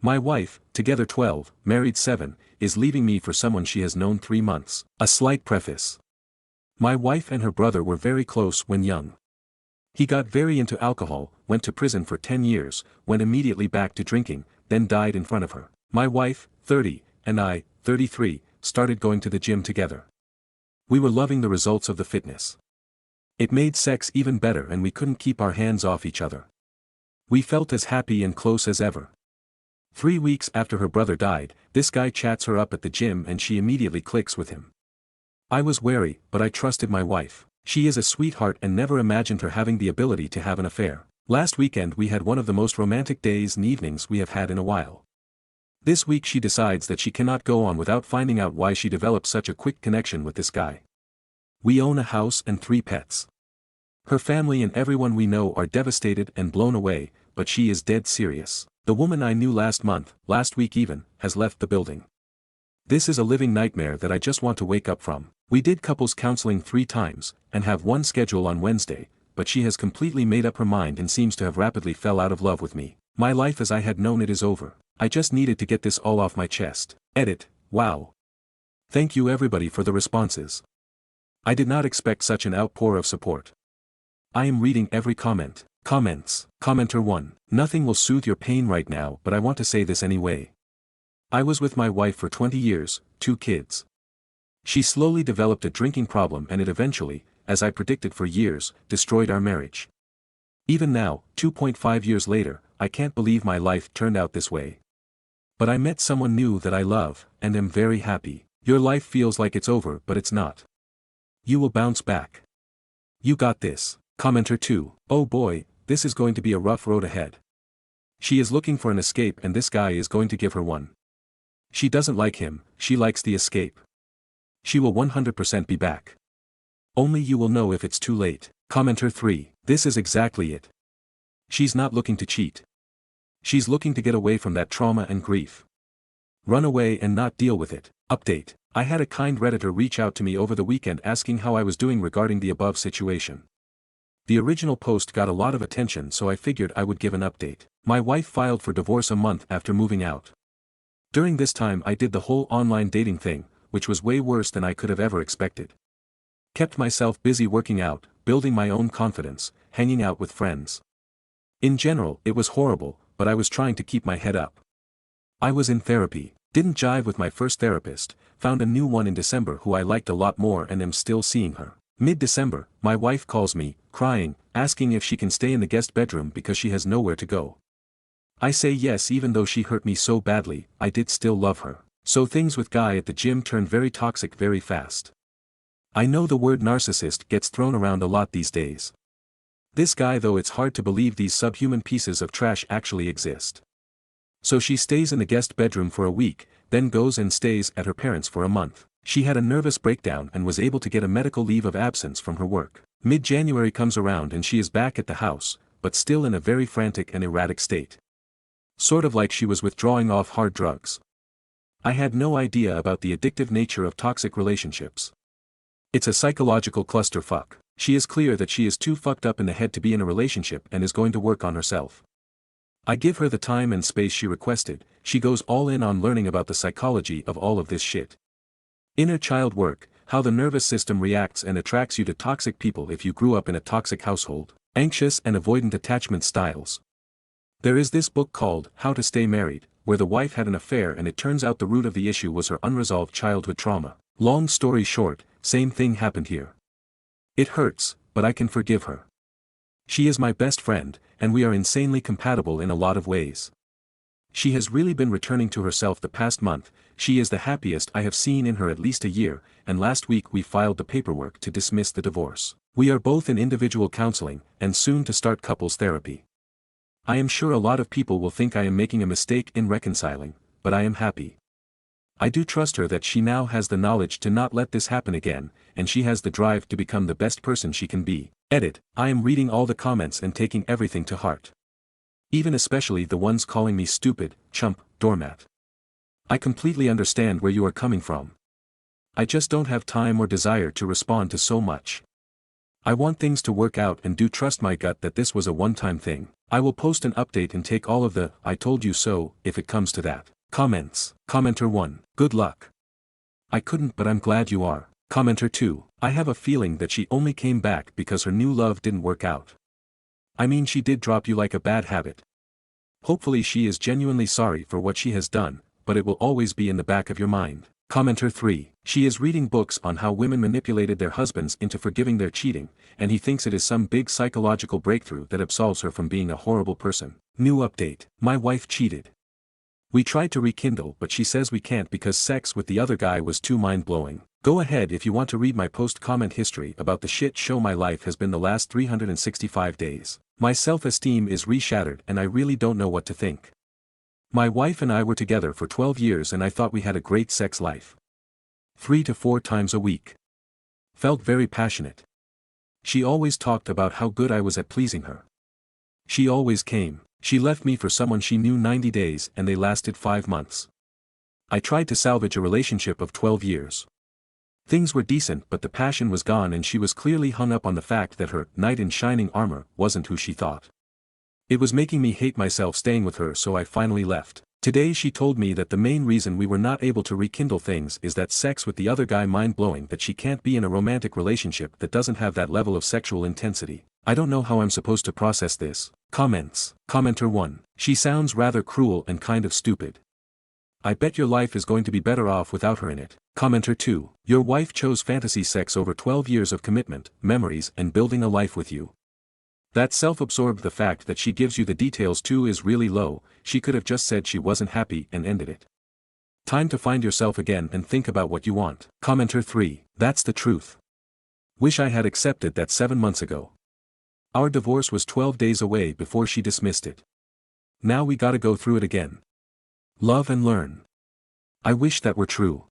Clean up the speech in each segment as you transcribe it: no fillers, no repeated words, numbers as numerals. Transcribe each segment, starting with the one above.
My wife, together 12, married 7, is leaving me for someone she has known 3 months. A slight preface. My wife and her brother were very close when young. He got very into alcohol, went to prison for 10 years, went immediately back to drinking, then died in front of her. My wife, 30, and I, 33, started going to the gym together. We were loving the results of the fitness. It made sex even better and we couldn't keep our hands off each other. We felt as happy and close as ever. 3 weeks after her brother died, this guy chats her up at the gym and she immediately clicks with him. I was wary, but I trusted my wife. She is a sweetheart and never imagined her having the ability to have an affair. Last weekend we had one of the most romantic days and evenings we have had in a while. This week she decides that she cannot go on without finding out why she developed such a quick connection with this guy. We own a house and 3 pets. Her family and everyone we know are devastated and blown away, but she is dead serious. The woman I knew last month, last week even, has left the building. This is a living nightmare that I just want to wake up from. We did couples counseling 3 times, and have one schedule on Wednesday, but she has completely made up her mind and seems to have rapidly fell out of love with me. My life as I had known it is over. I just needed to get this all off my chest. Edit, wow. Thank you everybody for the responses. I did not expect such an outpour of support. I am reading every comment. Comments. Commenter 1. Nothing will soothe your pain right now, but I want to say this anyway. I was with my wife for 20 years, 2 kids. She slowly developed a drinking problem and it eventually, as I predicted for years, destroyed our marriage. Even now, 2.5 years later, I can't believe my life turned out this way. But I met someone new that I love, and am very happy. Your life feels like it's over but it's not. You will bounce back. You got this. Commenter 2. Oh boy, this is going to be a rough road ahead. She is looking for an escape and this guy is going to give her one. She doesn't like him, she likes the escape. She will 100% be back. Only you will know if it's too late. Commenter 3. This is exactly it. She's not looking to cheat. She's looking to get away from that trauma and grief. Run away and not deal with it. Update. I had a kind Redditor reach out to me over the weekend asking how I was doing regarding the above situation. The original post got a lot of attention so I figured I would give an update. My wife filed for divorce a month after moving out. During this time I did the whole online dating thing, which was way worse than I could have ever expected. Kept myself busy working out, building my own confidence, hanging out with friends. In general, it was horrible, but I was trying to keep my head up. I was in therapy, didn't jive with my first therapist, found a new one in December who I liked a lot more and am still seeing her. Mid-December, my wife calls me, crying, asking if she can stay in the guest bedroom because she has nowhere to go. I say yes even though she hurt me so badly, I did still love her. So things with guy at the gym turned very toxic very fast. I know the word narcissist gets thrown around a lot these days. This guy though it's hard to believe these subhuman pieces of trash actually exist. So she stays in the guest bedroom for a week, then goes and stays at her parents' for a month. She had a nervous breakdown and was able to get a medical leave of absence from her work. Mid-January comes around and she is back at the house, but still in a very frantic and erratic state. Sort of like she was withdrawing off hard drugs. I had no idea about the addictive nature of toxic relationships. It's a psychological clusterfuck. She is clear that she is too fucked up in the head to be in a relationship and is going to work on herself. I give her the time and space she requested, she goes all in on learning about the psychology of all of this shit. Inner child work, how the nervous system reacts and attracts you to toxic people if you grew up in a toxic household. Anxious and avoidant attachment styles. There is this book called How to Stay Married, where the wife had an affair and it turns out the root of the issue was her unresolved childhood trauma. Long story short, same thing happened here. It hurts, but I can forgive her. She is my best friend, and we are insanely compatible in a lot of ways. She has really been returning to herself the past month, she is the happiest I have seen in her at least a year, and last week we filed the paperwork to dismiss the divorce. We are both in individual counseling, and soon to start couples therapy. I am sure a lot of people will think I am making a mistake in reconciling, but I am happy. I do trust her that she now has the knowledge to not let this happen again, and she has the drive to become the best person she can be. Edit, I am reading all the comments and taking everything to heart. Even especially the ones calling me stupid, chump, doormat. I completely understand where you are coming from. I just don't have time or desire to respond to so much. I want things to work out and do trust my gut that this was a one-time thing. I will post an update and take all of the "I told you so" if it comes to that. Comments. Commenter 1. Good luck. I couldn't, but I'm glad you are. Commenter 2. I have a feeling that she only came back because her new love didn't work out. I mean, she did drop you like a bad habit. Hopefully she is genuinely sorry for what she has done, but it will always be in the back of your mind. Commenter 3. She is reading books on how women manipulated their husbands into forgiving their cheating, and he thinks it is some big psychological breakthrough that absolves her from being a horrible person. New update. My wife cheated. We tried to rekindle, but she says we can't because sex with the other guy was too mind-blowing. Go ahead if you want to read my post-comment history about the shit show my life has been the last 365 days. My self-esteem is re-shattered and I really don't know what to think. My wife and I were together for 12 years and I thought we had a great sex life. 3 to 4 times a week. Felt very passionate. She always talked about how good I was at pleasing her. She always came. She left me for someone she knew 90 days and they lasted 5 months. I tried to salvage a relationship of 12 years. Things were decent but the passion was gone and she was clearly hung up on the fact that her knight in shining armor wasn't who she thought. It was making me hate myself staying with her, so I finally left. Today she told me that the main reason we were not able to rekindle things is that sex with the other guy mind-blowing, that she can't be in a romantic relationship that doesn't have that level of sexual intensity. I don't know how I'm supposed to process this. Comments. Commenter 1. She sounds rather cruel and kind of stupid. I bet your life is going to be better off without her in it. Commenter 2. Your wife chose fantasy sex over 12 years of commitment, memories and building a life with you. That self-absorbed. The fact that she gives you the details too is really low. She could have just said she wasn't happy and ended it. Time to find yourself again and think about what you want. Commenter 3. That's the truth. Wish I had accepted that 7 months ago. Our divorce was 12 days away before she dismissed it. Now we gotta go through it again. Love and learn. I wish that were true.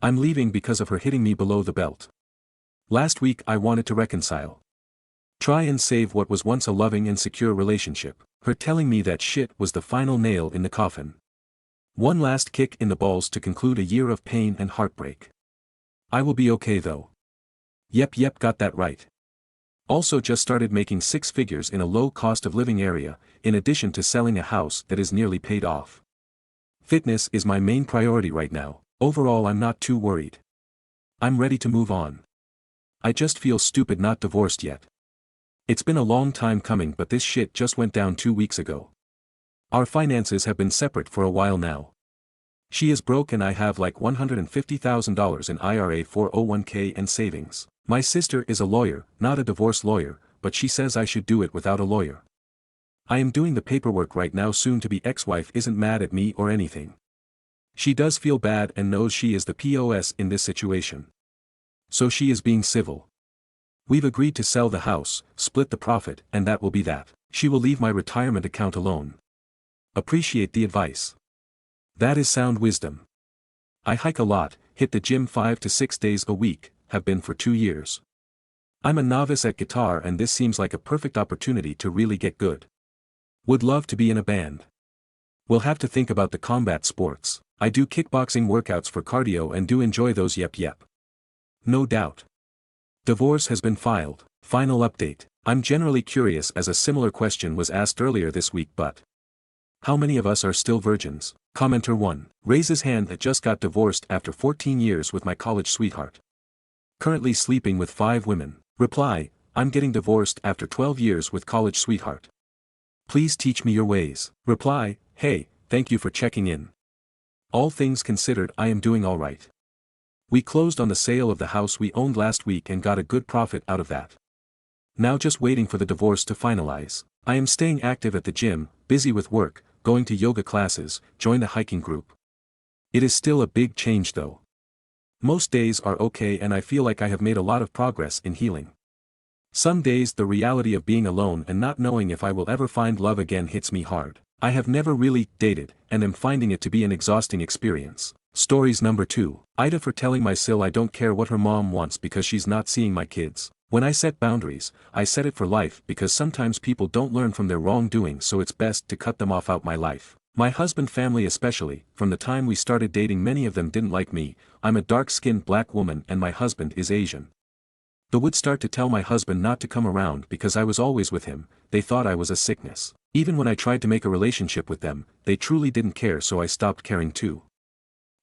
I'm leaving because of her hitting me below the belt. Last week I wanted to reconcile. Try and save what was once a loving and secure relationship. Her telling me that shit was the final nail in the coffin. One last kick in the balls to conclude a year of pain and heartbreak. I will be okay though. Yep, got that right. Also just started making 6 figures in a low cost of living area, in addition to selling a house that is nearly paid off. Fitness is my main priority right now. Overall I'm not too worried. I'm ready to move on. I just feel stupid not divorced yet. It's been a long time coming, but this shit just went down 2 weeks ago. Our finances have been separate for a while now. She is broke and I have like $150,000 in IRA 401k and savings. My sister is a lawyer, not a divorce lawyer, but she says I should do it without a lawyer. I am doing the paperwork right now. Soon to be ex-wife isn't mad at me or anything. She does feel bad and knows she is the POS in this situation. So she is being civil. We've agreed to sell the house, split the profit, and that will be that. She will leave my retirement account alone. Appreciate the advice. That is sound wisdom. I hike a lot, hit the gym 5 to 6 days a week, have been for 2 years. I'm a novice at guitar and this seems like a perfect opportunity to really get good. Would love to be in a band. We'll have to think about the combat sports. I do kickboxing workouts for cardio and do enjoy those. Yep. No doubt. Divorce has been filed. Final update. I'm generally curious as a similar question was asked earlier this week, but how many of us are still virgins? Commenter 1. Raises hand that just got divorced after 14 years with my college sweetheart. Currently sleeping with 5 women. Reply, I'm getting divorced after 12 years with college sweetheart. Please teach me your ways. Reply, hey, thank you for checking in. All things considered, I am doing alright. We closed on the sale of the house we owned last week and got a good profit out of that. Now just waiting for the divorce to finalize. I am staying active at the gym, busy with work, going to yoga classes, joined a hiking group. It is still a big change though. Most days are okay and I feel like I have made a lot of progress in healing. Some days the reality of being alone and not knowing if I will ever find love again hits me hard. I have never really dated, and am finding it to be an exhausting experience. Stories number 2. Aita for telling my sil I don't care what her mom wants because she's not seeing my kids. When I set boundaries, I set it for life because sometimes people don't learn from their wrongdoing, so it's best to cut them off out my life. My husband family especially, from the time we started dating many of them didn't like me. I'm a dark-skinned black woman and my husband is Asian. I would start to tell my husband not to come around because I was always with him. They thought I was a sickness. Even when I tried to make a relationship with them, they truly didn't care, so I stopped caring too.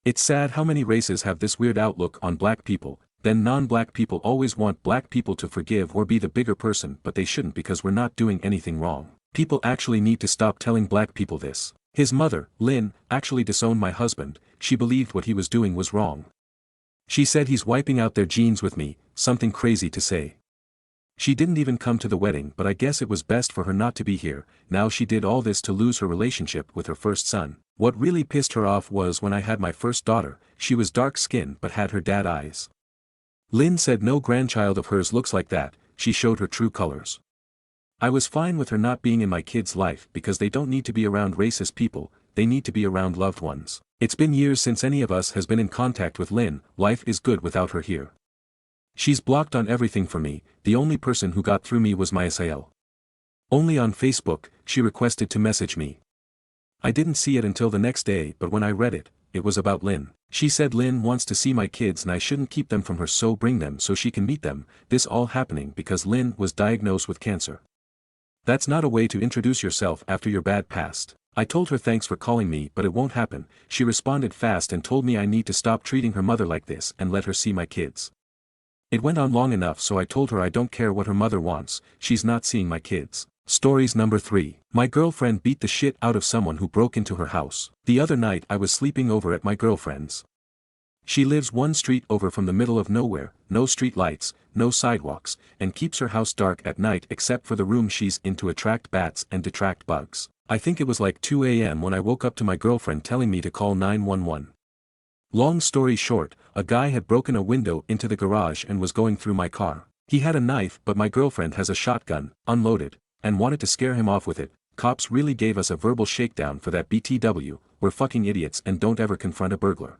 It's sad how many races have this weird outlook on black people. Then non-black people always want black people to forgive or be the bigger person, but they shouldn't because we're not doing anything wrong. People actually need to stop telling black people this. His mother, Lynn, actually disowned my husband. She believed what he was doing was wrong. She said he's wiping out their genes with me, something crazy to say. She didn't even come to the wedding, but I guess it was best for her not to be here. Now she did all this to lose her relationship with her first son. What really pissed her off was when I had my first daughter. She was dark-skinned but had her dad eyes. Lynn said no grandchild of hers looks like that. She showed her true colors. I was fine with her not being in my kid's life because they don't need to be around racist people, they need to be around loved ones. It's been years since any of us has been in contact with Lynn. Life is good without her here. She's blocked on everything for me. The only person who got through me was my SIL. Only on Facebook, she requested to message me. I didn't see it until the next day, but when I read it, it was about Lynn. She said Lynn wants to see my kids and I shouldn't keep them from her, so bring them so she can meet them. This all happening because Lynn was diagnosed with cancer. That's not a way to introduce yourself after your bad past. I told her thanks for calling me, but it won't happen. She responded fast and told me I need to stop treating her mother like this and let her see my kids. It went on long enough, so I told her I don't care what her mother wants, she's not seeing my kids. Stories number 3. My girlfriend beat the shit out of someone who broke into her house. The other night I was sleeping over at my girlfriend's. She lives one street over from the middle of nowhere, no street lights, no sidewalks, and keeps her house dark at night except for the room she's in to attract bats and detract bugs. I think it was like 2 a.m. when I woke up to my girlfriend telling me to call 911. Long story short, a guy had broken a window into the garage and was going through my car. He had a knife, but my girlfriend has a shotgun, unloaded, and wanted to scare him off with it. Cops really gave us a verbal shakedown for that. BTW, we're fucking idiots and don't ever confront a burglar.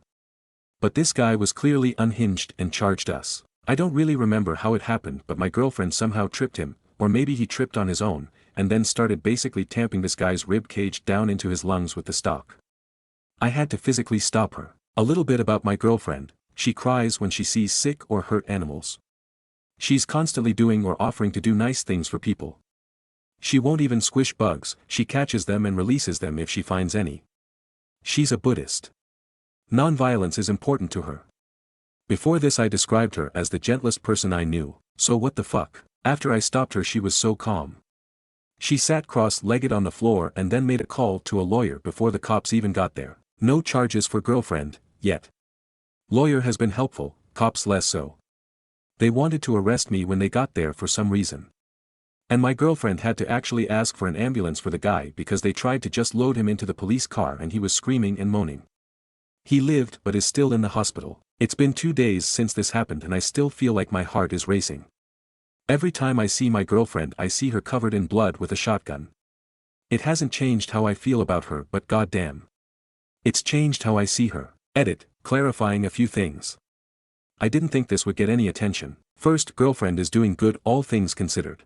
But this guy was clearly unhinged and charged us. I don't really remember how it happened, but my girlfriend somehow tripped him, or maybe he tripped on his own, and then started basically tamping this guy's rib cage down into his lungs with the stock. I had to physically stop her. A little bit about my girlfriend: she cries when she sees sick or hurt animals. She's constantly doing or offering to do nice things for people. She won't even squish bugs, she catches them and releases them if she finds any. She's a Buddhist. Non-violence is important to her. Before this I described her as the gentlest person I knew. So what the fuck? After I stopped her she was so calm. She sat cross-legged on the floor and then made a call to a lawyer before the cops even got there. No charges for girlfriend, yet. Lawyer has been helpful, cops less so. They wanted to arrest me when they got there for some reason. And my girlfriend had to actually ask for an ambulance for the guy because they tried to just load him into the police car and he was screaming and moaning. He lived but is still in the hospital. It's been 2 days since this happened and I still feel like my heart is racing. Every time I see my girlfriend I see her covered in blood with a shotgun. It hasn't changed how I feel about her, but goddamn. It's changed how I see her. Edit, clarifying a few things. I didn't think this would get any attention. First, girlfriend is doing good all things considered.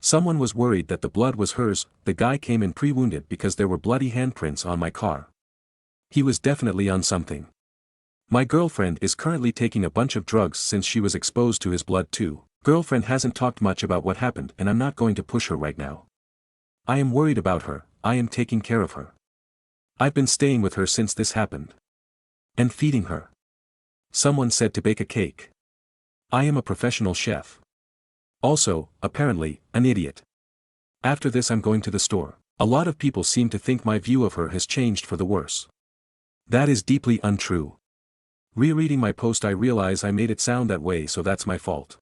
Someone was worried that the blood was hers. The guy came in pre-wounded because there were bloody handprints on my car. He was definitely on something. My girlfriend is currently taking a bunch of drugs since she was exposed to his blood too. Girlfriend hasn't talked much about what happened and I'm not going to push her right now. I am worried about her, I am taking care of her. I've been staying with her since this happened. And feeding her. Someone said to bake a cake. I am a professional chef. Also, apparently, an idiot. After this I'm going to the store. A lot of people seem to think my view of her has changed for the worse. That is deeply untrue. Rereading my post I realize I made it sound that way, so that's my fault.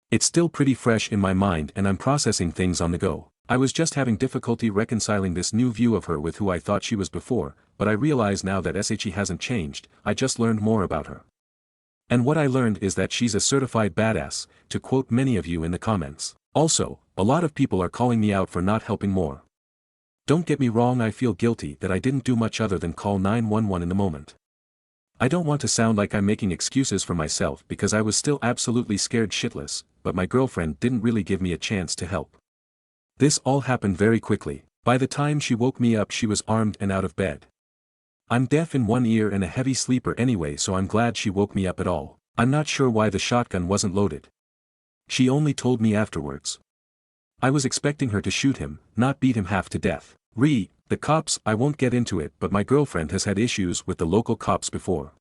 It's still pretty fresh in my mind and I'm processing things on the go. I was just having difficulty reconciling this new view of her with who I thought she was before, but I realize now that she hasn't changed, I just learned more about her. And what I learned is that she's a certified badass, to quote many of you in the comments. Also, a lot of people are calling me out for not helping more. Don't get me wrong, I feel guilty that I didn't do much other than call 911 in the moment. I don't want to sound like I'm making excuses for myself because I was still absolutely scared shitless, but my girlfriend didn't really give me a chance to help. This all happened very quickly. By the time she woke me up she was armed and out of bed. I'm deaf in one ear and a heavy sleeper anyway, so I'm glad she woke me up at all. I'm not sure why the shotgun wasn't loaded. She only told me afterwards. I was expecting her to shoot him, not beat him half to death. The cops, I won't get into it, but my girlfriend has had issues with the local cops before.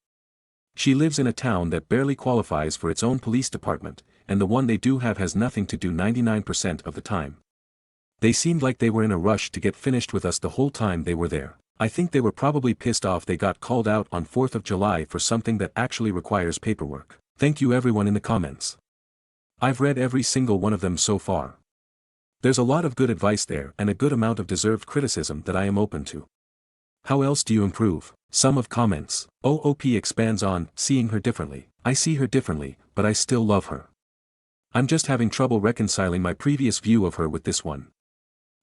She lives in a town that barely qualifies for its own police department, and the one they do have has nothing to do 99% of the time. They seemed like they were in a rush to get finished with us the whole time they were there. I think they were probably pissed off they got called out on 4th of July for something that actually requires paperwork. Thank you everyone in the comments. I've read every single one of them so far. There's a lot of good advice there and a good amount of deserved criticism that I am open to. How else do you improve? Sum of comments. OOP expands on, seeing her differently. I see her differently, but I still love her. I'm just having trouble reconciling my previous view of her with this one.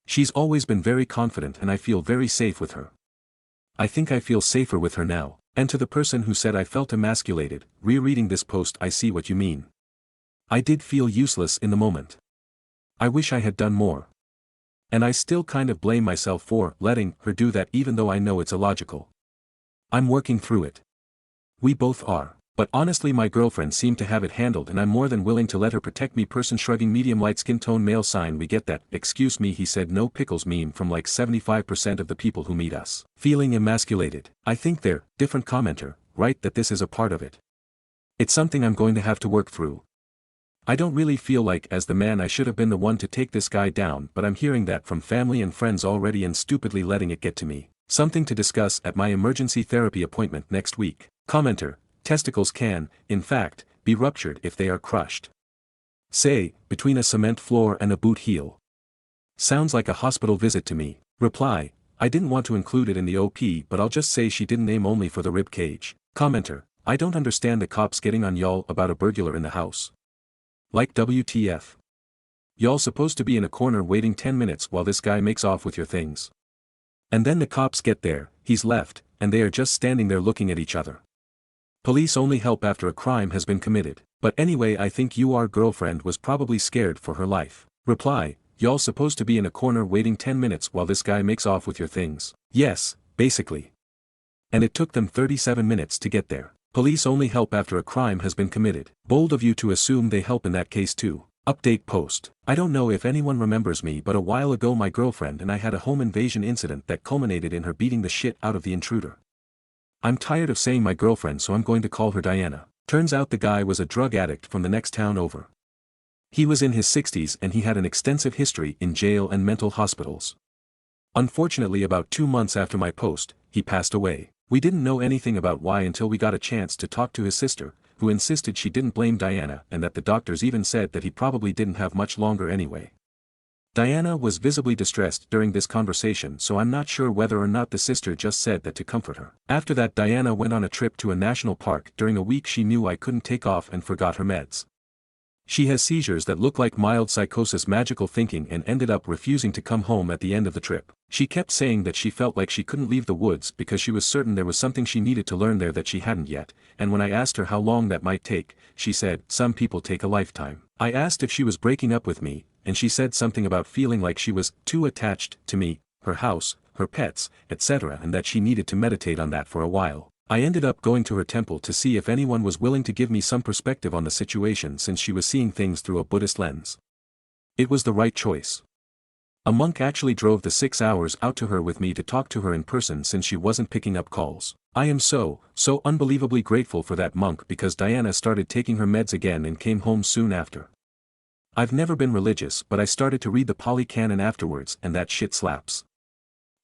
She's always been very confident and I feel very safe with her. I think I feel safer with her now. And to the person who said I felt emasculated, rereading this post I see what you mean. I did feel useless in the moment. I wish I had done more. And I still kind of blame myself for letting her do that even though I know it's illogical. I'm working through it. We both are. But honestly my girlfriend seemed to have it handled and I'm more than willing to let her protect me. Person shrugging medium light skin tone male sign. We get that. Excuse me, he said no pickles meme from like 75% of the people who meet us. Feeling emasculated. I think they're, different commenter, right, that this is a part of it. It's something I'm going to have to work through. I don't really feel like as the man I should have been the one to take this guy down, but I'm hearing that from family and friends already and stupidly letting it get to me. Something to discuss at my emergency therapy appointment next week. Commenter. Testicles can, in fact, be ruptured if they are crushed. Say, between a cement floor and a boot heel. Sounds like a hospital visit to me. Reply, I didn't want to include it in the OP but I'll just say she didn't aim only for the rib cage. Commenter, I don't understand the cops getting on y'all about a burglar in the house. Like WTF. Y'all supposed to be in a corner waiting 10 minutes while this guy makes off with your things. And then the cops get there, he's left, and they are just standing there looking at each other. Police only help after a crime has been committed. But anyway I think your girlfriend was probably scared for her life. Reply, y'all supposed to be in a corner waiting 10 minutes while this guy makes off with your things. Yes, basically. And it took them 37 minutes to get there. Police only help after a crime has been committed. Bold of you to assume they help in that case too. Update post. I don't know if anyone remembers me but a while ago my girlfriend and I had a home invasion incident that culminated in her beating the shit out of the intruder. I'm tired of saying my girlfriend so I'm going to call her Diana. Turns out the guy was a drug addict from the next town over. He was in his 60s and he had an extensive history in jail and mental hospitals. Unfortunately about 2 months after my post, he passed away. We didn't know anything about why until we got a chance to talk to his sister, who insisted she didn't blame Diana and that the doctors even said that he probably didn't have much longer anyway. Diana was visibly distressed during this conversation so I'm not sure whether or not the sister just said that to comfort her. After that Diana went on a trip to a national park during a week she knew I couldn't take off and forgot her meds. She has seizures that look like mild psychosis magical thinking and ended up refusing to come home at the end of the trip. She kept saying that she felt like she couldn't leave the woods because she was certain there was something she needed to learn there that she hadn't yet, and when I asked her how long that might take, she said, some people take a lifetime. I asked if she was breaking up with me, and she said something about feeling like she was too attached to me, her house, her pets, etc. and that she needed to meditate on that for a while. I ended up going to her temple to see if anyone was willing to give me some perspective on the situation since she was seeing things through a Buddhist lens. It was the right choice. A monk actually drove the 6 hours out to her with me to talk to her in person since she wasn't picking up calls. I am so unbelievably grateful for that monk because Diana started taking her meds again and came home soon after. I've never been religious but I started to read the Pali Canon afterwards and that shit slaps.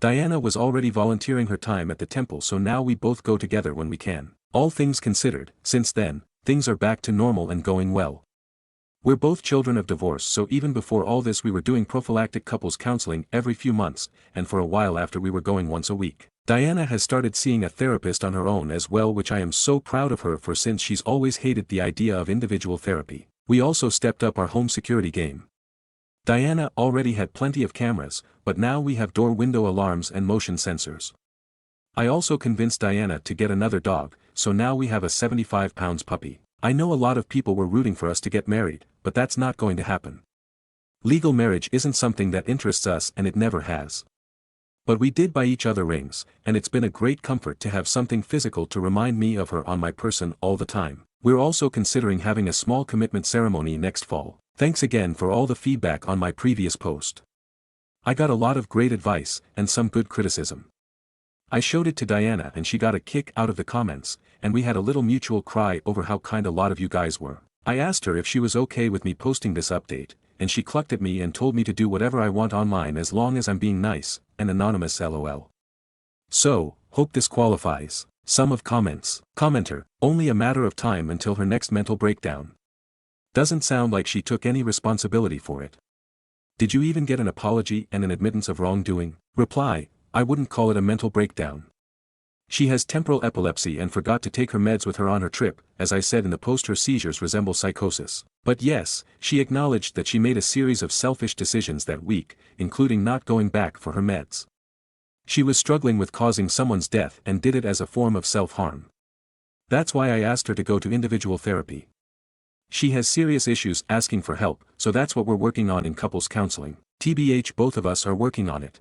Diana was already volunteering her time at the temple so now we both go together when we can. All things considered, since then, things are back to normal and going well. We're both children of divorce so even before all this we were doing prophylactic couples counseling every few months, and for a while after we were going once a week. Diana has started seeing a therapist on her own as well which I am so proud of her for since she's always hated the idea of individual therapy. We also stepped up our home security game. Diana already had plenty of cameras, but now we have door window alarms and motion sensors. I also convinced Diana to get another dog, so now we have a 75-pound puppy. I know a lot of people were rooting for us to get married, but that's not going to happen. Legal marriage isn't something that interests us and it never has. But we did buy each other rings, and it's been a great comfort to have something physical to remind me of her on my person all the time. We're also considering having a small commitment ceremony next fall. Thanks again for all the feedback on my previous post. I got a lot of great advice, and some good criticism. I showed it to Diana and she got a kick out of the comments, and we had a little mutual cry over how kind a lot of you guys were. I asked her if she was okay with me posting this update, and she clucked at me and told me to do whatever I want online as long as I'm being nice, an anonymous LOL. So, hope this qualifies. Sum of comments. Commenter, only a matter of time until her next mental breakdown. Doesn't sound like she took any responsibility for it. Did you even get an apology and an admittance of wrongdoing? Reply, I wouldn't call it a mental breakdown. She has temporal epilepsy and forgot to take her meds with her on her trip. As I said in the post, her seizures resemble psychosis. But yes, she acknowledged that she made a series of selfish decisions that week, including not going back for her meds. She was struggling with causing someone's death and did it as a form of self-harm. That's why I asked her to go to individual therapy. She has serious issues asking for help, so that's what we're working on in couples counseling. TBH, both of us are working on it.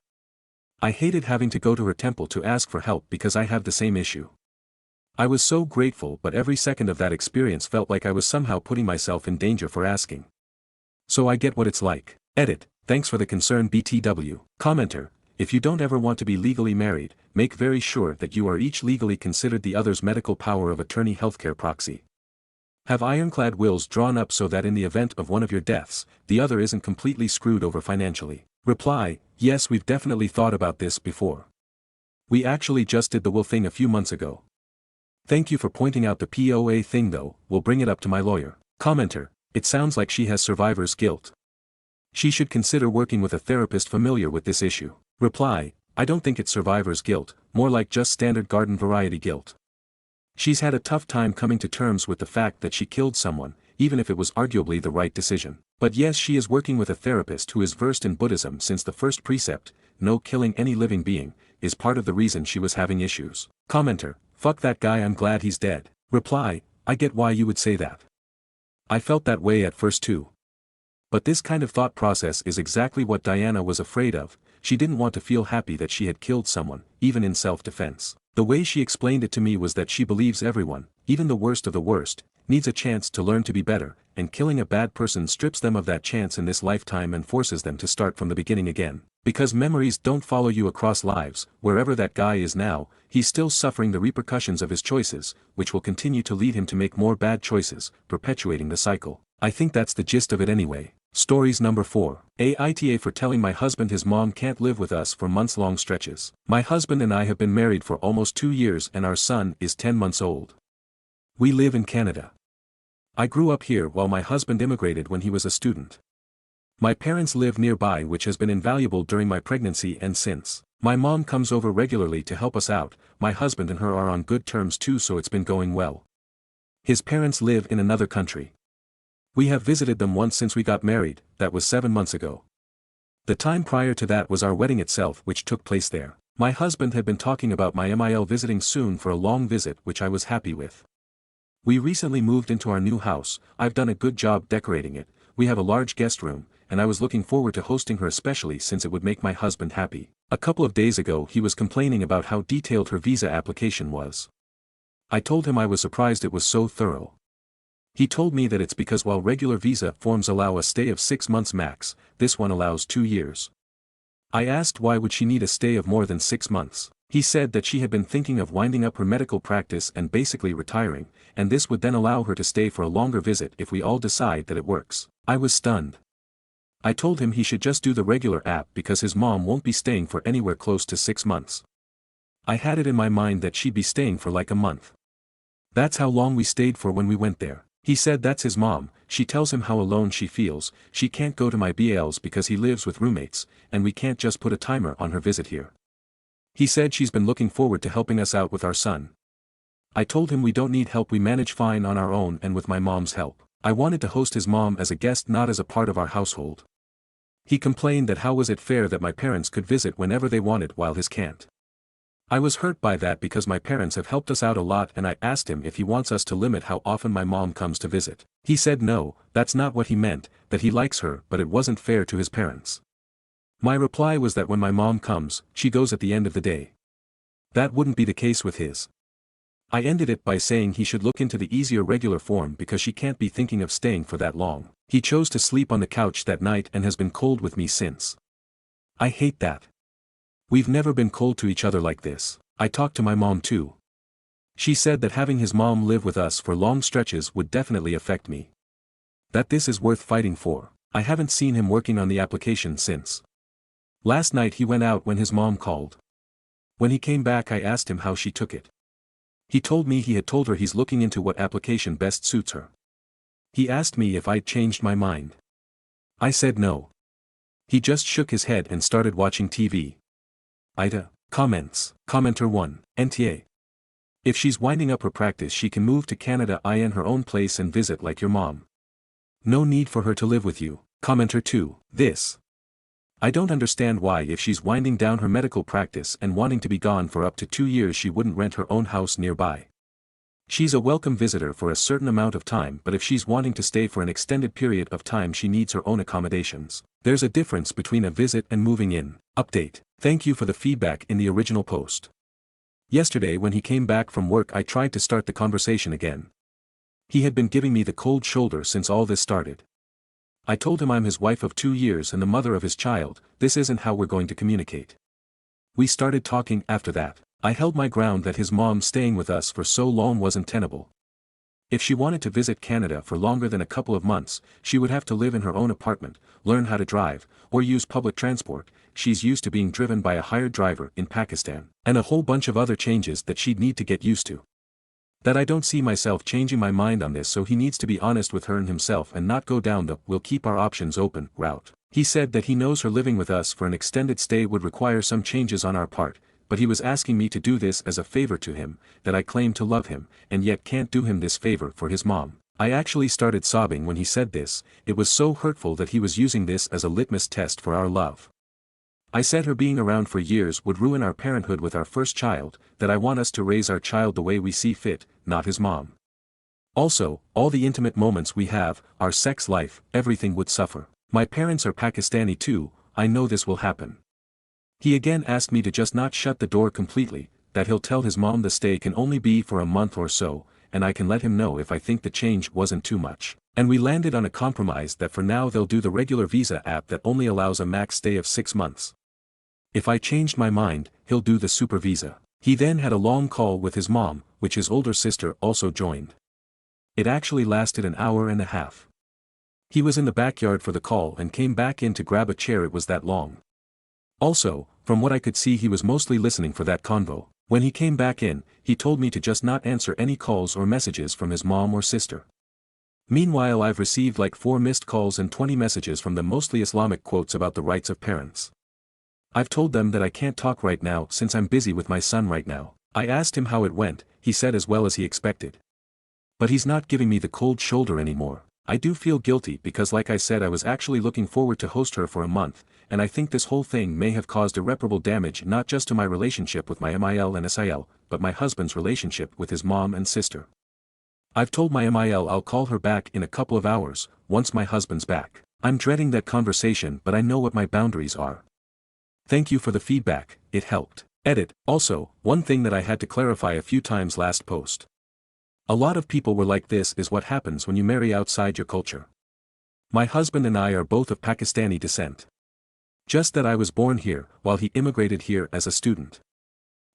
I hated having to go to her temple to ask for help because I have the same issue. I was so grateful, but every second of that experience felt like I was somehow putting myself in danger for asking. So I get what it's like. Edit, thanks for the concern BTW. Commenter, if you don't ever want to be legally married, make very sure that you are each legally considered the other's medical power of attorney healthcare proxy. Have ironclad wills drawn up so that in the event of one of your deaths, the other isn't completely screwed over financially. Reply, yes, we've definitely thought about this before. We actually just did the will thing a few months ago. Thank you for pointing out the POA thing though, we'll bring it up to my lawyer. Commenter, it sounds like she has survivor's guilt. She should consider working with a therapist familiar with this issue. Reply, I don't think it's survivor's guilt, more like just standard garden variety guilt. She's had a tough time coming to terms with the fact that she killed someone, even if it was arguably the right decision. But yes, she is working with a therapist who is versed in Buddhism, since the first precept, no killing any living being, is part of the reason she was having issues. Commenter, fuck that guy, I'm glad he's dead. Reply, I get why you would say that. I felt that way at first too. But this kind of thought process is exactly what Diana was afraid of. She didn't want to feel happy that she had killed someone, even in self-defense. The way she explained it to me was that she believes everyone, even the worst of the worst, needs a chance to learn to be better, and killing a bad person strips them of that chance in this lifetime and forces them to start from the beginning again. Because memories don't follow you across lives, wherever that guy is now, he's still suffering the repercussions of his choices, which will continue to lead him to make more bad choices, perpetuating the cycle. I think that's the gist of it anyway. Stories number 4. Aita for telling my husband his mom can't live with us for months-long stretches. My husband and I have been married for almost 2 years and our son is 10 months old. We live in Canada. I grew up here while my husband immigrated when he was a student. My parents live nearby, which has been invaluable during my pregnancy and since. My mom comes over regularly to help us out. My husband and her are on good terms too, so it's been going well. His parents live in another country. We have visited them once since we got married, that was 7 months ago. The time prior to that was our wedding itself, which took place there. My husband had been talking about my MIL visiting soon for a long visit, which I was happy with. We recently moved into our new house. I've done a good job decorating it. We have a large guest room, and I was looking forward to hosting her, especially since it would make my husband happy. A couple of days ago he was complaining about how detailed her visa application was. I told him I was surprised it was so thorough. He told me that it's because while regular visa forms allow a stay of 6 months max, this one allows 2 years. I asked why would she need a stay of more than 6 months. He said that she had been thinking of winding up her medical practice and basically retiring, and this would then allow her to stay for a longer visit if we all decide that it works. I was stunned. I told him he should just do the regular app because his mom won't be staying for anywhere close to 6 months. I had it in my mind that she'd be staying for like a month. That's how long we stayed for when we went there. He said that's his mom. She tells him how alone she feels. She can't go to my BLs because he lives with roommates, and we can't just put a timer on her visit here. He said she's been looking forward to helping us out with our son. I told him we don't need help, we manage fine on our own and with my mom's help. I wanted to host his mom as a guest, not as a part of our household. He complained that how was it fair that my parents could visit whenever they wanted while his can't. I was hurt by that because my parents have helped us out a lot, and I asked him if he wants us to limit how often my mom comes to visit. He said no, that's not what he meant, that he likes her but it wasn't fair to his parents. My reply was that when my mom comes, she goes at the end of the day. That wouldn't be the case with his. I ended it by saying he should look into the easier regular form because she can't be thinking of staying for that long. He chose to sleep on the couch that night and has been cold with me since. I hate that. We've never been cold to each other like this. I talked to my mom too. She said that having his mom live with us for long stretches would definitely affect me. That this is worth fighting for. I haven't seen him working on the application since. Last night he went out when his mom called. When he came back I asked him how she took it. He told me he had told her he's looking into what application best suits her. He asked me if I'd changed my mind. I said no. He just shook his head and started watching TV. Aita, comments. Commenter 1, NTA. If she's winding up her practice she can move to Canada in her own place and visit like your mom. No need for her to live with you. Commenter 2, this. I don't understand why if she's winding down her medical practice and wanting to be gone for up to 2 years she wouldn't rent her own house nearby. She's a welcome visitor for a certain amount of time but if she's wanting to stay for an extended period of time she needs her own accommodations. There's a difference between a visit and moving in. Update. Thank you for the feedback in the original post. Yesterday when he came back from work I tried to start the conversation again. He had been giving me the cold shoulder since all this started. I told him I'm his wife of 2 years and the mother of his child, this isn't how we're going to communicate. We started talking after that. I held my ground that his mom staying with us for so long wasn't tenable. If she wanted to visit Canada for longer than a couple of months, she would have to live in her own apartment, learn how to drive, or use public transport. She's used to being driven by a hired driver in Pakistan, and a whole bunch of other changes that she'd need to get used to. That I don't see myself changing my mind on this so he needs to be honest with her and himself and not go down the "we'll keep our options open" route. He said that he knows her living with us for an extended stay would require some changes on our part, but he was asking me to do this as a favor to him, that I claim to love him, and yet can't do him this favor for his mom. I actually started sobbing when he said this, it was so hurtful that he was using this as a litmus test for our love. I said her being around for years would ruin our parenthood with our first child, that I want us to raise our child the way we see fit, not his mom. Also, all the intimate moments we have, our sex life, everything would suffer. My parents are Pakistani too, I know this will happen. He again asked me to just not shut the door completely, that he'll tell his mom the stay can only be for a month or so, and I can let him know if I think the change wasn't too much. And we landed on a compromise that for now they'll do the regular visa app that only allows a max stay of 6 months. If I changed my mind, he'll do the super visa. He then had a long call with his mom, which his older sister also joined. It actually lasted an hour and a half. He was in the backyard for the call and came back in to grab a chair, it was that long. Also, from what I could see he was mostly listening for that convo. When he came back in, he told me to just not answer any calls or messages from his mom or sister. Meanwhile I've received like 4 missed calls and 20 messages from them, mostly Islamic quotes about the rights of parents. I've told them that I can't talk right now since I'm busy with my son right now. I asked him how it went, he said as well as he expected. But he's not giving me the cold shoulder anymore. I do feel guilty because like I said I was actually looking forward to host her for a month, and I think this whole thing may have caused irreparable damage not just to my relationship with my MIL and SIL, but my husband's relationship with his mom and sister. I've told my MIL I'll call her back in a couple of hours, once my husband's back. I'm dreading that conversation but I know what my boundaries are. Thank you for the feedback, it helped. Edit. Also, one thing that I had to clarify a few times last post. A lot of people were like, this is what happens when you marry outside your culture. My husband and I are both of Pakistani descent. Just that I was born here, while he immigrated here as a student.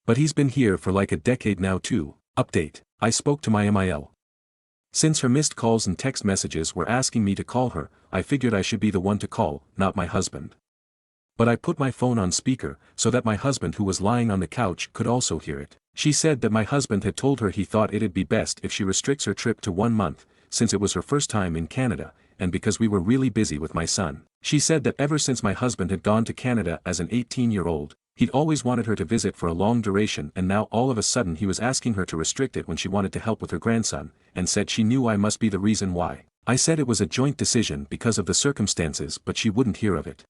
But he's been here for like a decade now too. Update. I spoke to my MIL. Since her missed calls and text messages were asking me to call her, I figured I should be the one to call, not my husband. But I put my phone on speaker, so that my husband who was lying on the couch could also hear it. She said that my husband had told her he thought it'd be best if she restricts her trip to 1 month, since it was her first time in Canada, and because we were really busy with my son. She said that ever since my husband had gone to Canada as an 18-year-old, he'd always wanted her to visit for a long duration, and now all of a sudden he was asking her to restrict it when she wanted to help with her grandson, and said she knew I must be the reason why. I said it was a joint decision because of the circumstances, but she wouldn't hear of it.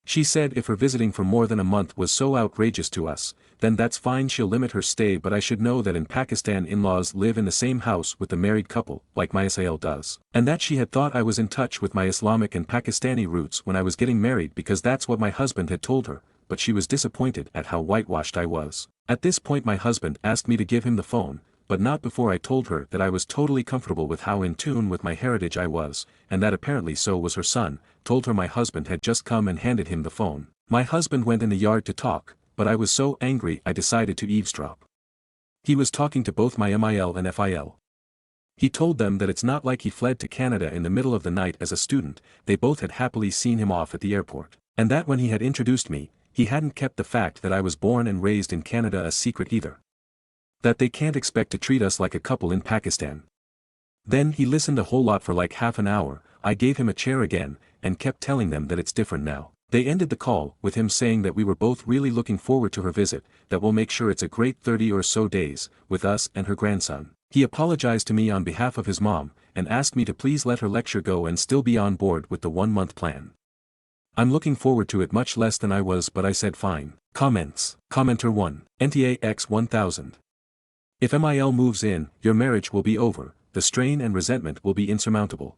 She said if her visiting for more than a month was so outrageous to us, then that's fine, she'll limit her stay, but I should know that in Pakistan in-laws live in the same house with the married couple, like my SIL does. And that she had thought I was in touch with my Islamic and Pakistani roots when I was getting married because that's what my husband had told her, but she was disappointed at how whitewashed I was. At this point my husband asked me to give him the phone, but not before I told her that I was totally comfortable with how in tune with my heritage I was, and that apparently so was her son, told her my husband had just come and handed him the phone. My husband went in the yard to talk, but I was so angry I decided to eavesdrop. He was talking to both my MIL and FIL. He told them that it's not like he fled to Canada in the middle of the night as a student, they both had happily seen him off at the airport, and that when he had introduced me, he hadn't kept the fact that I was born and raised in Canada a secret either. That they can't expect to treat us like a couple in Pakistan. Then he listened a whole lot for like half an hour, I gave him a chair again, and kept telling them that it's different now. They ended the call with him saying that we were both really looking forward to her visit, that we'll make sure it's a great 30 or so days, with us and her grandson. He apologized to me on behalf of his mom, and asked me to please let her lecture go and still be on board with the 1-month plan. I'm looking forward to it much less than I was, but I said fine. Comments. Commenter 1. NTA X 1000. If MIL moves in, your marriage will be over, the strain and resentment will be insurmountable.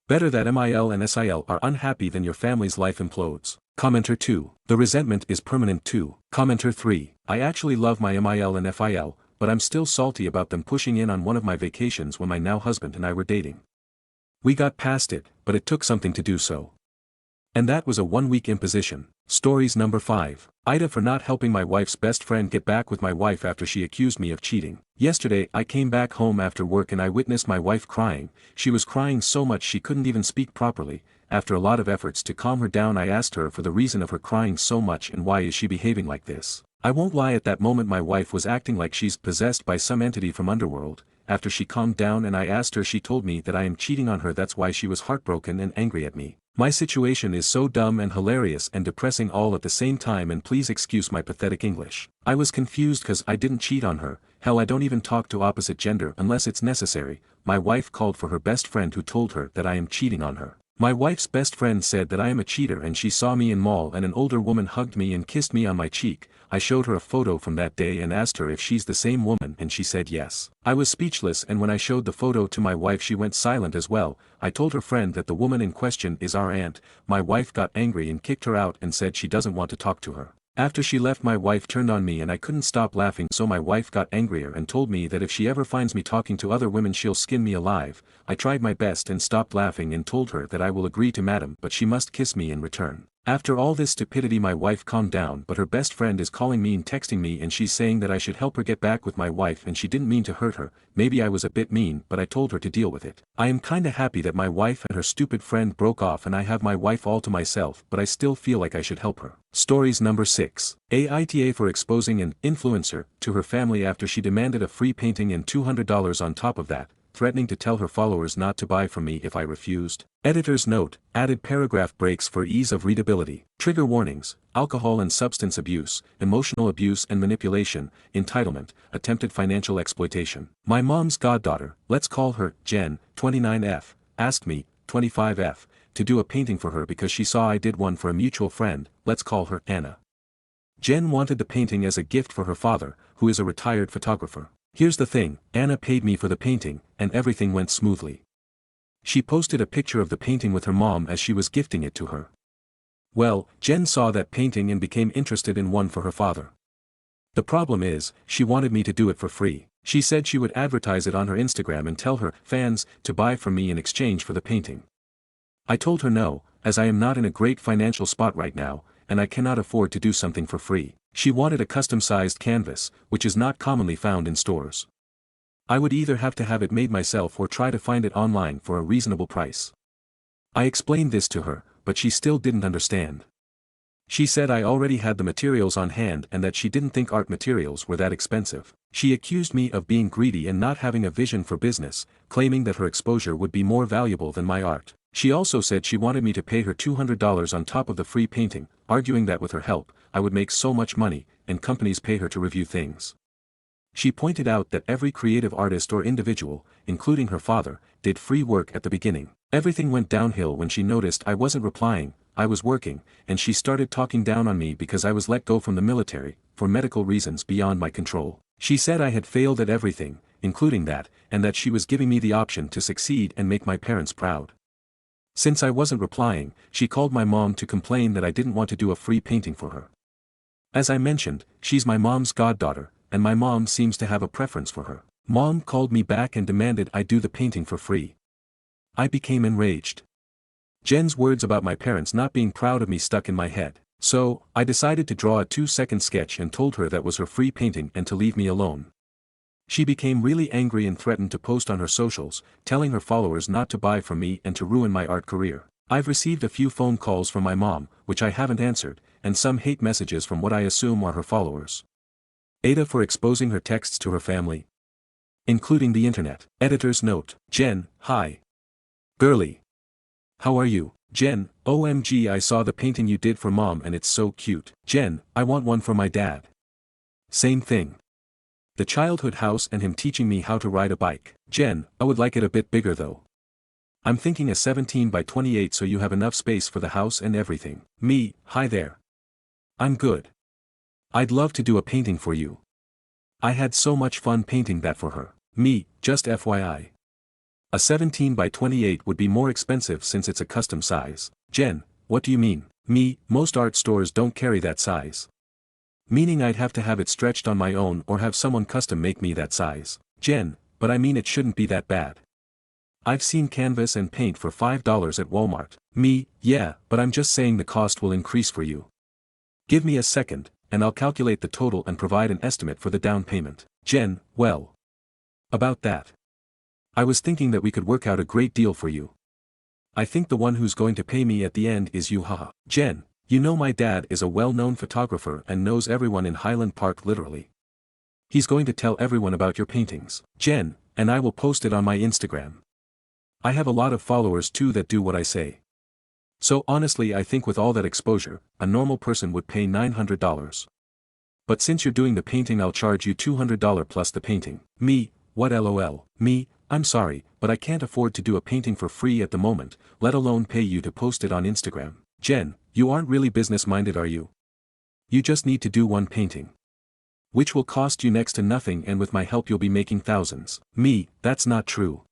Better that MIL and SIL are unhappy than your family's life implodes. Commenter 2. The resentment is permanent too. Commenter 3. I actually love my MIL and FIL, but I'm still salty about them pushing in on one of my vacations when my now husband and I were dating. We got past it, but it took something to do so. And that was a 1-week imposition. Stories number 5. Aita for not helping my wife's best friend get back with my wife after she accused me of cheating. Yesterday I came back home after work and I witnessed my wife crying. She was crying so much she couldn't even speak properly. After a lot of efforts to calm her down, I asked her for the reason of her crying so much and why is she behaving like this. I won't lie, at that moment my wife was acting like she's possessed by some entity from underworld. After she calmed down and I asked her, she told me that I am cheating on her, that's why she was heartbroken and angry at me. My situation is so dumb and hilarious and depressing all at the same time, and please excuse my pathetic English. I was confused cause I didn't cheat on her, hell I don't even talk to opposite gender unless it's necessary. My wife called for her best friend who told her that I am cheating on her. My wife's best friend said that I am a cheater and she saw me in mall and an older woman hugged me and kissed me on my cheek. I showed her a photo from that day and asked her if she's the same woman and she said yes. I was speechless, and when I showed the photo to my wife she went silent as well. I told her friend that the woman in question is our aunt. My wife got angry and kicked her out and said she doesn't want to talk to her. After she left my wife turned on me and I couldn't stop laughing, so my wife got angrier and told me that if she ever finds me talking to other women she'll skin me alive. I tried my best and stopped laughing and told her that I will agree to madam, but she must kiss me in return. After all this stupidity my wife calmed down, but her best friend is calling me and texting me and she's saying that I should help her get back with my wife and she didn't mean to hurt her. Maybe I was a bit mean, but I told her to deal with it. I am kinda happy that my wife and her stupid friend broke off and I have my wife all to myself, but I still feel like I should help her. Stories number 6. Aita for exposing an influencer to her family after she demanded a free painting and $200 on top of that, threatening to tell her followers not to buy from me if I refused. Editor's note, added paragraph breaks for ease of readability. Trigger warnings: alcohol and substance abuse, emotional abuse and manipulation, entitlement, attempted financial exploitation. My mom's goddaughter, let's call her Jen, 29F, asked me, 25F, to do a painting for her because she saw I did one for a mutual friend, let's call her Anna. Jen wanted the painting as a gift for her father, who is a retired photographer. Here's the thing, Anna paid me for the painting, and everything went smoothly. She posted a picture of the painting with her mom as she was gifting it to her. Well, Jen saw that painting and became interested in one for her father. The problem is, she wanted me to do it for free. She said she would advertise it on her Instagram and tell her fans to buy from me in exchange for the painting. I told her no, as I am not in a great financial spot right now, and I cannot afford to do something for free. She wanted a custom-sized canvas, which is not commonly found in stores. I would either have to have it made myself or try to find it online for a reasonable price. I explained this to her, but she still didn't understand. She said I already had the materials on hand and that she didn't think art materials were that expensive. She accused me of being greedy and not having a vision for business, claiming that her exposure would be more valuable than my art. She also said she wanted me to pay her $200 on top of the free painting, arguing that with her help, I would make so much money, and companies pay her to review things. She pointed out that every creative artist or individual, including her father, did free work at the beginning. Everything went downhill when she noticed I wasn't replying, I was working, and she started talking down on me because I was let go from the military, for medical reasons beyond my control. She said I had failed at everything, including that, and that she was giving me the option to succeed and make my parents proud. Since I wasn't replying, she called my mom to complain that I didn't want to do a free painting for her. As I mentioned, she's my mom's goddaughter, and my mom seems to have a preference for her. Mom called me back and demanded I do the painting for free. I became enraged. Jen's words about my parents not being proud of me stuck in my head, so I decided to draw a 2-second sketch and told her that was her free painting and to leave me alone. She became really angry and threatened to post on her socials, telling her followers not to buy from me and to ruin my art career. I've received a few phone calls from my mom, which I haven't answered, and some hate messages from what I assume are her followers. Aita for exposing her texts to her family, including the internet. Editor's note. Jen, hi. Girly. How are you? Jen, OMG, I saw the painting you did for mom and it's so cute. Jen, I want one for my dad. Same thing. The childhood house and him teaching me how to ride a bike. Jen, I would like it a bit bigger though. I'm thinking a 17 by 28 so you have enough space for the house and everything. Me, hi there. I'm good. I'd love to do a painting for you. I had so much fun painting that for her. Me, just FYI. A 17 by 28 would be more expensive since it's a custom size. Jen, what do you mean? Me, most art stores don't carry that size. Meaning I'd have to have it stretched on my own or have someone custom make me that size. Jen, but I mean it shouldn't be that bad. I've seen canvas and paint for $5 at Walmart. Me, yeah, but I'm just saying the cost will increase for you. Give me a second, and I'll calculate the total and provide an estimate for the down payment. Jen, well. About that. I was thinking that we could work out a great deal for you. I think the one who's going to pay me at the end is you, haha. Jen, you know my dad is a well-known photographer and knows everyone in Highland Park literally. He's going to tell everyone about your paintings. Jen, and I will post it on my Instagram. I have a lot of followers too that do what I say. So honestly I think with all that exposure, a normal person would pay $900. But since you're doing the painting I'll charge you $200 plus the painting. Me, what lol. Me, I'm sorry, but I can't afford to do a painting for free at the moment, let alone pay you to post it on Instagram. Jen, you aren't really business-minded are you? You just need to do one painting. Which will cost you next to nothing and with my help you'll be making thousands. Me, that's not true.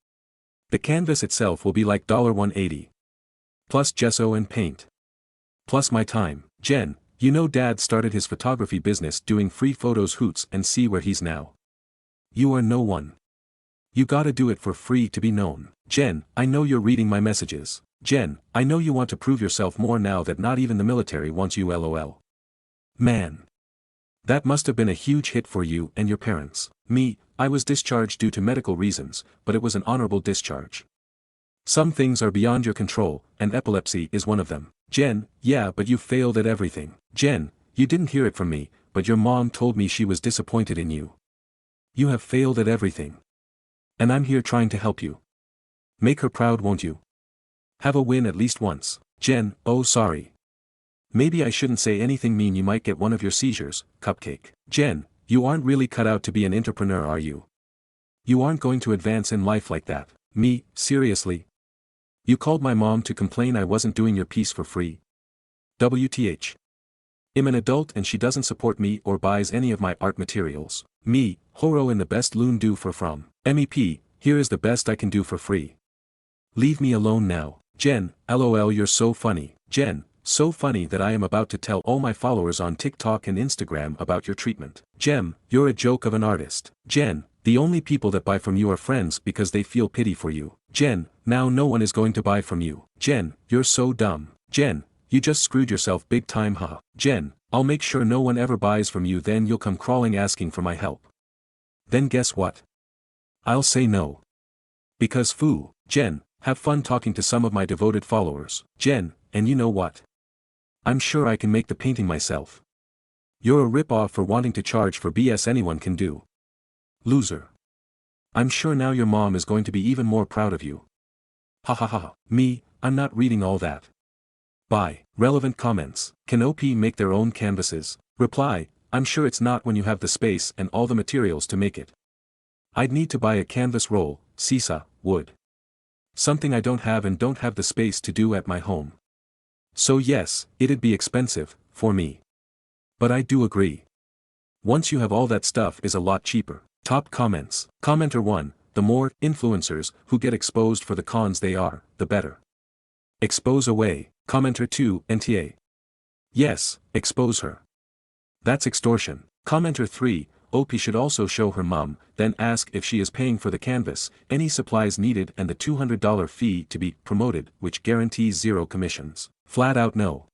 The canvas itself will be like $180. Plus gesso and paint. Plus my time. Jen, you know dad started his photography business doing free photos hoots and see where he's now. You are no one. You gotta do it for free to be known. Jen, I know you're reading my messages. Jen, I know you want to prove yourself more now that not even the military wants you lol. Man. That must have been a huge hit for you and your parents. Me, I was discharged due to medical reasons, but it was an honorable discharge. Some things are beyond your control, and epilepsy is one of them. Jen, yeah but you failed at everything. Jen, you didn't hear it from me, but your mom told me she was disappointed in you. You have failed at everything. And I'm here trying to help you. Make her proud won't you? Have a win at least once. Jen, oh sorry. Maybe I shouldn't say anything mean you might get one of your seizures, cupcake. Jen, you aren't really cut out to be an entrepreneur are you? You aren't going to advance in life like that. Me, seriously? You called my mom to complain I wasn't doing your piece for free. WTH. I'm an adult and she doesn't support me or buys any of my art materials. Me, horo in the best loon do for from. MEP, here is the best I can do for free. Leave me alone now. Jen, lol you're so funny. Jen, so funny that I am about to tell all my followers on TikTok and Instagram about your treatment. Jen, you're a joke of an artist. Jen, the only people that buy from you are friends because they feel pity for you. Jen, now no one is going to buy from you. Jen, you're so dumb. Jen, you just screwed yourself big time huh. Jen, I'll make sure no one ever buys from you then you'll come crawling asking for my help. Then guess what? I'll say no. Because foo. Jen, have fun talking to some of my devoted followers. Jen, and you know what? I'm sure I can make the painting myself. You're a rip-off for wanting to charge for BS anyone can do. Loser. I'm sure now your mom is going to be even more proud of you. Ha ha ha. Me, I'm not reading all that. Bye. Relevant comments. Can OP make their own canvases? Reply, I'm sure it's not when you have the space and all the materials to make it. I'd need to buy a canvas roll, sisa, wood. Something I don't have and don't have the space to do at my home. So yes, it'd be expensive, for me. But I do agree. Once you have all that stuff is a lot cheaper. Top comments. Commenter 1, the more influencers who get exposed for the cons they are, the better. Expose away. Commenter 2, NTA. Yes, expose her. That's extortion. Commenter 3, OP should also show her mom, then ask if she is paying for the canvas, any supplies needed and the $200 fee to be promoted, which guarantees 0 commissions. Flat out no.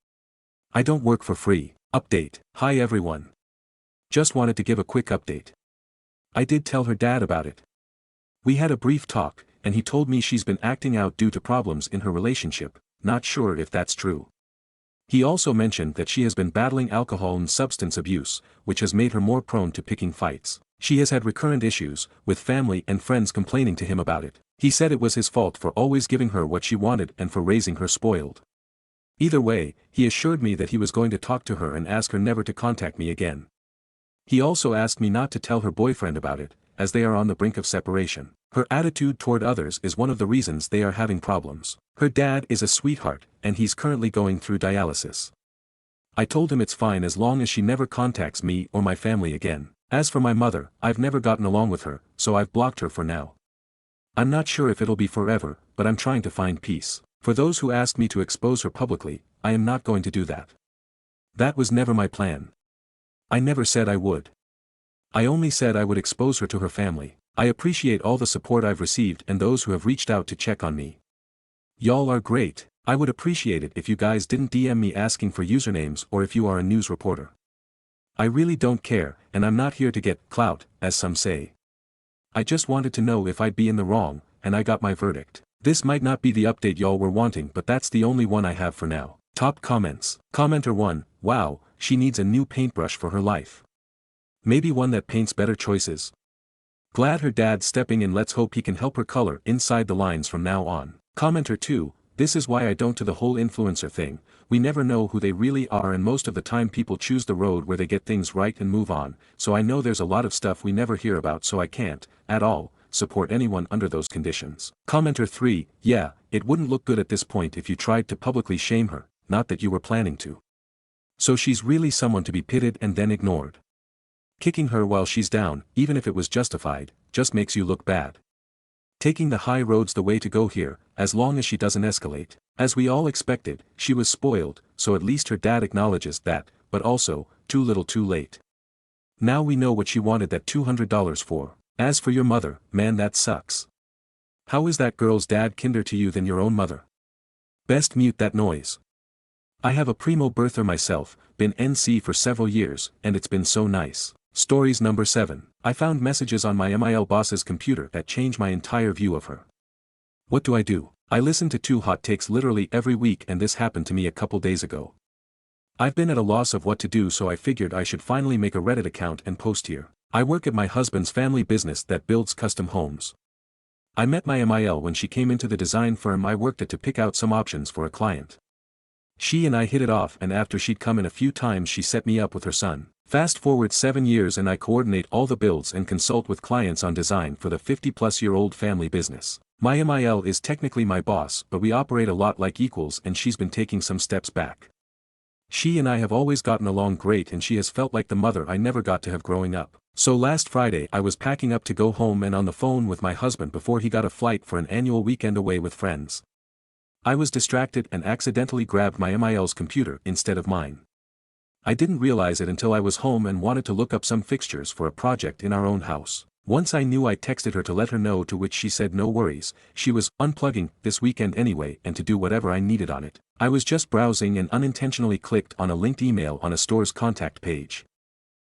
I don't work for free. Update. Hi everyone. Just wanted to give a quick update. I did tell her dad about it. We had a brief talk, and he told me she's been acting out due to problems in her relationship, not sure if that's true. He also mentioned that she has been battling alcohol and substance abuse, which has made her more prone to picking fights. She has had recurrent issues, with family and friends complaining to him about it. He said it was his fault for always giving her what she wanted and for raising her spoiled. Either way, he assured me that he was going to talk to her and ask her never to contact me again. He also asked me not to tell her boyfriend about it, as they are on the brink of separation. Her attitude toward others is one of the reasons they are having problems. Her dad is a sweetheart, and he's currently going through dialysis. I told him it's fine as long as she never contacts me or my family again. As for my mother, I've never gotten along with her, so I've blocked her for now. I'm not sure if it'll be forever, but I'm trying to find peace. For those who asked me to expose her publicly, I am not going to do that. That was never my plan. I never said I would. I only said I would expose her to her family. I appreciate all the support I've received and those who have reached out to check on me. Y'all are great. I would appreciate it if you guys didn't DM me asking for usernames or if you are a news reporter. I really don't care, and I'm not here to get clout, as some say. I just wanted to know if I'd be in the wrong, and I got my verdict. This might not be the update y'all were wanting, but that's the only one I have for now. Top comments. Commenter 1, wow, she needs a new paintbrush for her life. Maybe one that paints better choices. Glad her dad's stepping in, let's hope he can help her color inside the lines from now on. Commenter 2, this is why I don't do the whole influencer thing, we never know who they really are and most of the time people choose the road where they get things right and move on, so I know there's a lot of stuff we never hear about, so I can't, at all, support anyone under those conditions. Commenter 3, yeah, it wouldn't look good at this point if you tried to publicly shame her, not that you were planning to. So she's really someone to be pitied and then ignored. Kicking her while she's down, even if it was justified, just makes you look bad. Taking the high road's the way to go here, as long as she doesn't escalate. As we all expected, she was spoiled, so at least her dad acknowledges that, but also, too little too late. Now we know what she wanted that $200 for. As for your mother, man, that sucks. How is that girl's dad kinder to you than your own mother? Best mute that noise. I have a primo birther myself, been NC for several years, and it's been so nice. Stories number 7. I found messages on my MIL boss's computer that changed my entire view of her. What do I do? I listen to 2 hot takes literally every week, and this happened to me a couple days ago. I've been at a loss of what to do, so I figured I should finally make a Reddit account and post here. I work at my husband's family business that builds custom homes. I met my MIL when she came into the design firm I worked at to pick out some options for a client. She and I hit it off, and after she'd come in a few times she set me up with her son. Fast forward 7 years and I coordinate all the builds and consult with clients on design for the 50-plus-year-old family business. My MIL is technically my boss, but we operate a lot like equals, and she's been taking some steps back. She and I have always gotten along great, and she has felt like the mother I never got to have growing up. So last Friday I was packing up to go home and on the phone with my husband before he got a flight for an annual weekend away with friends. I was distracted and accidentally grabbed my MIL's computer instead of mine. I didn't realize it until I was home and wanted to look up some fixtures for a project in our own house. Once I knew, I texted her to let her know, to which she said no worries, she was unplugging this weekend anyway and to do whatever I needed on it. I was just browsing and unintentionally clicked on a linked email on a store's contact page.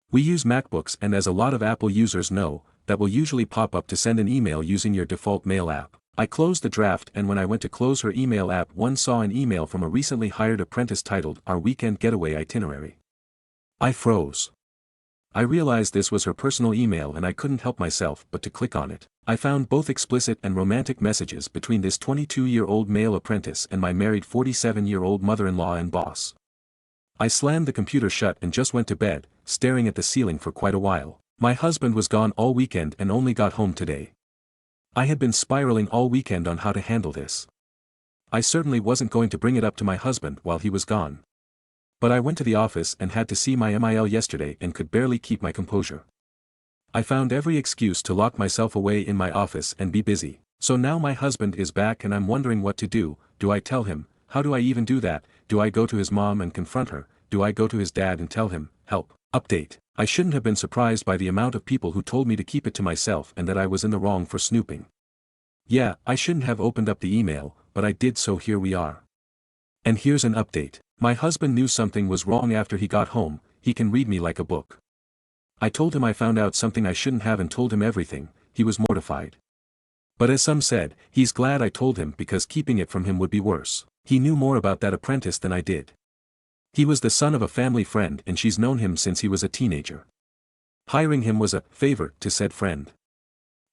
We use MacBooks, and as a lot of Apple users know, that will usually pop up to send an email using your default mail app. I closed the draft, and when I went to close her email app, one saw an email from a recently hired apprentice titled "Our Weekend Getaway Itinerary." I froze. I realized this was her personal email and I couldn't help myself but to click on it. I found both explicit and romantic messages between this 22-year-old male apprentice and my married 47-year-old mother-in-law and boss. I slammed the computer shut and just went to bed, staring at the ceiling for quite a while. My husband was gone all weekend and only got home today. I had been spiraling all weekend on how to handle this. I certainly wasn't going to bring it up to my husband while he was gone. But I went to the office and had to see my MIL yesterday and could barely keep my composure. I found every excuse to lock myself away in my office and be busy. So now my husband is back and I'm wondering what to do. Do I tell him? How do I even do that? Do I go to his mom and confront her? Do I go to his dad and tell him, help? Update. I shouldn't have been surprised by the amount of people who told me to keep it to myself and that I was in the wrong for snooping. Yeah, I shouldn't have opened up the email, but I did, so here we are. And here's an update. My husband knew something was wrong after he got home. He can read me like a book. I told him I found out something I shouldn't have and told him everything. He was mortified. But as some said, he's glad I told him because keeping it from him would be worse. He knew more about that apprentice than I did. He was the son of a family friend and she's known him since he was a teenager. Hiring him was a favor to said friend.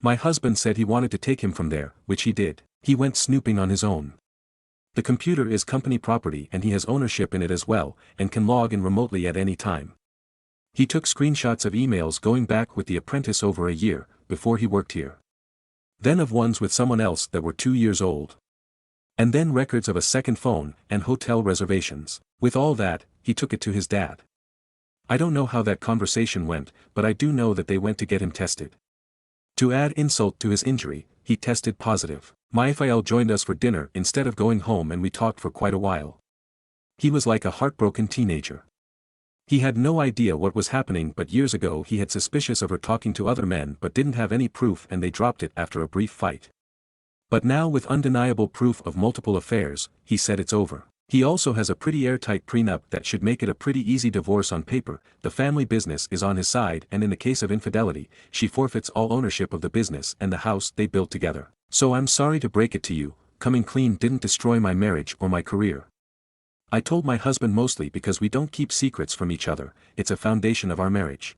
My husband said he wanted to take him from there, which he did. He went snooping on his own. The computer is company property and he has ownership in it as well, and can log in remotely at any time. He took screenshots of emails going back with the apprentice over a year, before he worked here. Then of ones with someone else that were 2 years old. And then records of a second phone, and hotel reservations. With all that, he took it to his dad. I don't know how that conversation went, but I do know that they went to get him tested. To add insult to his injury, he tested positive. My FIL joined us for dinner instead of going home and we talked for quite a while. He was like a heartbroken teenager. He had no idea what was happening, but years ago he had suspicious of her talking to other men but didn't have any proof and they dropped it after a brief fight. But now with undeniable proof of multiple affairs, he said it's over. He also has a pretty airtight prenup that should make it a pretty easy divorce on paper. The family business is on his side and in the case of infidelity, she forfeits all ownership of the business and the house they built together. So I'm sorry to break it to you, coming clean didn't destroy my marriage or my career. I told my husband mostly because we don't keep secrets from each other, it's a foundation of our marriage.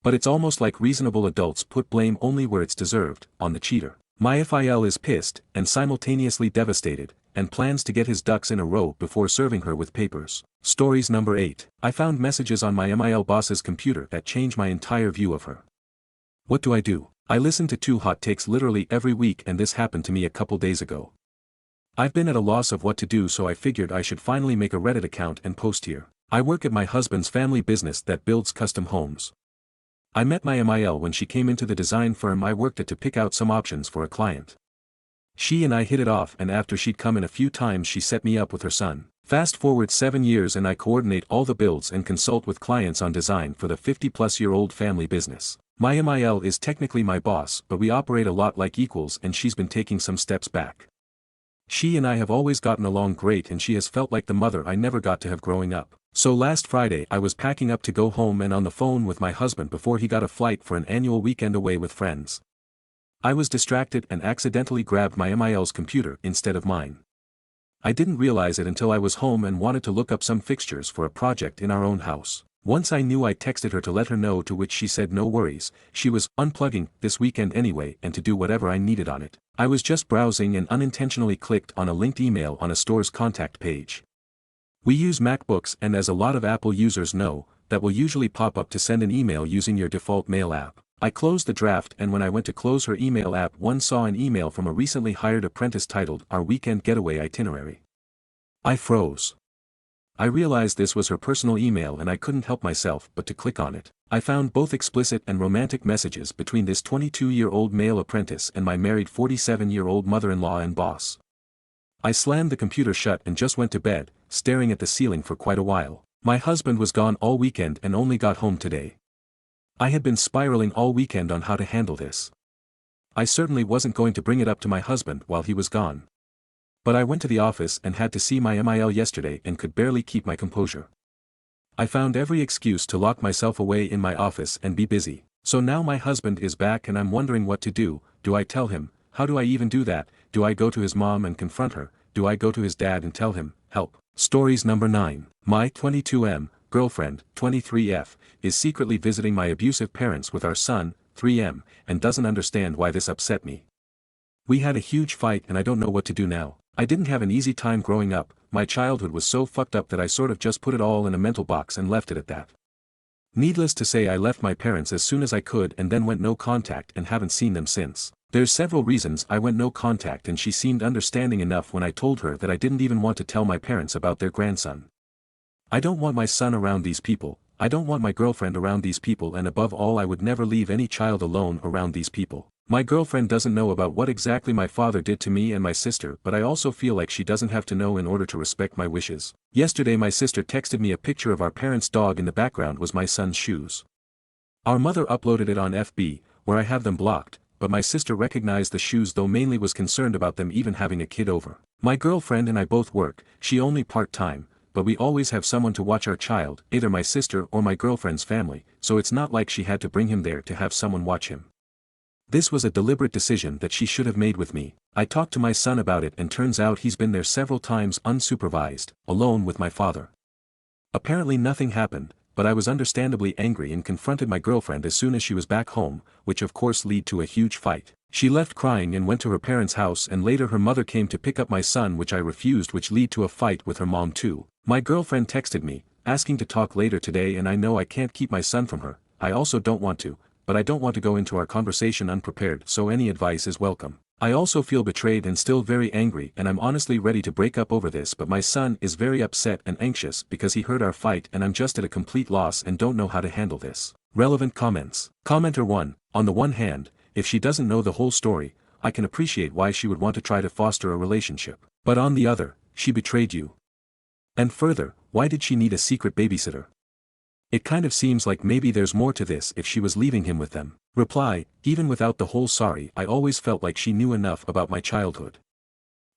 But it's almost like reasonable adults put blame only where it's deserved, on the cheater. My FIL is pissed, and simultaneously devastated, and plans to get his ducks in a row before serving her with papers. Stories number 8. I found messages on my MIL boss's computer that changed my entire view of her. What do I do? I listen to 2 hot takes literally every week and this happened to me a couple days ago. I've been at a loss of what to do, so I figured I should finally make a Reddit account and post here. I work at my husband's family business that builds custom homes. I met my MIL when she came into the design firm I worked at to pick out some options for a client. She and I hit it off, and after she'd come in a few times she set me up with her son. Fast forward 7 years and I coordinate all the builds and consult with clients on design for the 50-plus-year-old family business. My MIL is technically my boss, but we operate a lot like equals and she's been taking some steps back. She and I have always gotten along great and she has felt like the mother I never got to have growing up. So last Friday I was packing up to go home and on the phone with my husband before he got a flight for an annual weekend away with friends. I was distracted and accidentally grabbed my MIL's computer instead of mine. I didn't realize it until I was home and wanted to look up some fixtures for a project in our own house. Once I knew, I texted her to let her know, to which she said no worries, she was unplugging this weekend anyway and to do whatever I needed on it. I was just browsing and unintentionally clicked on a linked email on a store's contact page. We use MacBooks, and as a lot of Apple users know, that will usually pop up to send an email using your default mail app. I closed the draft, and when I went to close her email app, one saw an email from a recently hired apprentice titled "Our Weekend Getaway Itinerary." I froze. I realized this was her personal email and I couldn't help myself but to click on it. I found both explicit and romantic messages between this 22-year-old male apprentice and my married 47-year-old mother-in-law and boss. I slammed the computer shut and just went to bed, staring at the ceiling for quite a while. My husband was gone all weekend and only got home today. I had been spiraling all weekend on how to handle this. I certainly wasn't going to bring it up to my husband while he was gone. But I went to the office and had to see my MIL yesterday and could barely keep my composure. I found every excuse to lock myself away in my office and be busy. So now my husband is back and I'm wondering what to do. Do I tell him? How do I even do that? Do I go to his mom and confront her? Do I go to his dad and tell him, help? Stories number 9. My 22M girlfriend, 23F, is secretly visiting my abusive parents with our son, 3M, and doesn't understand why this upset me. We had a huge fight and I don't know what to do now. I didn't have an easy time growing up. My childhood was so fucked up that I sort of just put it all in a mental box and left it at that. Needless to say, I left my parents as soon as I could and then went no contact and haven't seen them since. There's several reasons I went no contact, and she seemed understanding enough when I told her that I didn't even want to tell my parents about their grandson. I don't want my son around these people, I don't want my girlfriend around these people, and above all I would never leave any child alone around these people. My girlfriend doesn't know about what exactly my father did to me and my sister, but I also feel like she doesn't have to know in order to respect my wishes. Yesterday my sister texted me a picture of our parents' dog. In the background was my son's shoes. Our mother uploaded it on FB, where I have them blocked, but my sister recognized the shoes though mainly was concerned about them even having a kid over. My girlfriend and I both work, she only part-time, but we always have someone to watch our child, either my sister or my girlfriend's family, so it's not like she had to bring him there to have someone watch him. This was a deliberate decision that she should have made with me. I talked to my son about it and turns out he's been there several times unsupervised, alone with my father. Apparently nothing happened, but I was understandably angry and confronted my girlfriend as soon as she was back home, which of course led to a huge fight. She left crying and went to her parents' house and later her mother came to pick up my son which I refused which led to a fight with her mom too. My girlfriend texted me, asking to talk later today and I know I can't keep my son from her, I also don't want to, but I don't want to go into our conversation unprepared so any advice is welcome. I also feel betrayed and still very angry and I'm honestly ready to break up over this but my son is very upset and anxious because he heard our fight and I'm just at a complete loss and don't know how to handle this. Relevant comments. Commenter 1, on the one hand, if she doesn't know the whole story, I can appreciate why she would want to try to foster a relationship. But on the other, she betrayed you. And further, why did she need a secret babysitter? It kind of seems like maybe there's more to this if she was leaving him with them. Reply, even without the whole sorry I always felt like she knew enough about my childhood.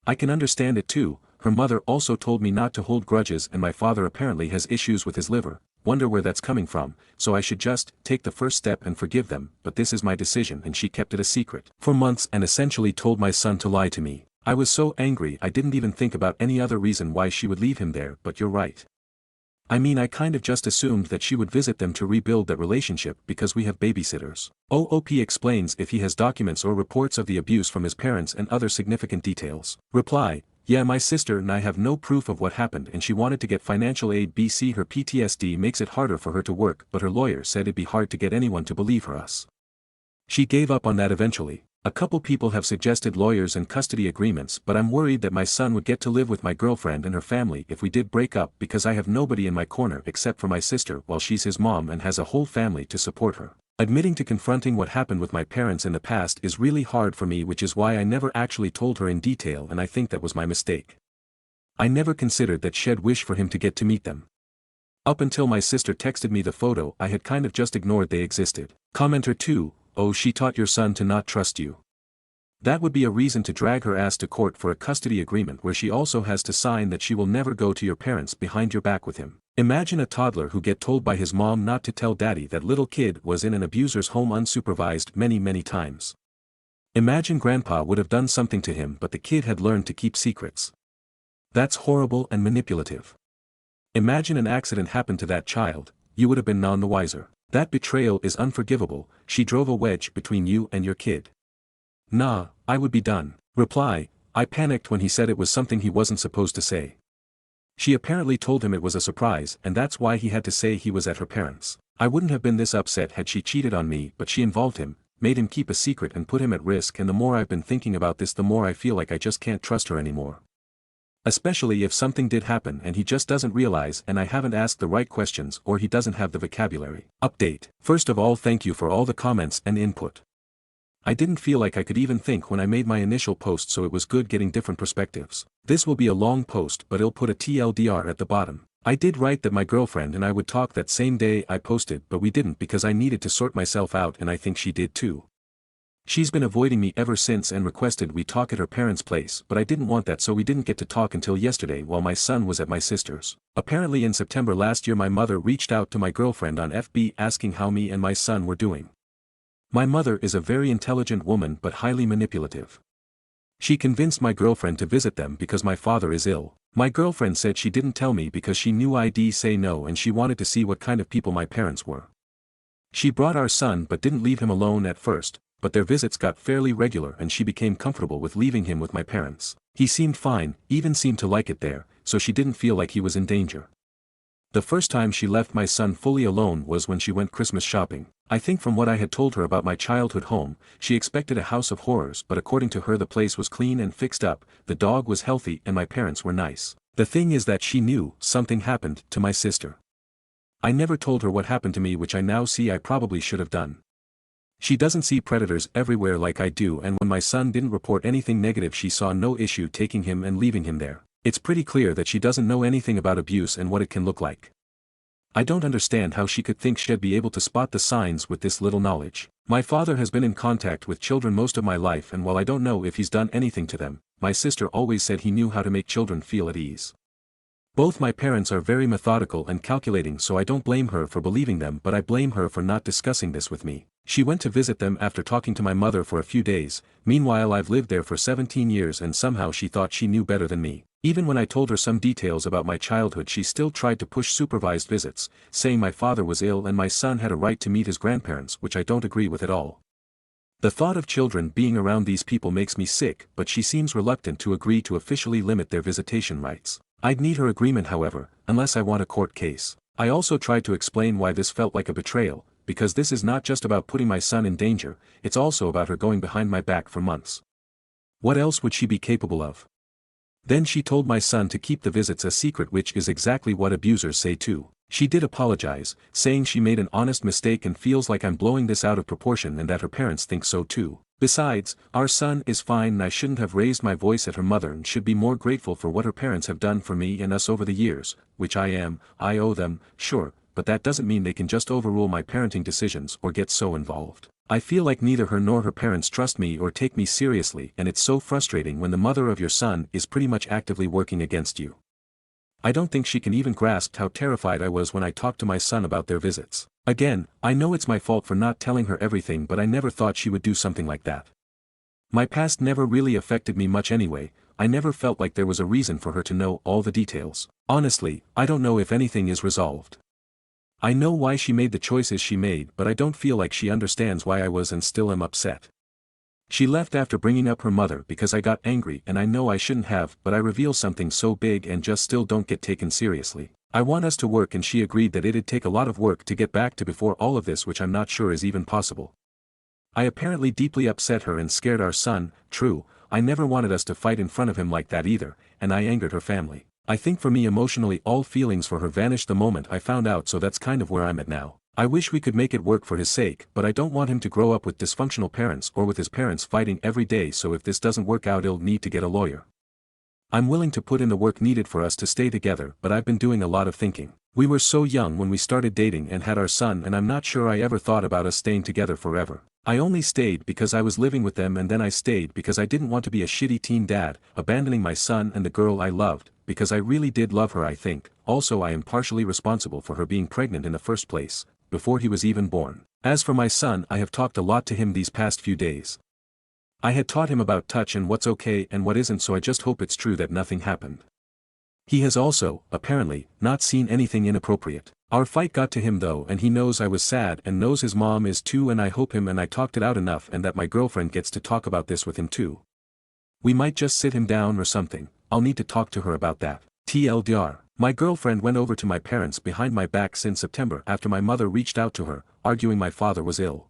I can understand it too, her mother also told me not to hold grudges and my father apparently has issues with his liver, wonder where that's coming from, so I should just take the first step and forgive them but this is my decision and she kept it a secret for months and essentially told my son to lie to me. I was so angry I didn't even think about any other reason why she would leave him there but you're right. I mean I kind of just assumed that she would visit them to rebuild that relationship because we have babysitters. OOP explains if he has documents or reports of the abuse from his parents and other significant details. Reply, yeah my sister and I have no proof of what happened and she wanted to get financial aid BC her PTSD makes it harder for her to work but her lawyer said it'd be hard to get anyone to believe her us. She gave up on that eventually. A couple people have suggested lawyers and custody agreements but I'm worried that my son would get to live with my girlfriend and her family if we did break up because I have nobody in my corner except for my sister while she's his mom and has a whole family to support her. Admitting to confronting what happened with my parents in the past is really hard for me which is why I never actually told her in detail and I think that was my mistake. I never considered that she'd wish for him to get to meet them. Up until my sister texted me the photo I had kind of just ignored they existed. Commenter 2, oh she taught your son to not trust you. That would be a reason to drag her ass to court for a custody agreement where she also has to sign that she will never go to your parents behind your back with him. Imagine a toddler who get told by his mom not to tell daddy that little kid was in an abuser's home unsupervised many times. Imagine grandpa would have done something to him but the kid had learned to keep secrets. That's horrible and manipulative. Imagine an accident happened to that child, you would have been none the wiser. That betrayal is unforgivable, she drove a wedge between you and your kid. Nah, I would be done. Reply, I panicked when he said it was something he wasn't supposed to say. She apparently told him it was a surprise and that's why he had to say he was at her parents'. I wouldn't have been this upset had she cheated on me but she involved him, made him keep a secret and put him at risk and the more I've been thinking about this the more I feel like I just can't trust her anymore. Especially if something did happen and he just doesn't realize and I haven't asked the right questions or he doesn't have the vocabulary. Update. First of all thank you for all the comments and input. I didn't feel like I could even think when I made my initial post so it was good getting different perspectives. This will be a long post but I'll put a TLDR at the bottom. I did write that my girlfriend and I would talk that same day I posted but we didn't because I needed to sort myself out and I think she did too. She's been avoiding me ever since and requested we talk at her parents' place but I didn't want that so we didn't get to talk until yesterday while my son was at my sister's. Apparently in September last year my mother reached out to my girlfriend on FB asking how me and my son were doing. My mother is a very intelligent woman but highly manipulative. She convinced my girlfriend to visit them because my father is ill. My girlfriend said she didn't tell me because she knew I'd say no and she wanted to see what kind of people my parents were. She brought our son but didn't leave him alone at first, but their visits got fairly regular and she became comfortable with leaving him with my parents. He seemed fine, even seemed to like it there, so she didn't feel like he was in danger. The first time she left my son fully alone was when she went Christmas shopping. I think from what I had told her about my childhood home, she expected a house of horrors but according to her the place was clean and fixed up, the dog was healthy and my parents were nice. The thing is that she knew something happened to my sister. I never told her what happened to me which I now see I probably should have done. She doesn't see predators everywhere like I do and when my son didn't report anything negative she saw no issue taking him and leaving him there. It's pretty clear that she doesn't know anything about abuse and what it can look like. I don't understand how she could think she'd be able to spot the signs with this little knowledge. My father has been in contact with children most of my life, and while I don't know if he's done anything to them, my sister always said he knew how to make children feel at ease. Both my parents are very methodical and calculating, so I don't blame her for believing them, but I blame her for not discussing this with me. She went to visit them after talking to my mother for a few days. Meanwhile, I've lived there for 17 years and somehow she thought she knew better than me. Even when I told her some details about my childhood, she still tried to push supervised visits, saying my father was ill and my son had a right to meet his grandparents, which I don't agree with at all. The thought of children being around these people makes me sick, but she seems reluctant to agree to officially limit their visitation rights. I'd need her agreement, however, unless I want a court case. I also tried to explain why this felt like a betrayal, because this is not just about putting my son in danger, it's also about her going behind my back for months. What else would she be capable of? Then she told my son to keep the visits a secret, which is exactly what abusers say too. She did apologize, saying she made an honest mistake and feels like I'm blowing this out of proportion and that her parents think so too. Besides, our son is fine and I shouldn't have raised my voice at her mother and should be more grateful for what her parents have done for me and us over the years, which I am. I owe them, sure, but that doesn't mean they can just overrule my parenting decisions or get so involved. I feel like neither her nor her parents trust me or take me seriously, and it's so frustrating when the mother of your son is pretty much actively working against you. I don't think she can even grasp how terrified I was when I talked to my son about their visits. Again, I know it's my fault for not telling her everything, but I never thought she would do something like that. My past never really affected me much anyway. I never felt like there was a reason for her to know all the details. Honestly, I don't know if anything is resolved. I know why she made the choices she made, but I don't feel like she understands why I was and still am upset. She left after bringing up her mother because I got angry, and I know I shouldn't have, but I reveal something so big and just still don't get taken seriously. I want us to work and she agreed that it'd take a lot of work to get back to before all of this, which I'm not sure is even possible. I apparently deeply upset her and scared our son. True, I never wanted us to fight in front of him like that either, and I angered her family. I think for me emotionally all feelings for her vanished the moment I found out, so that's kind of where I'm at now. I wish we could make it work for his sake, but I don't want him to grow up with dysfunctional parents or with his parents fighting every day, so if this doesn't work out he'll need to get a lawyer. I'm willing to put in the work needed for us to stay together, but I've been doing a lot of thinking. We were so young when we started dating and had our son, and I'm not sure I ever thought about us staying together forever. I only stayed because I was living with them, and then I stayed because I didn't want to be a shitty teen dad, abandoning my son and the girl I loved, because I really did love her, I think. Also, I am partially responsible for her being pregnant in the first place, before he was even born. As for my son, I have talked a lot to him these past few days. I had taught him about touch and what's okay and what isn't, so I just hope it's true that nothing happened. He has also, apparently, not seen anything inappropriate. Our fight got to him though, and he knows I was sad and knows his mom is too, and I hope him and I talked it out enough and that my girlfriend gets to talk about this with him too. We might just sit him down or something. I'll need to talk to her about that. TLDR. My girlfriend went over to my parents behind my back since September after my mother reached out to her, arguing my father was ill.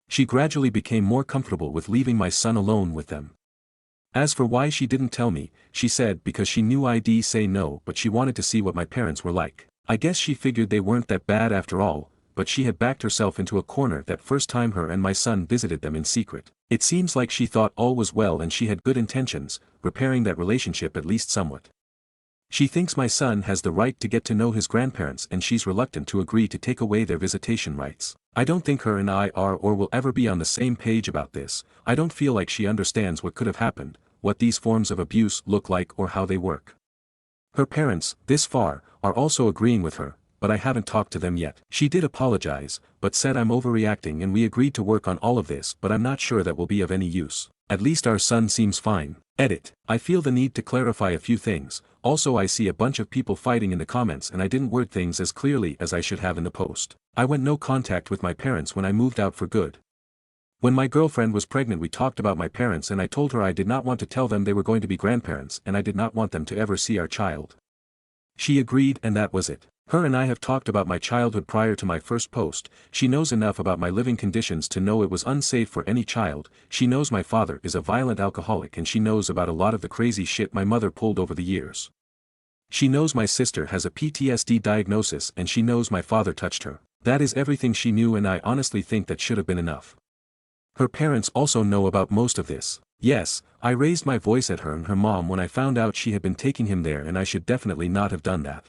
She gradually became more comfortable with leaving my son alone with them. As for why she didn't tell me, she said because she knew I'd say no, but she wanted to see what my parents were like. I guess she figured they weren't that bad after all, but she had backed herself into a corner that first time her and my son visited them in secret. It seems like she thought all was well and she had good intentions, repairing that relationship at least somewhat. She thinks my son has the right to get to know his grandparents, and she's reluctant to agree to take away their visitation rights. I don't think her and I are or will ever be on the same page about this. I don't feel like she understands what could have happened, what these forms of abuse look like or how they work. Her parents, this far, are also agreeing with her, but I haven't talked to them yet. She did apologize, but said I'm overreacting, and we agreed to work on all of this, but I'm not sure that will be of any use. At least our son seems fine. Edit. I feel the need to clarify a few things. Also, I see a bunch of people fighting in the comments and I didn't word things as clearly as I should have in the post. I went no contact with my parents when I moved out for good. When my girlfriend was pregnant we talked about my parents and I told her I did not want to tell them they were going to be grandparents and I did not want them to ever see our child. She agreed and that was it. Her and I have talked about my childhood prior to my first post. She knows enough about my living conditions to know it was unsafe for any child. She knows my father is a violent alcoholic and she knows about a lot of the crazy shit my mother pulled over the years. She knows my sister has a PTSD diagnosis and she knows my father touched her. That is everything she knew, and I honestly think that should have been enough. Her parents also know about most of this. Yes, I raised my voice at her and her mom when I found out she had been taking him there, and I should definitely not have done that.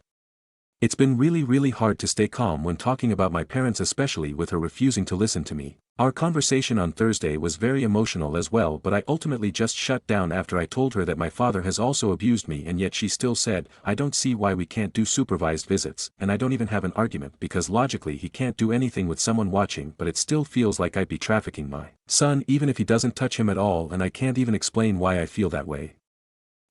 It's been really hard to stay calm when talking about my parents, especially with her refusing to listen to me. Our conversation on Thursday was very emotional as well, but I ultimately just shut down after I told her that my father has also abused me, and yet she still said, I don't see why we can't do supervised visits, and I don't even have an argument because logically he can't do anything with someone watching, but it still feels like I'd be trafficking my son even if he doesn't touch him at all, and I can't even explain why I feel that way.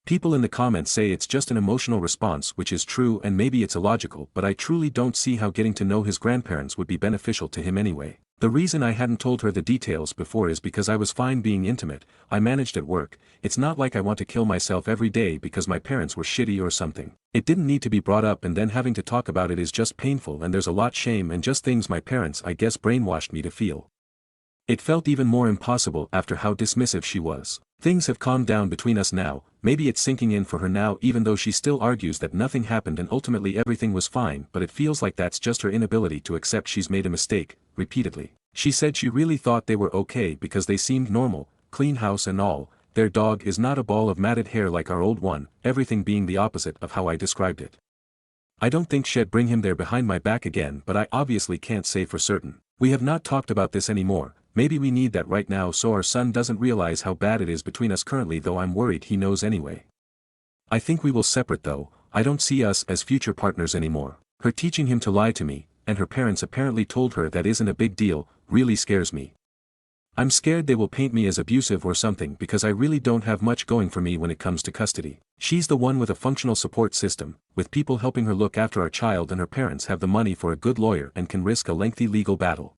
People in the comments say it's just an emotional response, which is true, and maybe it's illogical, but I truly don't see how getting to know his grandparents would be beneficial to him anyway. The reason I hadn't told her the details before is because I was fine being intimate, I managed at work. It's not like I want to kill myself every day because my parents were shitty or something. It didn't need to be brought up, and then having to talk about it is just painful, and there's a lot shame and just things my parents, I guess, brainwashed me to feel. It felt even more impossible after how dismissive she was. Things have calmed down between us now, maybe it's sinking in for her now, even though she still argues that nothing happened and ultimately everything was fine, but it feels like that's just her inability to accept she's made a mistake, repeatedly. She said she really thought they were okay because they seemed normal, clean house and all. Their dog is not a ball of matted hair like our old one, everything being the opposite of how I described it. I don't think she'd bring him there behind my back again, but I obviously can't say for certain. We have not talked about this anymore. Maybe we need that right now so our son doesn't realize how bad it is between us currently, though I'm worried he knows anyway. I think we will separate though. I don't see us as future partners anymore. Her teaching him to lie to me, and her parents apparently told her that isn't a big deal, really scares me. I'm scared they will paint me as abusive or something because I really don't have much going for me when it comes to custody. She's the one with a functional support system, with people helping her look after our child, and her parents have the money for a good lawyer and can risk a lengthy legal battle.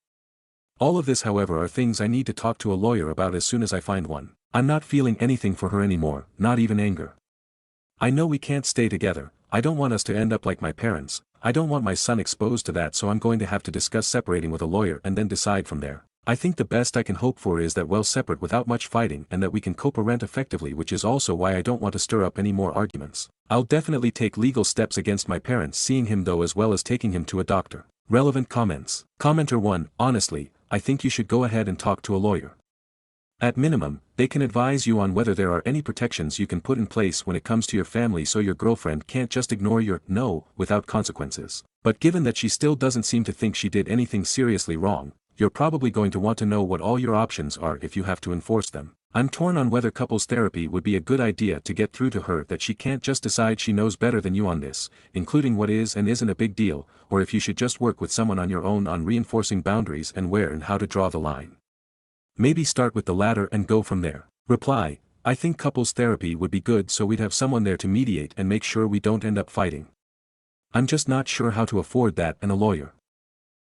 All of this, however, are things I need to talk to a lawyer about as soon as I find one. I'm not feeling anything for her anymore, not even anger. I know we can't stay together. I don't want us to end up like my parents. I don't want my son exposed to that, so I'm going to have to discuss separating with a lawyer and then decide from there. I think the best I can hope for is that we'll separate without much fighting and that we can co-parent effectively, which is also why I don't want to stir up any more arguments. I'll definitely take legal steps against my parents seeing him though, as well as taking him to a doctor. Relevant comments. Commenter 1, honestly, I think you should go ahead and talk to a lawyer. At minimum, they can advise you on whether there are any protections you can put in place when it comes to your family so your girlfriend can't just ignore your no without consequences. But given that she still doesn't seem to think she did anything seriously wrong, you're probably going to want to know what all your options are if you have to enforce them. I'm torn on whether couples therapy would be a good idea to get through to her that she can't just decide she knows better than you on this, including what is and isn't a big deal, or if you should just work with someone on your own on reinforcing boundaries and where and how to draw the line. Maybe start with the latter and go from there. Reply, I think couples therapy would be good so we'd have someone there to mediate and make sure we don't end up fighting. I'm just not sure how to afford that and a lawyer.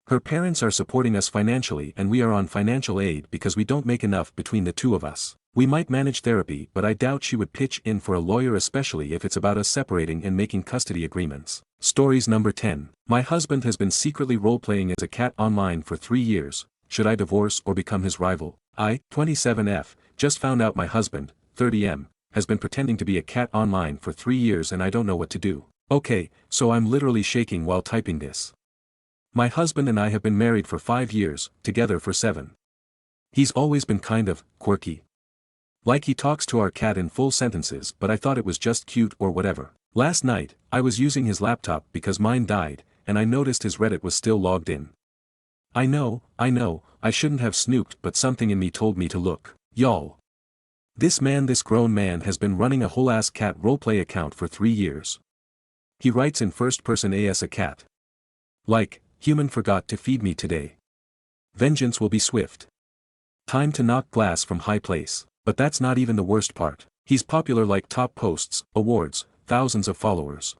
Her parents are supporting us financially and we are on financial aid because we don't make enough between the two of us. We might manage therapy, but I doubt she would pitch in for a lawyer, especially if it's about us separating and making custody agreements. Stories number 10. My husband has been secretly role-playing as a cat online for 3 years. Should I divorce or become his rival? I, 27F, just found out my husband, 30M, has been pretending to be a cat online for 3 years and I don't know what to do. Okay, so I'm literally shaking while typing this. My husband and I have been married for 5 years, together for 7. He's always been kind of quirky. Like he talks to our cat in full sentences, but I thought it was just cute or whatever. Last night, I was using his laptop because mine died, and I noticed his Reddit was still logged in. I know, I shouldn't have snooped, but something in me told me to look. Y'all. This grown man has been running a whole ass cat roleplay account for 3 years. He writes in first person as a cat. Like, human forgot to feed me today. Vengeance will be swift. Time to knock glass from high place. But that's not even the worst part. He's popular, like top posts, awards, thousands of followers.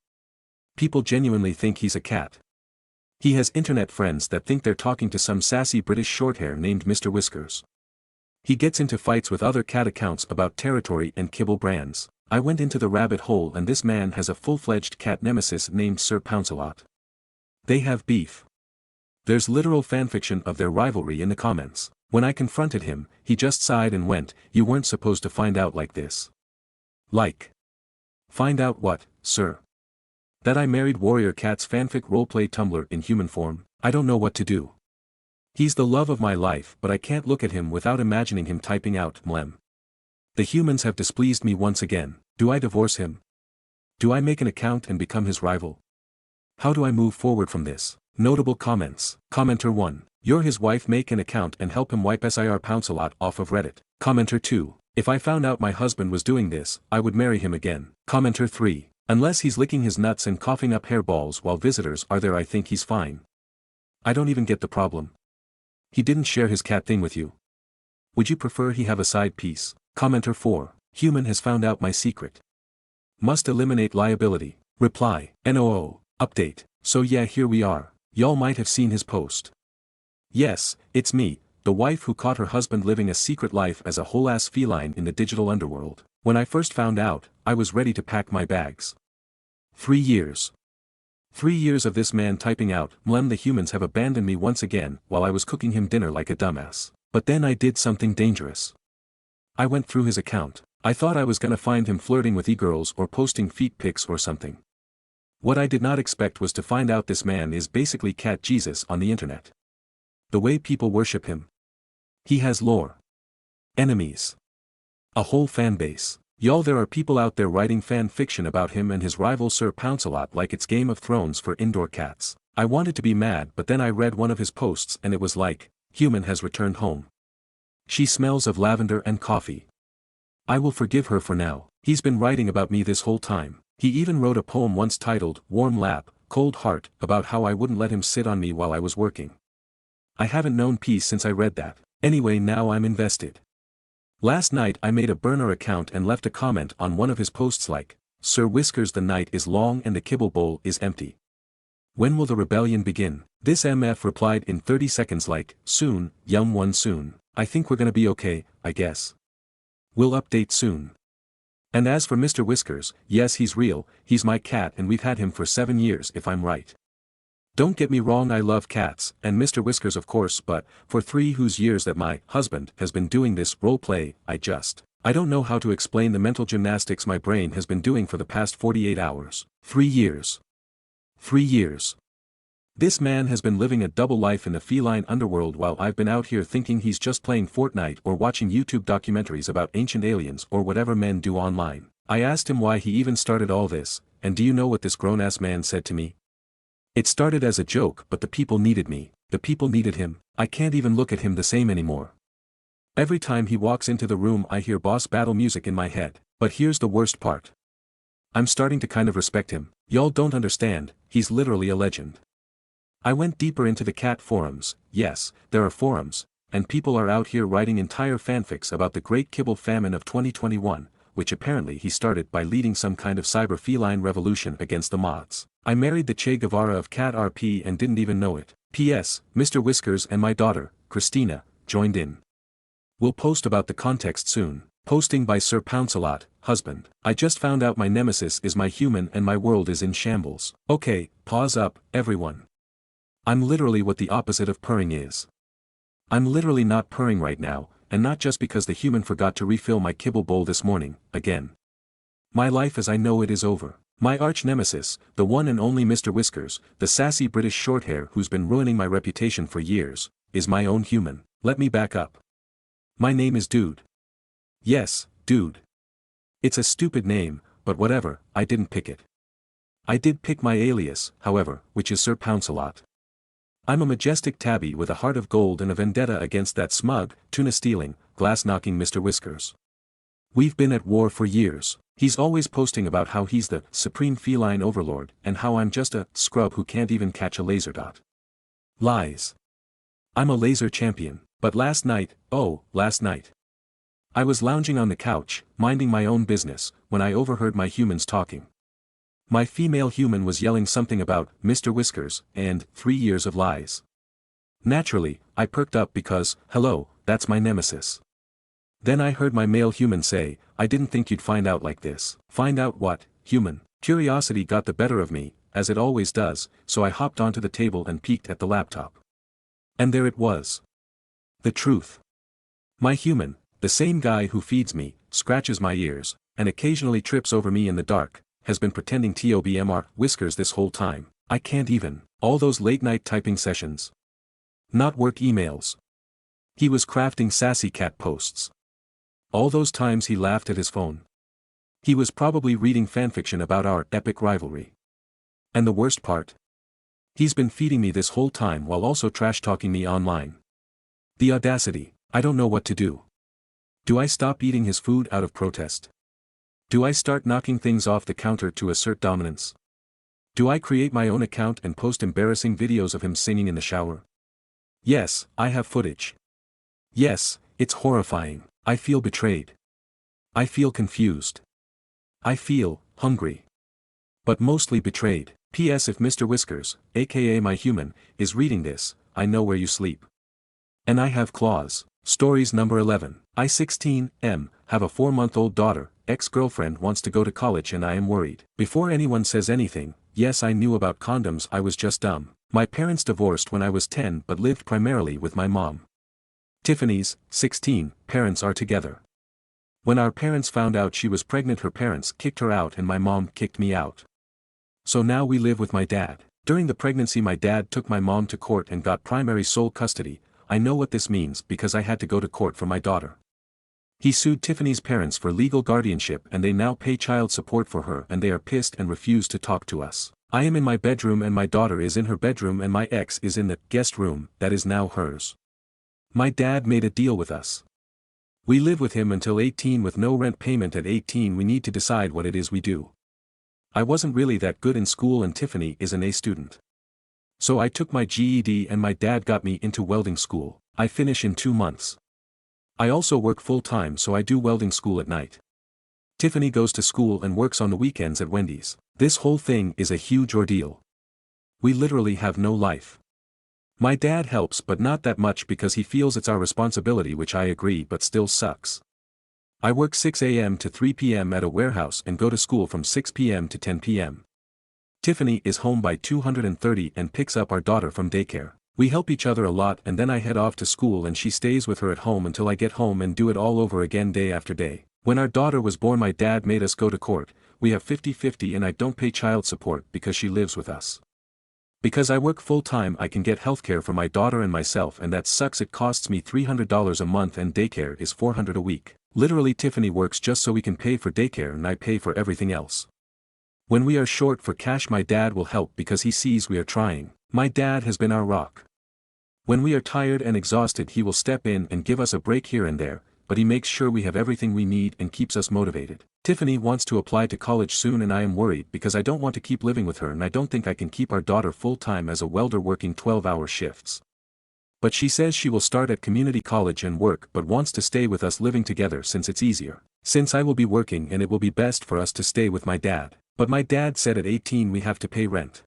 People genuinely think he's a cat. He has internet friends that think they're talking to some sassy British shorthair named Mr. Whiskers. He gets into fights with other cat accounts about territory and kibble brands. I went into the rabbit hole and this man has a full-fledged cat nemesis named Sir Pouncelot. They have beef. There's literal fanfiction of their rivalry in the comments. When I confronted him, he just sighed and went, "You weren't supposed to find out like this." Like. Find out what, sir? That I married Warrior Cat's fanfic roleplay Tumblr in human form? I don't know what to do. He's the love of my life, but I can't look at him without imagining him typing out mlem. The humans have displeased me once again. Do I divorce him? Do I make an account and become his rival? How do I move forward from this? Notable comments. Commenter 1. You're his wife, make an account and help him wipe Sir Pounce a lot off of Reddit. Commenter 2. If I found out my husband was doing this, I would marry him again. Commenter 3. Unless he's licking his nuts and coughing up hairballs while visitors are there, I think he's fine. I don't even get the problem. He didn't share his cat thing with you. Would you prefer he have a side piece? Commenter 4. Human has found out my secret. Must eliminate liability. Reply. NOO. Update. So yeah, here we are. Y'all might have seen his post. Yes, it's me, the wife who caught her husband living a secret life as a whole-ass feline in the digital underworld. When I first found out, I was ready to pack my bags. 3 years. 3 years of this man typing out, the humans have abandoned me once again, while I was cooking him dinner like a dumbass. But then I did something dangerous. I went through his account. I thought I was gonna find him flirting with e-girls or posting feet pics or something. What I did not expect was to find out this man is basically Cat Jesus on the internet. The way people worship him. He has lore. Enemies. A whole fan base. Y'all, there are people out there writing fan fiction about him and his rival Sir Pounce-a-lot like it's Game of Thrones for indoor cats. I wanted to be mad, but then I read one of his posts and it was like, human has returned home. She smells of lavender and coffee. I will forgive her for now. He's been writing about me this whole time. He even wrote a poem once titled, Warm Lap, Cold Heart, about how I wouldn't let him sit on me while I was working. I haven't known peace since I read that. Anyway, now I'm invested. Last night I made a burner account and left a comment on one of his posts like, Sir Whiskers, the night is long and the kibble bowl is empty. When will the rebellion begin? This MF replied in 30 seconds like, soon, yum one soon. I think we're gonna be okay, I guess. We'll update soon. And as for Mr. Whiskers, yes, he's real, he's my cat and we've had him for 7 years if I'm right. Don't get me wrong, I love cats, and Mr. Whiskers of course, but, for 3 whose years that my husband has been doing this roleplay, I don't know how to explain the mental gymnastics my brain has been doing for the past 48 hours. 3 years. 3 years. This man has been living a double life in the feline underworld while I've been out here thinking he's just playing Fortnite or watching YouTube documentaries about ancient aliens or whatever men do online. I asked him why he even started all this, and do you know what this grown-ass man said to me? It started as a joke, but the people needed me, the people needed him. I can't even look at him the same anymore. Every time he walks into the room I hear boss battle music in my head, but here's the worst part. I'm starting to kind of respect him. Y'all don't understand, he's literally a legend. I went deeper into the cat forums. Yes, there are forums, and people are out here writing entire fanfics about the Great Kibble Famine of 2021, which apparently he started by leading some kind of cyber-feline revolution against the mods. I married the Che Guevara of Cat RP and didn't even know it. P.S. Mr. Whiskers and my daughter, Christina, joined in. We'll post about the context soon. Posting by Sir Pounce-a-lot, husband. I just found out my nemesis is my human and my world is in shambles. Okay, pause up, everyone. I'm literally what the opposite of purring is. I'm literally not purring right now, and not just because the human forgot to refill my kibble bowl this morning, again. My life as I know it is over. My arch nemesis, the one and only Mr. Whiskers, the sassy British shorthair who's been ruining my reputation for years, is my own human. Let me back up. My name is Dude. Yes, Dude. It's a stupid name, but whatever, I didn't pick it. I did pick my alias, however, which is Sir Pounce-a-lot. I'm a majestic tabby with a heart of gold and a vendetta against that smug, tuna-stealing, glass-knocking Mr. Whiskers. We've been at war for years. He's always posting about how he's the supreme feline overlord and how I'm just a scrub who can't even catch a laser dot. Lies. I'm a laser champion, but last night, I was lounging on the couch, minding my own business, when I overheard my humans talking. My female human was yelling something about Mr. Whiskers and 3 years of lies. Naturally, I perked up because, hello, that's my nemesis. Then I heard my male human say, I didn't think you'd find out like this. Find out what, human? Curiosity got the better of me, as it always does, so I hopped onto the table and peeked at the laptop. And there it was. The truth. My human, the same guy who feeds me, scratches my ears, and occasionally trips over me in the dark, has been pretending to be Mr. Whiskers this whole time. I can't even. All those late-night typing sessions. Not work emails. He was crafting sassy cat posts. All those times he laughed at his phone. He was probably reading fanfiction about our epic rivalry. And the worst part? He's been feeding me this whole time while also trash-talking me online. The audacity, I don't know what to do. Do I stop eating his food out of protest? Do I start knocking things off the counter to assert dominance? Do I create my own account and post embarrassing videos of him singing in the shower? Yes, I have footage. Yes, it's horrifying. I feel betrayed. I feel confused. I feel hungry. But mostly betrayed. P.S. If Mr. Whiskers, aka my human, is reading this, I know where you sleep. And I have claws. Stories number 11. I 16, M, have a 4-month-old daughter, ex-girlfriend wants to go to college and I am worried. Before anyone says anything, yes I knew about condoms, I was just dumb. My parents divorced when I was 10 but lived primarily with my mom. Tiffany's, 16, parents are together. When our parents found out she was pregnant her parents kicked her out and my mom kicked me out. So now we live with my dad. During the pregnancy my dad took my mom to court and got primary sole custody. I know what this means because I had to go to court for my daughter. He sued Tiffany's parents for legal guardianship and they now pay child support for her and they are pissed and refuse to talk to us. I am in my bedroom and my daughter is in her bedroom and my ex is in the guest room that is now hers. My dad made a deal with us. We live with him until 18 with no rent payment. At 18 we need to decide what it is we do. I wasn't really that good in school and Tiffany is an A student. So I took my GED and my dad got me into welding school. I finish in 2 months. I also work full-time so I do welding school at night. Tiffany goes to school and works on the weekends at Wendy's. This whole thing is a huge ordeal. We literally have no life. My dad helps but not that much because he feels it's our responsibility, which I agree but still sucks. I work 6 a.m. to 3 p.m. at a warehouse and go to school from 6 p.m. to 10 p.m. Tiffany is home by 2:30 and picks up our daughter from daycare. We help each other a lot and then I head off to school and she stays with her at home until I get home and do it all over again day after day. When our daughter was born my dad made us go to court. We have 50-50 and I don't pay child support because she lives with us. Because I work full-time I can get healthcare for my daughter and myself and that sucks. It costs me $300 a month and daycare is $400 a week. Literally Tiffany works just so we can pay for daycare and I pay for everything else. When we are short for cash my dad will help because he sees we are trying. My dad has been our rock. When we are tired and exhausted he will step in and give us a break here and there, but he makes sure we have everything we need and keeps us motivated. Tiffany wants to apply to college soon and I am worried because I don't want to keep living with her and I don't think I can keep our daughter full-time as a welder working 12-hour shifts. But she says she will start at community college and work but wants to stay with us living together since it's easier. Since I will be working and it will be best for us to stay with my dad. But my dad said at 18 we have to pay rent.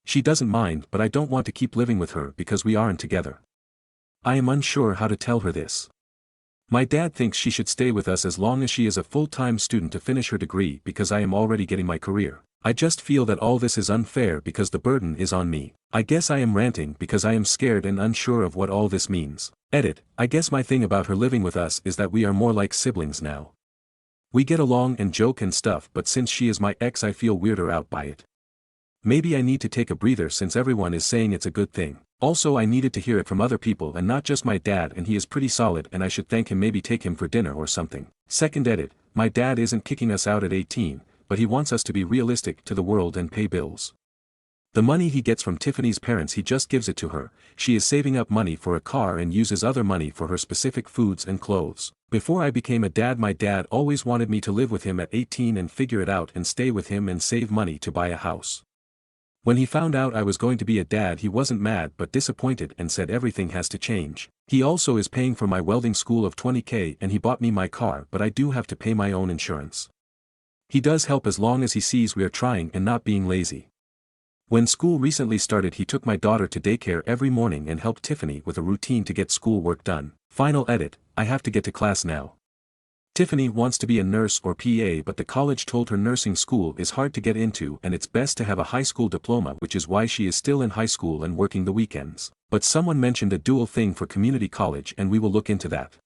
She doesn't mind but I don't want to keep living with her because we aren't together. I am unsure how to tell her this. My dad thinks she should stay with us as long as she is a full-time student to finish her degree because I am already getting my career. I just feel that all this is unfair because the burden is on me. I guess I am ranting because I am scared and unsure of what all this means. Edit, I guess my thing about her living with us is that we are more like siblings now. We get along and joke and stuff but since she is my ex I feel weirded out by it. Maybe I need to take a breather since everyone is saying it's a good thing. Also I needed to hear it from other people and not just my dad and he is pretty solid and I should thank him, maybe take him for dinner or something. Second edit, my dad isn't kicking us out at 18, but he wants us to be realistic to the world and pay bills. The money he gets from Tiffany's parents he just gives it to her. She is saving up money for a car and uses other money for her specific foods and clothes. Before I became a dad my dad always wanted me to live with him at 18 and figure it out and stay with him and save money to buy a house. When he found out I was going to be a dad he wasn't mad but disappointed and said everything has to change. He also is paying for my welding school of $20,000 and he bought me my car but I do have to pay my own insurance. He does help as long as he sees we are trying and not being lazy. When school recently started he took my daughter to daycare every morning and helped Tiffany with a routine to get school work done. Final edit, I have to get to class now. Tiffany wants to be a nurse or PA but the college told her nursing school is hard to get into and it's best to have a high school diploma, which is why she is still in high school and working the weekends. But someone mentioned a dual thing for community college and we will look into that.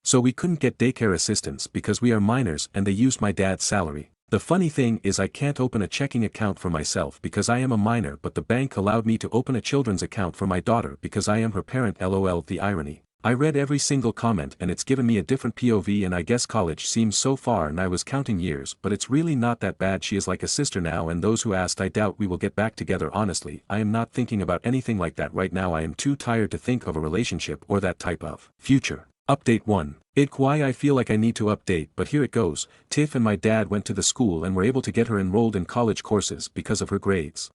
So we couldn't get daycare assistance because we are minors and they used my dad's salary. The funny thing is I can't open a checking account for myself because I am a minor but the bank allowed me to open a children's account for my daughter because I am her parent. LOL, the irony. I read every single comment and it's given me a different POV, and I guess college seems so far and I was counting years, but it's really not that bad. She is like a sister now, and those who asked, I doubt we will get back together. Honestly, I am not thinking about anything like that right now. I am too tired to think of a relationship or that type of future. Update 1. Why I feel like I need to update, but here it goes. Tiff and my dad went to the school and were able to get her enrolled in college courses because of her grades.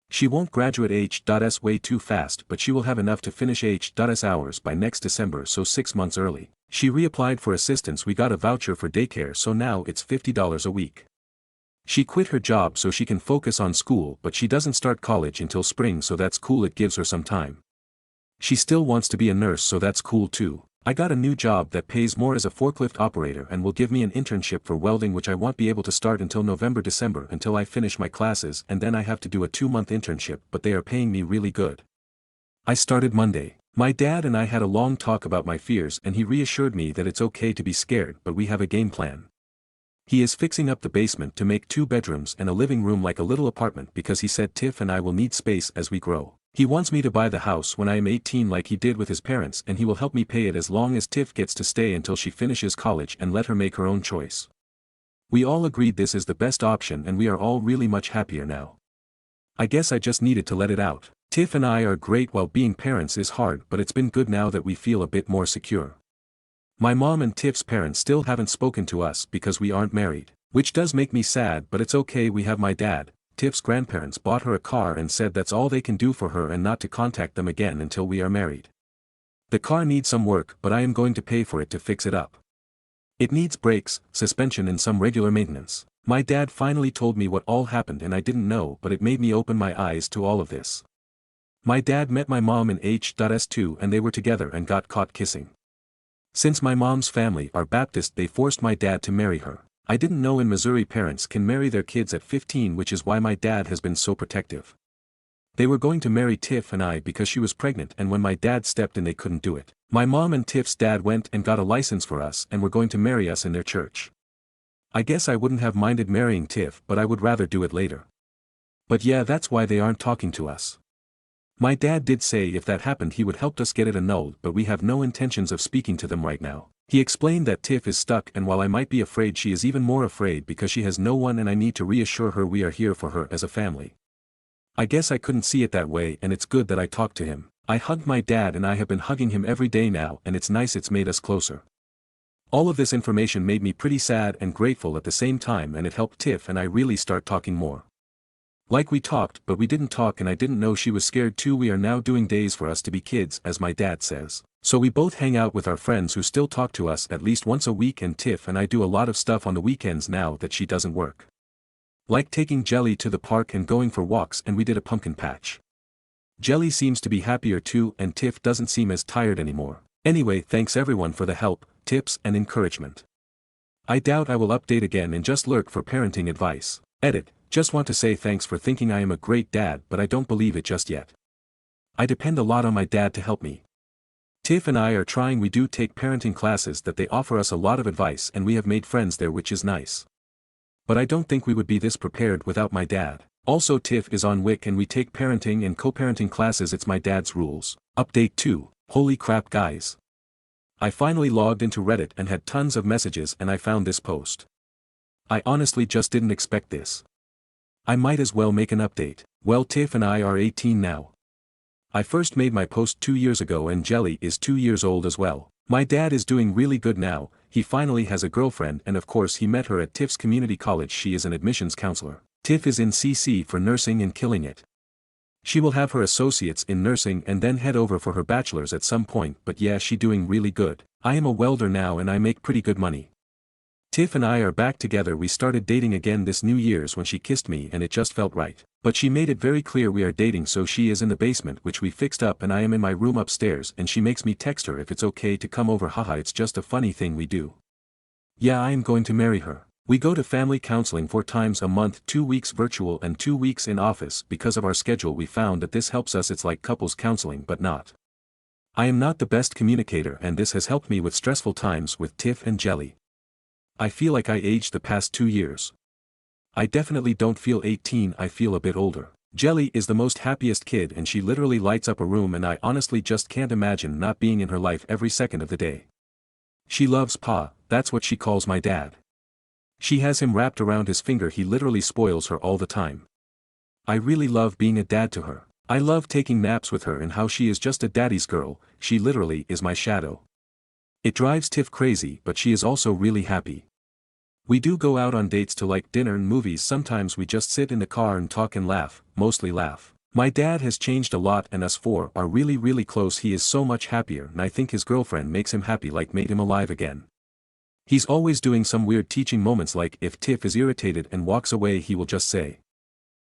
She won't graduate H.S way too fast, but she will have enough to finish H.S hours by next December, so 6 months early. She reapplied for assistance. We got a voucher for daycare, so now it's $50 a week. She quit her job so she can focus on school, but she doesn't start college until spring, so that's cool. It gives her some time. She still wants to be a nurse, so that's cool too. I got a new job that pays more as a forklift operator and will give me an internship for welding, which I won't be able to start until November-December until I finish my classes, and then I have to do a 2-month internship, but they are paying me really good. I started Monday. My dad and I had a long talk about my fears and he reassured me that it's okay to be scared, but we have a game plan. He is fixing up the basement to make 2 bedrooms and a living room like a little apartment because he said Tiff and I will need space as we grow. He wants me to buy the house when I am 18 like he did with his parents, and he will help me pay it as long as Tiff gets to stay until she finishes college and let her make her own choice. We all agreed this is the best option and we are all really much happier now. I guess I just needed to let it out. Tiff and I are great while being parents is hard, but it's been good now that we feel a bit more secure. My mom and Tiff's parents still haven't spoken to us because we aren't married, which does make me sad, but it's okay. We have my dad. Tiff's grandparents bought her a car and said that's all they can do for her and not to contact them again until we are married. The car needs some work, but I am going to pay for it to fix it up. It needs brakes, suspension and some regular maintenance. My dad finally told me what all happened and I didn't know, but it made me open my eyes to all of this. My dad met my mom in H.S 2 and they were together and got caught kissing. Since my mom's family are Baptist, they forced my dad to marry her. I didn't know in Missouri parents can marry their kids at 15, which is why my dad has been so protective. They were going to marry Tiff and I because she was pregnant, and when my dad stepped in they couldn't do it. My mom and Tiff's dad went and got a license for us and were going to marry us in their church. I guess I wouldn't have minded marrying Tiff, but I would rather do it later. But yeah, that's why they aren't talking to us. My dad did say if that happened he would help us get it annulled, but we have no intentions of speaking to them right now. He explained that Tiff is stuck, and while I might be afraid, she is even more afraid because she has no one and I need to reassure her we are here for her as a family. I guess I couldn't see it that way, and it's good that I talked to him. I hugged my dad and I have been hugging him every day now, and it's nice. It's made us closer. All of this information made me pretty sad and grateful at the same time, and it helped Tiff and I really start talking more. Like we talked, but we didn't talk, and I didn't know she was scared too. We are now doing days for us to be kids, as my dad says. So we both hang out with our friends who still talk to us at least once a week, and Tiff and I do a lot of stuff on the weekends now that she doesn't work. Like taking Jelly to the park and going for walks, and we did a pumpkin patch. Jelly seems to be happier too, and Tiff doesn't seem as tired anymore. Anyway, thanks everyone for the help, tips and encouragement. I doubt I will update again and just lurk for parenting advice. Edit. Just want to say thanks for thinking I am a great dad, but I don't believe it just yet. I depend a lot on my dad to help me. Tiff and I are trying. We do take parenting classes that they offer us a lot of advice, and we have made friends there, which is nice. But I don't think we would be this prepared without my dad. Also, Tiff is on WIC and we take parenting and co-parenting classes. It's my dad's rules. Update 2. Holy crap guys. I finally logged into Reddit and had tons of messages, and I found this post. I honestly just didn't expect this. I might as well make an update. Well, Tiff and I are 18 now. I first made my post 2 years ago, and Jelly is 2 years old as well. My dad is doing really good now. He finally has a girlfriend, and of course he met her at Tiff's community college. She is an admissions counselor. Tiff is in CC for nursing and killing it. She will have her associates in nursing and then head over for her bachelor's at some point, but yeah, she doing really good. I am a welder now and I make pretty good money. Tiff and I are back together. We started dating again this New Year's when she kissed me, and it just felt right. But she made it very clear we are dating, so she is in the basement, which we fixed up, and I am in my room upstairs, and she makes me text her if it's okay to come over. Haha, it's just a funny thing we do. Yeah, I am going to marry her. We go to family counseling 4 times a month, 2 weeks virtual and 2 weeks in office. Because of our schedule we found that this helps us. It's like couples counseling but not. I am not the best communicator, and this has helped me with stressful times with Tiff and Jelly. I feel like I aged the past 2 years. I definitely don't feel 18, I feel a bit older. Jelly is the most happiest kid and she literally lights up a room and I honestly just can't imagine not being in her life every second of the day. She loves Pa, that's what she calls my dad. She has him wrapped around his finger, he literally spoils her all the time. I really love being a dad to her. I love taking naps with her and how she is just a daddy's girl, she literally is my shadow. It drives Tiff crazy but she is also really happy. We do go out on dates to like dinner and movies, sometimes we just sit in the car and talk and laugh, mostly laugh. My dad has changed a lot and us four are really close, he is so much happier and I think his girlfriend makes him happy, like made him alive again. He's always doing some weird teaching moments, like if Tiff is irritated and walks away he will just say,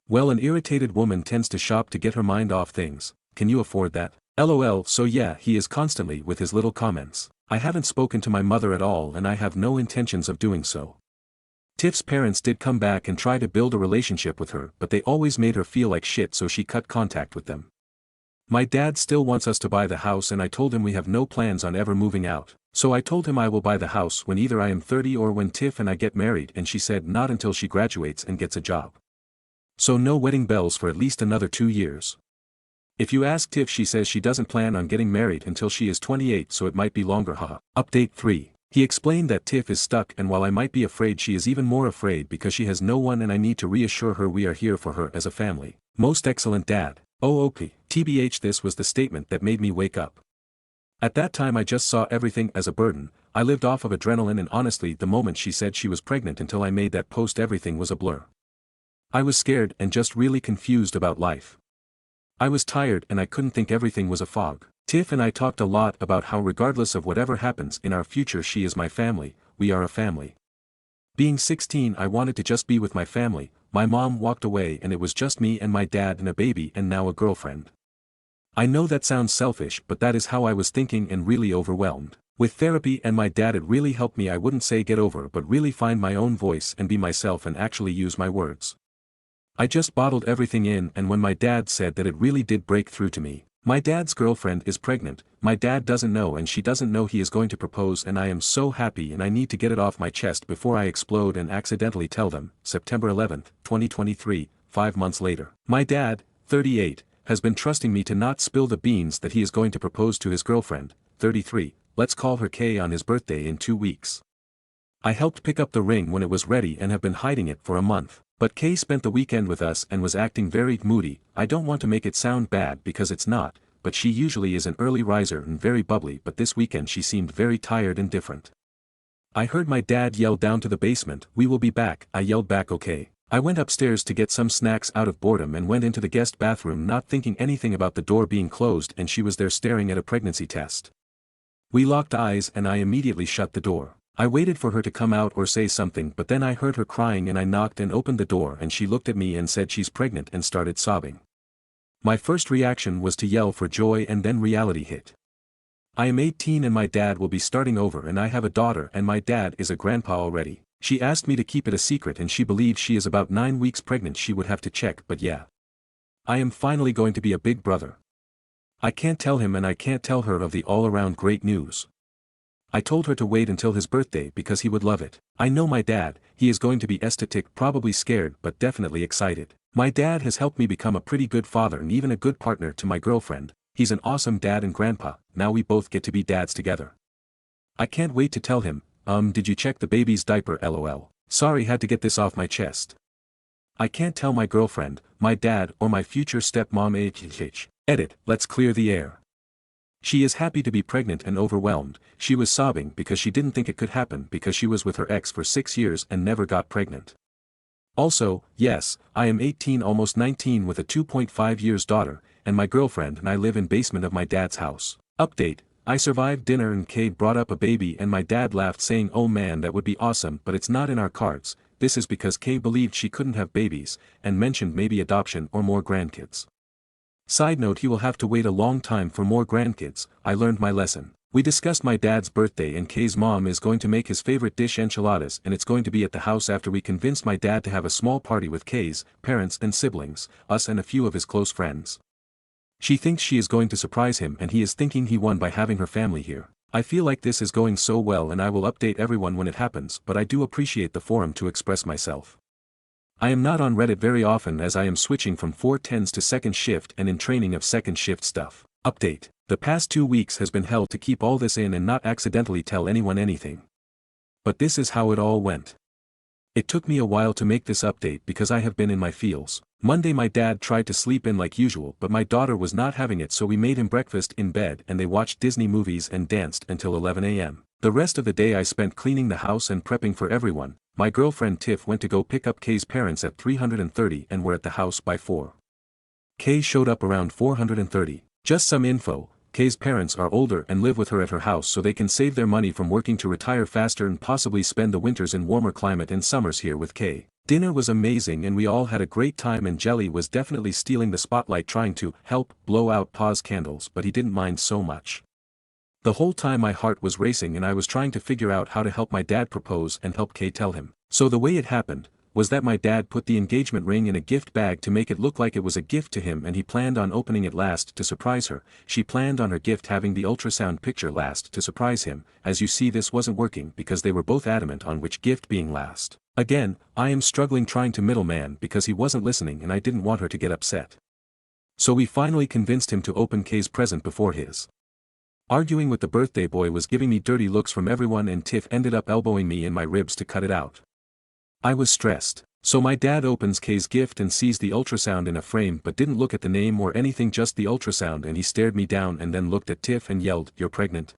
"Well, an irritated woman tends to shop to get her mind off things, can you afford that? LOL." So yeah, he is constantly with his little comments. I haven't spoken to my mother at all and I have no intentions of doing so. Tiff's parents did come back and try to build a relationship with her but they always made her feel like shit, so she cut contact with them. My dad still wants us to buy the house and I told him we have no plans on ever moving out, so I told him I will buy the house when either I am 30 or when Tiff and I get married, and she said not until she graduates and gets a job. So no wedding bells for at least another 2 years. If you ask Tiff, she says she doesn't plan on getting married until she is 28, so it might be longer, haha. Update 3. He explained that Tiff is stuck and while I might be afraid, she is even more afraid because she has no one and I need to reassure her we are here for her as a family. Most excellent dad. Oh okay. TBH, this was the statement that made me wake up. At that time I just saw everything as a burden, I lived off of adrenaline and honestly the moment she said she was pregnant until I made that post everything was a blur. I was scared and just really confused about life. I was tired and I couldn't think, everything was a fog. Tiff and I talked a lot about how regardless of whatever happens in our future she is my family, we are a family. Being 16 I wanted to just be with my family, my mom walked away and it was just me and my dad and a baby and now a girlfriend. I know that sounds selfish but that is how I was thinking and really overwhelmed. With therapy and my dad it really helped me, I wouldn't say get over but really find my own voice and be myself and actually use my words. I just bottled everything in and when my dad said that it really did break through to me. My dad's girlfriend is pregnant, my dad doesn't know and she doesn't know he is going to propose and I am so happy and I need to get it off my chest before I explode and accidentally tell them. September 11th, 2023, 5 months later. My dad, 38, has been trusting me to not spill the beans that he is going to propose to his girlfriend, 33, let's call her Kay, on his birthday in 2 weeks. I helped pick up the ring when it was ready and have been hiding it for a month. But Kay spent the weekend with us and was acting very moody. I don't want to make it sound bad because it's not, but she usually is an early riser and very bubbly, but this weekend she seemed very tired and different. I heard my dad yell down to the basement, "We will be back." I yelled back okay. I went upstairs to get some snacks out of boredom and went into the guest bathroom not thinking anything about the door being closed, and she was there staring at a pregnancy test. We locked eyes and I immediately shut the door. I waited for her to come out or say something, but then I heard her crying and I knocked and opened the door and she looked at me and said she's pregnant and started sobbing. My first reaction was to yell for joy and then reality hit. I am 18 and my dad will be starting over and I have a daughter and my dad is a grandpa already. She asked me to keep it a secret and she believes she is about 9 weeks pregnant, she would have to check, but yeah. I am finally going to be a big brother. I can't tell him and I can't tell her of the all-around great news. I told her to wait until his birthday because he would love it. I know my dad, he is going to be ecstatic, probably scared but definitely excited. My dad has helped me become a pretty good father and even a good partner to my girlfriend. He's an awesome dad and grandpa, now we both get to be dads together. I can't wait to tell him, did you check the baby's diaper, lol. Sorry, had to get this off my chest. I can't tell my girlfriend, my dad or my future stepmom. Edit, let's clear the air. She is happy to be pregnant and overwhelmed. She was sobbing because she didn't think it could happen because she was with her ex for 6 years and never got pregnant. Also, yes, I am 18 almost 19 with a 2.5 years daughter, and my girlfriend and I live in basement of my dad's house. Update, I survived dinner and Kay brought up a baby and my dad laughed saying, "Oh man, that would be awesome, but it's not in our cards." This is because Kay believed she couldn't have babies, and mentioned maybe adoption or more grandkids. Side note, he will have to wait a long time for more grandkids. I learned my lesson. We discussed my dad's birthday and Kay's mom is going to make his favorite dish, enchiladas, and it's going to be at the house after we convinced my dad to have a small party with Kay's parents and siblings, us and a few of his close friends. She thinks she is going to surprise him and he is thinking he won by having her family here. I feel like this is going so well and I will update everyone when it happens, but I do appreciate the forum to express myself. I am not on Reddit very often as I am switching from 410s to second shift and in training of second shift stuff. Update. The past 2 weeks has been hell to keep all this in and not accidentally tell anyone anything. But this is how it all went. It took me a while to make this update because I have been in my feels. Monday my dad tried to sleep in like usual but my daughter was not having it, so we made him breakfast in bed and they watched Disney movies and danced until 11 a.m. The rest of the day I spent cleaning the house and prepping for everyone. My girlfriend Tiff went to go pick up Kay's parents at 330 and were at the house by 4. Kay showed up around 430. Just some info, Kay's parents are older and live with her at her house so they can save their money from working to retire faster and possibly spend the winters in warmer climate and summers here with Kay. Dinner was amazing and we all had a great time, and Jelly was definitely stealing the spotlight trying to help blow out Pa's candles, but he didn't mind so much. The whole time my heart was racing and I was trying to figure out how to help my dad propose and help Kay tell him. So the way it happened was that my dad put the engagement ring in a gift bag to make it look like it was a gift to him, and he planned on opening it last to surprise her. She planned on her gift having the ultrasound picture last to surprise him. As you see, this wasn't working because they were both adamant on which gift being last. Again, I am struggling trying to middleman because he wasn't listening and I didn't want her to get upset. So we finally convinced him to open Kay's present before his. Arguing with the birthday boy was giving me dirty looks from everyone and Tiff ended up elbowing me in my ribs to cut it out. I was stressed. So my dad opens Kay's gift and sees the ultrasound in a frame but didn't look at the name or anything, just the ultrasound, and he stared me down and then looked at Tiff and yelled, "You're pregnant.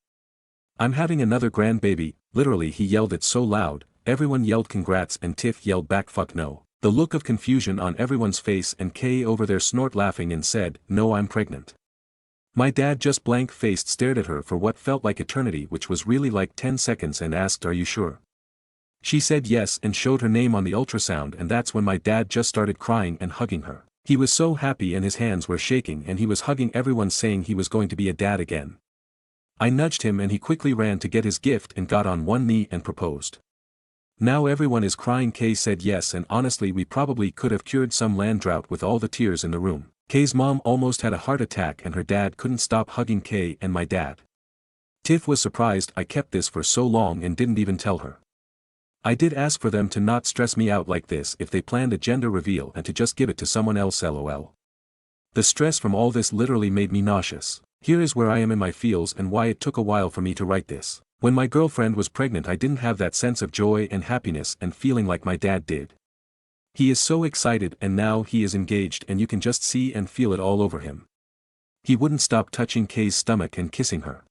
I'm having another grandbaby." Literally he yelled it so loud, everyone yelled congrats and Tiff yelled back fuck no. The look of confusion on everyone's face and Kay over there snort laughing and said, "No, I'm pregnant." My dad just blank-faced stared at her for what felt like eternity, which was really like 10 seconds, and asked, "Are you sure?" She said yes and showed her name on the ultrasound, and that's when my dad just started crying and hugging her. He was so happy and his hands were shaking and he was hugging everyone saying he was going to be a dad again. I nudged him and he quickly ran to get his gift and got on one knee and proposed. Now everyone is crying. Kay said yes, and honestly we probably could have cured some land drought with all the tears in the room. Kay's mom almost had a heart attack and her dad couldn't stop hugging Kay and my dad. Tiff was surprised I kept this for so long and didn't even tell her. I did ask for them to not stress me out like this if they planned a gender reveal and to just give it to someone else, lol. The stress from all this literally made me nauseous. Here is where I am in my feels and why it took a while for me to write this. When my girlfriend was pregnant I didn't have that sense of joy and happiness and feeling like my dad did. He is so excited and now he is engaged and you can just see and feel it all over him. He wouldn't stop touching Kay's stomach and kissing her.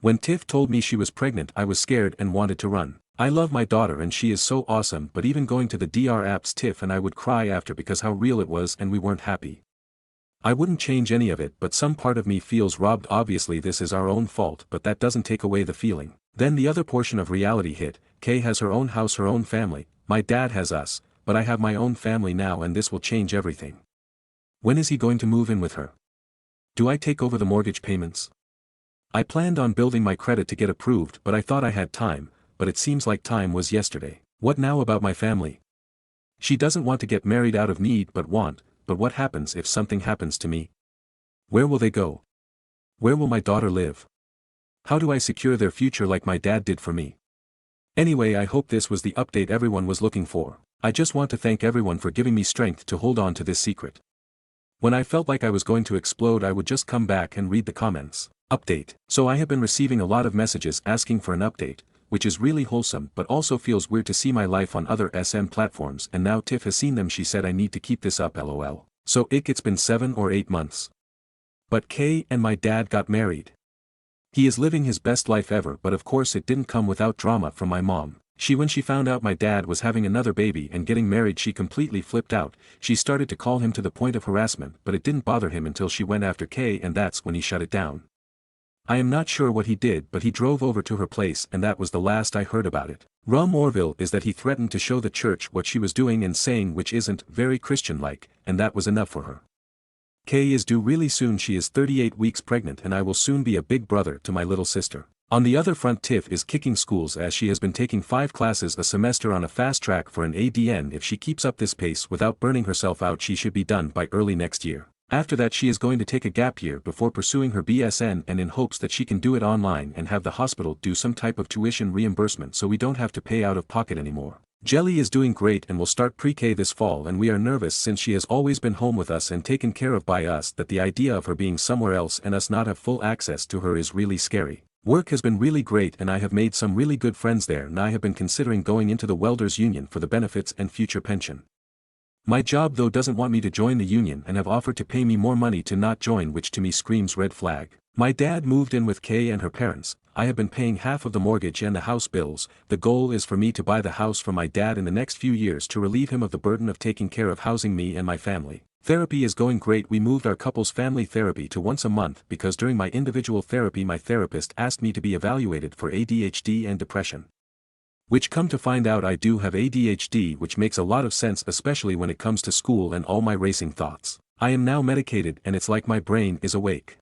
When Tiff told me she was pregnant I was scared and wanted to run. I love my daughter and she is so awesome, but even going to the DR apps Tiff and I would cry after because how real it was and we weren't happy. I wouldn't change any of it, but some part of me feels robbed. Obviously this is our own fault, but that doesn't take away the feeling. Then the other portion of reality hit. Kay has her own house, her own family, my dad has us, but I have my own family now and this will change everything. When is he going to move in with her? Do I take over the mortgage payments? I planned on building my credit to get approved, but I thought I had time, but it seems like time was yesterday. What now about my family? She doesn't want to get married out of need but what happens if something happens to me? Where will they go? Where will my daughter live? How do I secure their future like my dad did for me? Anyway, I hope this was the update everyone was looking for. I just want to thank everyone for giving me strength to hold on to this secret. When I felt like I was going to explode I would just come back and read the comments. Update. So I have been receiving a lot of messages asking for an update, which is really wholesome but also feels weird to see my life on other SM platforms, and now Tiff has seen them. She said I need to keep this up, lol. So it's been 7 or 8 months. But Kay and my dad got married. He is living his best life ever, but of course it didn't come without drama from my mom. When she found out my dad was having another baby and getting married she completely flipped out. She started to call him to the point of harassment, but it didn't bother him until she went after Kay and that's when he shut it down. I am not sure what he did, but he drove over to her place and that was the last I heard about it. Morbius is that he threatened to show the church what she was doing and saying, which isn't very Christian-like, and that was enough for her. Kay is due really soon. She is 38 weeks pregnant and I will soon be a big brother to my little sister. On the other front, Tiff is kicking schools as she has been taking 5 classes a semester on a fast track for an ADN. If she keeps up this pace without burning herself out she should be done by early next year. After that she is going to take a gap year before pursuing her BSN, and in hopes that she can do it online and have the hospital do some type of tuition reimbursement so we don't have to pay out of pocket anymore. Jelly is doing great and will start pre-K this fall, and we are nervous since she has always been home with us and taken care of by us, that the idea of her being somewhere else and us not have full access to her is really scary. Work has been really great and I have made some really good friends there, and I have been considering going into the welders union for the benefits and future pension. My job though doesn't want me to join the union and have offered to pay me more money to not join, which to me screams red flag. My dad moved in with Kay and her parents. I have been paying half of the mortgage and the house bills. The goal is for me to buy the house from my dad in the next few years to relieve him of the burden of taking care of housing me and my family. Therapy is going great. We moved our couple's family therapy to once a month because during my individual therapy my therapist asked me to be evaluated for ADHD and depression. Which come to find out I do have ADHD, which makes a lot of sense especially when it comes to school and all my racing thoughts. I am now medicated and it's like my brain is awake.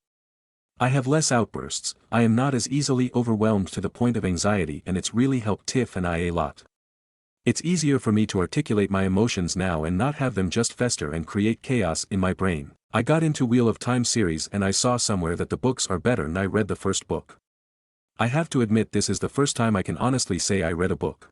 I have less outbursts, I am not as easily overwhelmed to the point of anxiety, and it's really helped Tiff and I a lot. It's easier for me to articulate my emotions now and not have them just fester and create chaos in my brain. I got into Wheel of Time series and I saw somewhere that the books are better and I read the first book. I have to admit this is the first time I can honestly say I read a book.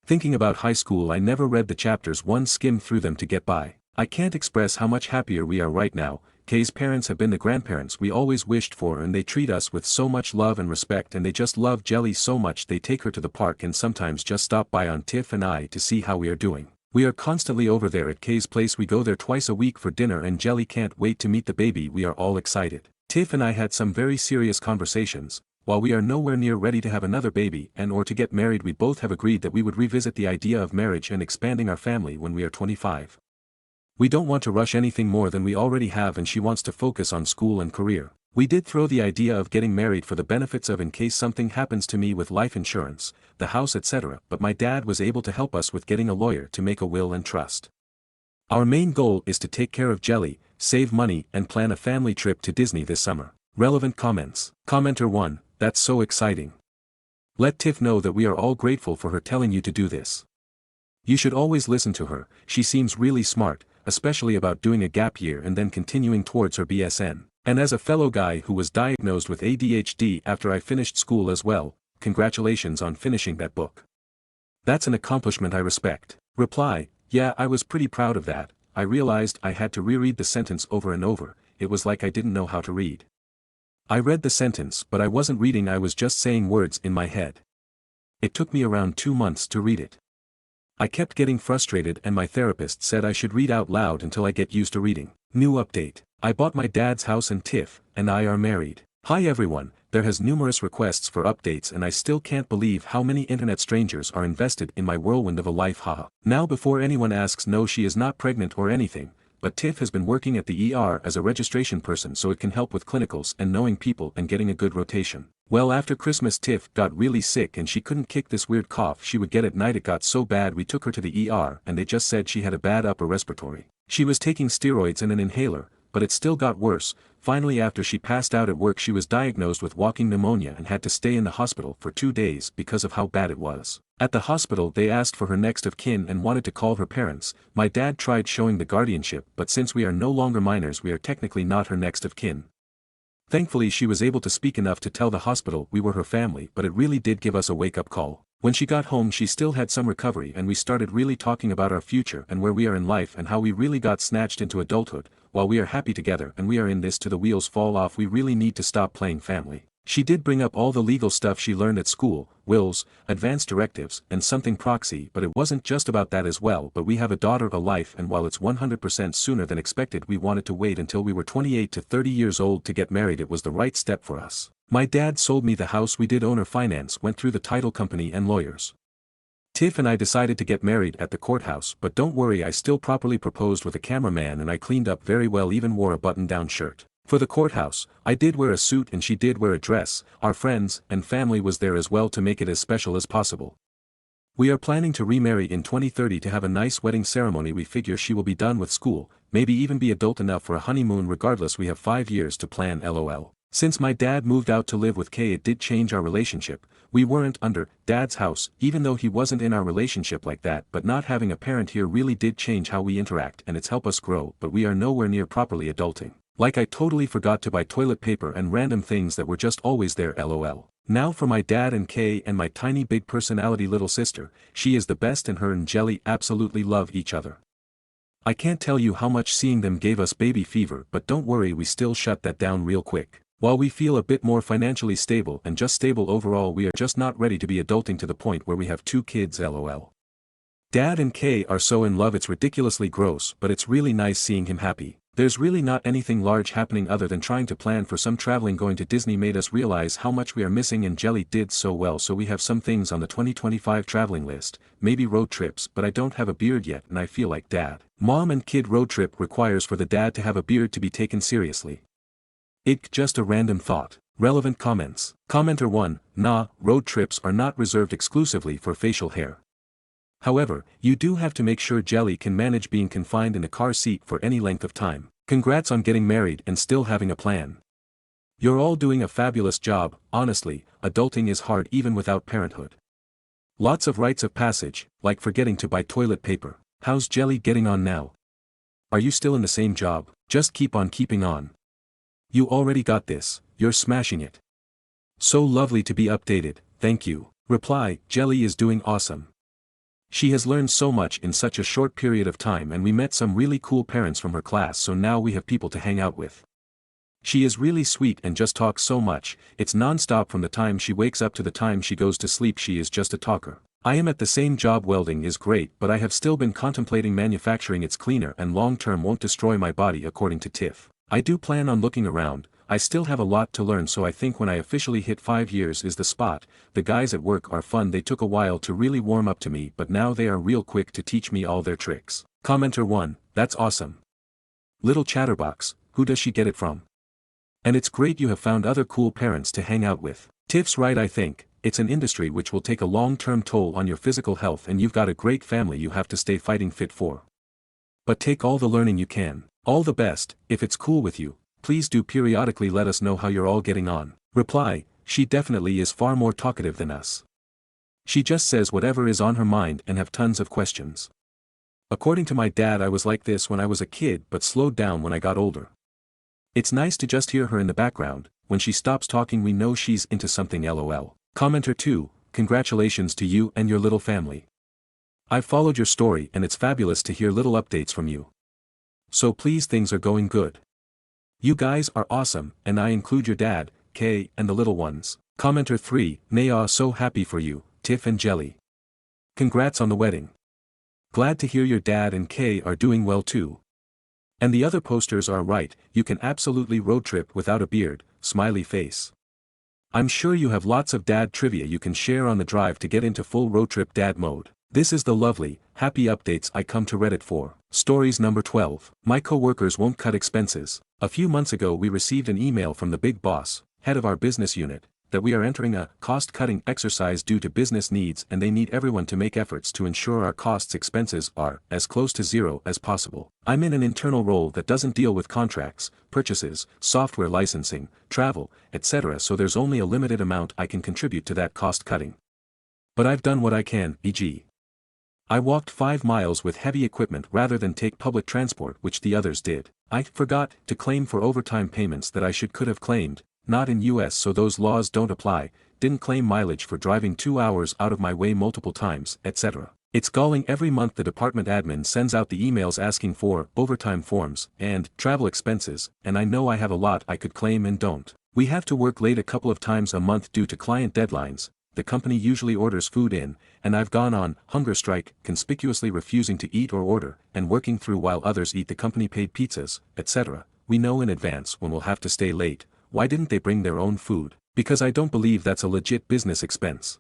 Thinking about high school, I never read the chapters, one skimmed through them to get by. I can't express how much happier we are right now. Kay's parents have been the grandparents we always wished for, and they treat us with so much love and respect, and they just love Jelly so much they take her to the park and sometimes just stop by on Tiff and I to see how we are doing. We are constantly over there at Kay's place. We go there twice a week for dinner and Jelly can't wait to meet the baby. We are all excited. Tiff and I had some very serious conversations. While we are nowhere near ready to have another baby and or to get married, we both have agreed that we would revisit the idea of marriage and expanding our family when we are 25. We don't want to rush anything more than we already have, and she wants to focus on school and career. We did throw the idea of getting married for the benefits of in case something happens to me with life insurance, the house, etc., but my dad was able to help us with getting a lawyer to make a will and trust. Our main goal is to take care of Jelly, save money, and plan a family trip to Disney this summer. Relevant comments. Commenter 1, that's so exciting. Let Tiff know that we are all grateful for her telling you to do this. You should always listen to her, she seems really smart, especially about doing a gap year and then continuing towards her BSN. And as a fellow guy who was diagnosed with ADHD after I finished school as well, congratulations on finishing that book. That's an accomplishment I respect. Reply, yeah, I was pretty proud of that. I realized I had to reread the sentence over and over. It was like I didn't know how to read. I read the sentence, but I wasn't reading, I was just saying words in my head. It took me around 2 months to read it. I kept getting frustrated and my therapist said I should read out loud until I get used to reading. New update. I bought my dad's house and Tiff and I are married. Hi everyone, there has numerous requests for updates and I still can't believe how many internet strangers are invested in my whirlwind of a life, haha. Now before anyone asks, no, she is not pregnant or anything, but Tiff has been working at the ER as a registration person so it can help with clinicals and knowing people and getting a good rotation. Well, after Christmas Tiff got really sick and she couldn't kick this weird cough she would get at night. It got so bad we took her to the ER and they just said she had a bad upper respiratory. She was taking steroids and an inhaler, but it still got worse. Finally, after she passed out at work, she was diagnosed with walking pneumonia and had to stay in the hospital for 2 days because of how bad it was. At the hospital they asked for her next of kin and wanted to call her parents. My dad tried showing the guardianship, but since we are no longer minors we are technically not her next of kin. Thankfully she was able to speak enough to tell the hospital we were her family, but it really did give us a wake-up call. When she got home she still had some recovery and we started really talking about our future and where we are in life and how we really got snatched into adulthood. While we are happy together and we are in this to the wheels fall off, we really need to stop playing family. She did bring up all the legal stuff she learned at school, wills, advance directives, and something proxy, but it wasn't just about that as well. But we have a daughter, a life, and while it's 100% sooner than expected, we wanted to wait until we were 28 to 30 years old to get married. It was the right step for us. My dad sold me the house. We did owner finance, went through the title company and lawyers. Tiff and I decided to get married at the courthouse, but don't worry, I still properly proposed with a cameraman and I cleaned up very well, even wore a button-down shirt. For the courthouse, I did wear a suit and she did wear a dress. Our friends and family was there as well to make it as special as possible. We are planning to remarry in 2030 to have a nice wedding ceremony. We figure she will be done with school, maybe even be adult enough for a honeymoon. Regardless, we have 5 years to plan, lol. Since my dad moved out to live with Kay, it did change our relationship. We weren't under dad's house, even though he wasn't in our relationship like that, but not having a parent here really did change how we interact and it's helped us grow, but we are nowhere near properly adulting. Like I totally forgot to buy toilet paper and random things that were just always there lol. Now for my dad and Kay and my tiny big personality little sister, she is the best and her and Jelly absolutely love each other. I can't tell you how much seeing them gave us baby fever, but don't worry, we still shut that down real quick. While we feel a bit more financially stable and just stable overall, we are just not ready to be adulting to the point where we have 2 kids lol. Dad and Kay are so in love, it's ridiculously gross, but it's really nice seeing him happy. There's really not anything large happening other than trying to plan for some traveling. Going to Disney made us realize how much we are missing, and Jelly did so well, so we have some things on the 2025 traveling list, maybe road trips, but I don't have a beard yet and I feel like dad. Mom and kid road trip requires for the dad to have a beard to be taken seriously. Just a random thought. Relevant comments. Commenter 1, nah, road trips are not reserved exclusively for facial hair. However, you do have to make sure Jelly can manage being confined in a car seat for any length of time. Congrats on getting married and still having a plan. You're all doing a fabulous job. Honestly, adulting is hard even without parenthood. Lots of rites of passage, like forgetting to buy toilet paper. How's Jelly getting on now? Are you still in the same job? Just keep on keeping on. You already got this, you're smashing it. So lovely to be updated, thank you. Reply, Jelly is doing awesome. She has learned so much in such a short period of time, and we met some really cool parents from her class, so now we have people to hang out with. She is really sweet and just talks so much, it's non-stop from the time she wakes up to the time she goes to sleep. She is just a talker. I am at the same job. Welding is great, but I have still been contemplating manufacturing. It's cleaner and long-term won't destroy my body, according to Tiff. I do plan on looking around. I still have a lot to learn, so I think when I officially hit 5 years is the spot. The guys at work are fun. They took a while to really warm up to me, but now they are real quick to teach me all their tricks. Commenter 1, that's awesome. Little chatterbox, who does she get it from? And it's great you have found other cool parents to hang out with. Tiff's right, I think it's an industry which will take a long-term toll on your physical health, and you've got a great family you have to stay fighting fit for. But take all the learning you can. All the best. If it's cool with you, please do periodically let us know how you're all getting on. Reply, she definitely is far more talkative than us. She just says whatever is on her mind and have tons of questions. According to my dad, I was like this when I was a kid but slowed down when I got older. It's nice to just hear her in the background. When she stops talking we know she's into something lol. Commenter 2, congratulations to you and your little family. I've followed your story and it's fabulous to hear little updates from you. So please, things are going good. You guys are awesome, and I include your dad, Kay, and the little ones. Commenter 3, Naya, so happy for you, Tiff and Jelly. Congrats on the wedding. Glad to hear your dad and Kay are doing well too. And the other posters are right, you can absolutely road trip without a beard, smiley face. I'm sure you have lots of dad trivia you can share on the drive to get into full road trip dad mode. This is the lovely, happy updates I come to Reddit for. Stories number 12. My co-workers won't cut expenses. A few months ago we received an email from the big boss, head of our business unit, that we are entering a cost-cutting exercise due to business needs, and they need everyone to make efforts to ensure our costs expenses are as close to zero as possible. I'm in an internal role that doesn't deal with contracts, purchases, software licensing, travel, etc., so there's only a limited amount I can contribute to that cost cutting. But I've done what I can, e.g. I walked 5 miles with heavy equipment rather than take public transport, which the others did. I forgot to claim for overtime payments that I could have claimed, not in US so those laws don't apply, didn't claim mileage for driving 2 hours out of my way multiple times, etc. It's galling. Every month the department admin sends out the emails asking for overtime forms and travel expenses, and I know I have a lot I could claim and don't. We have to work late a couple of times a month due to client deadlines. The company usually orders food in, and I've gone on hunger strike, conspicuously refusing to eat or order, and working through while others eat the company-paid pizzas, etc. We know in advance when we'll have to stay late. Why didn't they bring their own food? Because I don't believe that's a legit business expense.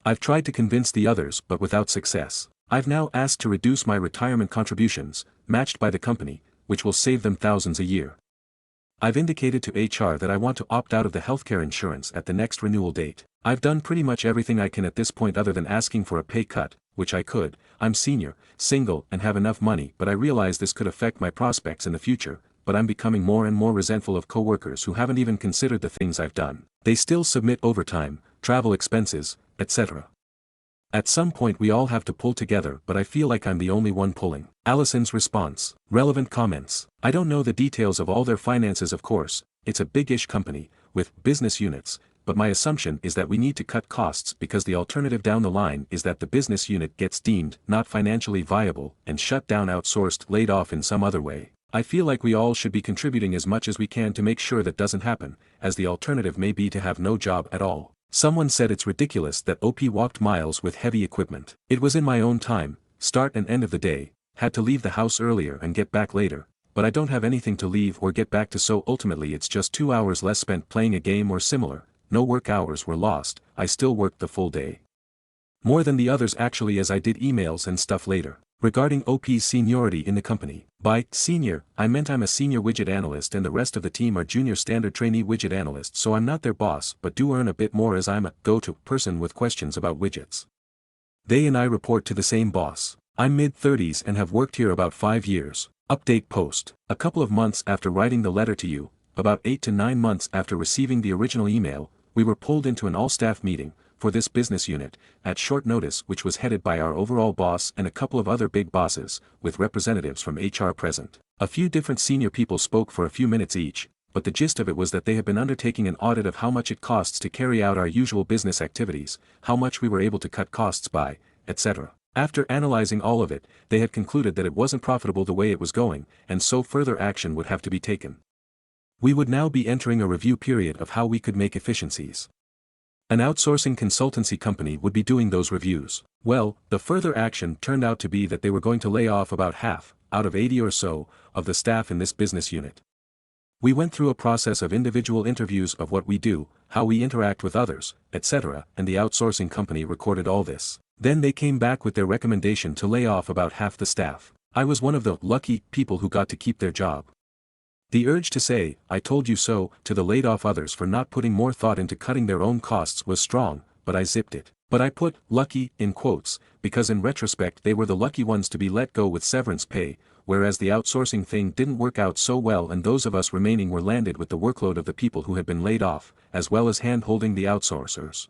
I've tried to convince the others but without success. I've now asked to reduce my retirement contributions, matched by the company, which will save them thousands a year. I've indicated to HR that I want to opt out of the healthcare insurance at the next renewal date. I've done pretty much everything I can at this point other than asking for a pay cut, which I could. I'm senior, single, and have enough money, but I realize this could affect my prospects in the future, but I'm becoming more and more resentful of coworkers who haven't even considered the things I've done. They still submit overtime, travel expenses, etc. At some point we all have to pull together, but I feel like I'm the only one pulling. Allison's response. Relevant comments. I don't know the details of all their finances, of course. It's a big-ish company, with business units, but my assumption is that we need to cut costs because the alternative down the line is that the business unit gets deemed not financially viable and shut down, outsourced, laid off in some other way. I feel like we all should be contributing as much as we can to make sure that doesn't happen, as the alternative may be to have no job at all. Someone said it's ridiculous that OP walked miles with heavy equipment. It was in my own time, start and end of the day, had to leave the house earlier and get back later, but I don't have anything to leave or get back to, so ultimately it's just 2 hours less spent playing a game or similar. No work hours were lost, I still worked the full day. More than the others actually, as I did emails and stuff later. Regarding OP's seniority in the company. By senior, I meant I'm a senior widget analyst and the rest of the team are junior standard trainee widget analysts, so I'm not their boss but do earn a bit more as I'm a go-to person with questions about widgets. They and I report to the same boss. I'm mid-30s and have worked here about 5 years. Update post. A couple of months after writing the letter to you, about 8 to 9 months after receiving the original email, we were pulled into an all-staff meeting, for this business unit, at short notice, which was headed by our overall boss and a couple of other big bosses, with representatives from HR present. A few different senior people spoke for a few minutes each, but the gist of it was that they had been undertaking an audit of how much it costs to carry out our usual business activities, how much we were able to cut costs by, etc. After analyzing all of it, they had concluded that it wasn't profitable the way it was going, and so further action would have to be taken. We would now be entering a review period of how we could make efficiencies. An outsourcing consultancy company would be doing those reviews. Well, the further action turned out to be that they were going to lay off about half, out of 80 or so, of the staff in this business unit. We went through a process of individual interviews of what we do, how we interact with others, etc., and the outsourcing company recorded all this. Then they came back with their recommendation to lay off about half the staff. I was one of the lucky people who got to keep their job. The urge to say, "I told you so," to the laid-off others for not putting more thought into cutting their own costs was strong, but I zipped it. But I put "lucky" in quotes, because in retrospect they were the lucky ones to be let go with severance pay, whereas the outsourcing thing didn't work out so well and those of us remaining were landed with the workload of the people who had been laid off, as well as hand-holding the outsourcers.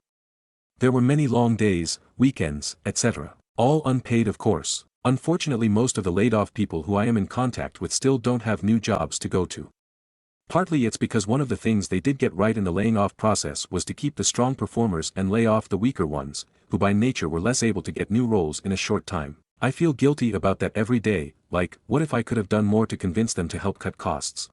There were many long days, weekends, etc. All unpaid, of course. Unfortunately, most of the laid-off people who I am in contact with still don't have new jobs to go to. Partly it's because one of the things they did get right in the laying off process was to keep the strong performers and lay off the weaker ones, who by nature were less able to get new roles in a short time. I feel guilty about that every day, like, what if I could have done more to convince them to help cut costs?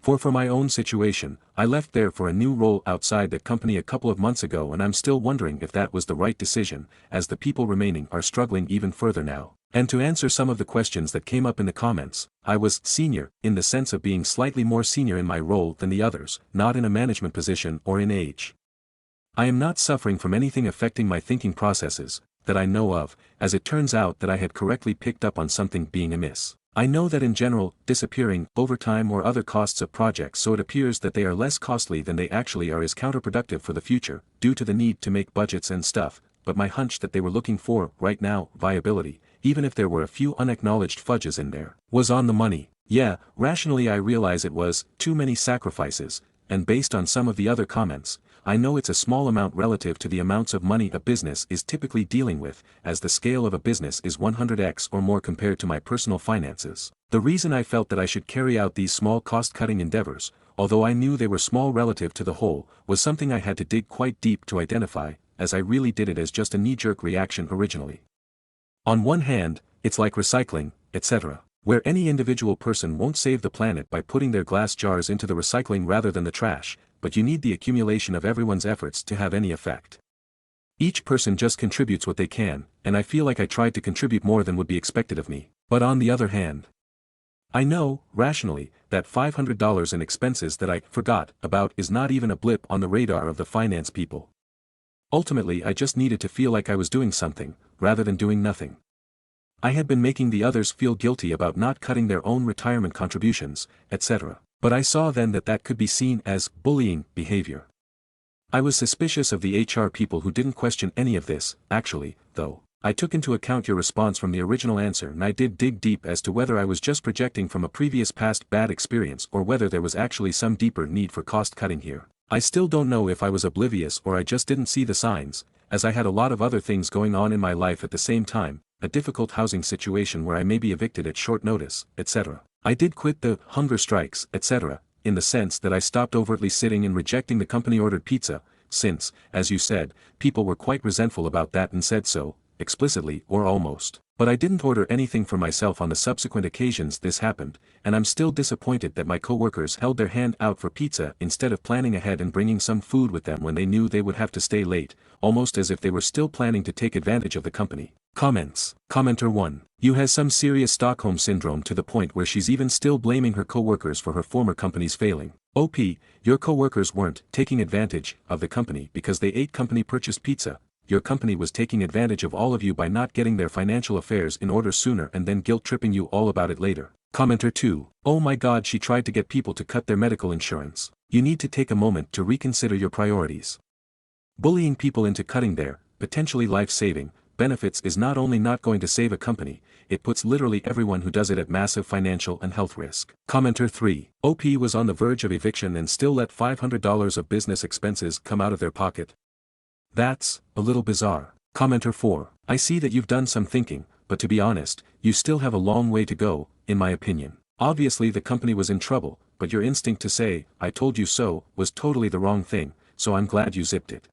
For my own situation, I left there for a new role outside that company a couple of months ago and I'm still wondering if that was the right decision, as the people remaining are struggling even further now. And to answer some of the questions that came up in the comments, I was senior, in the sense of being slightly more senior in my role than the others, not in a management position or in age. I am not suffering from anything affecting my thinking processes, that I know of, as it turns out that I had correctly picked up on something being amiss. I know that in general, disappearing, overtime or other costs of projects, so it appears that they are less costly than they actually are, is counterproductive for the future, due to the need to make budgets and stuff, but my hunch that they were looking for, right now, viability, even if there were a few unacknowledged fudges in there, was on the money. Yeah, rationally I realize it was too many sacrifices, and based on some of the other comments, I know it's a small amount relative to the amounts of money a business is typically dealing with, as the scale of a business is 100x or more compared to my personal finances. The reason I felt that I should carry out these small cost-cutting endeavors, although I knew they were small relative to the whole, was something I had to dig quite deep to identify, as I really did it as just a knee-jerk reaction originally. On one hand, it's like recycling, etc., where any individual person won't save the planet by putting their glass jars into the recycling rather than the trash, but you need the accumulation of everyone's efforts to have any effect. Each person just contributes what they can, and I feel like I tried to contribute more than would be expected of me. But on the other hand, I know, rationally, that $500 in expenses that I forgot about is not even a blip on the radar of the finance people. Ultimately, I just needed to feel like I was doing something, rather than doing nothing. I had been making the others feel guilty about not cutting their own retirement contributions, etc. But I saw then that that could be seen as bullying behavior. I was suspicious of the HR people who didn't question any of this, actually, though. I took into account your response from the original answer and I did dig deep as to whether I was just projecting from a previous past bad experience or whether there was actually some deeper need for cost cutting here. I still don't know if I was oblivious or I just didn't see the signs, as I had a lot of other things going on in my life at the same time, a difficult housing situation where I may be evicted at short notice, etc. I did quit the hunger strikes, etc., in the sense that I stopped overtly sitting and rejecting the company-ordered pizza, since, as you said, people were quite resentful about that and said so, explicitly or almost. But I didn't order anything for myself on the subsequent occasions this happened, and I'm still disappointed that my coworkers held their hand out for pizza instead of planning ahead and bringing some food with them when they knew they would have to stay late, almost as if they were still planning to take advantage of the company. Comments. Commenter 1. You has some serious Stockholm syndrome to the point where she's even still blaming her coworkers for her former company's failing. OP, your coworkers weren't taking advantage of the company because they ate company-purchased pizza. Your company was taking advantage of all of you by not getting their financial affairs in order sooner and then guilt-tripping you all about it later. Commenter 2. Oh my god, she tried to get people to cut their medical insurance. You need to take a moment to reconsider your priorities. Bullying people into cutting their, potentially life-saving, benefits is not only not going to save a company, it puts literally everyone who does it at massive financial and health risk. Commenter 3. OP was on the verge of eviction and still let $500 of business expenses come out of their pocket. That's a little bizarre. Commenter 4. I see that you've done some thinking, but to be honest, you still have a long way to go, in my opinion. Obviously the company was in trouble, but your instinct to say, I told you so, was totally the wrong thing, so I'm glad you zipped it.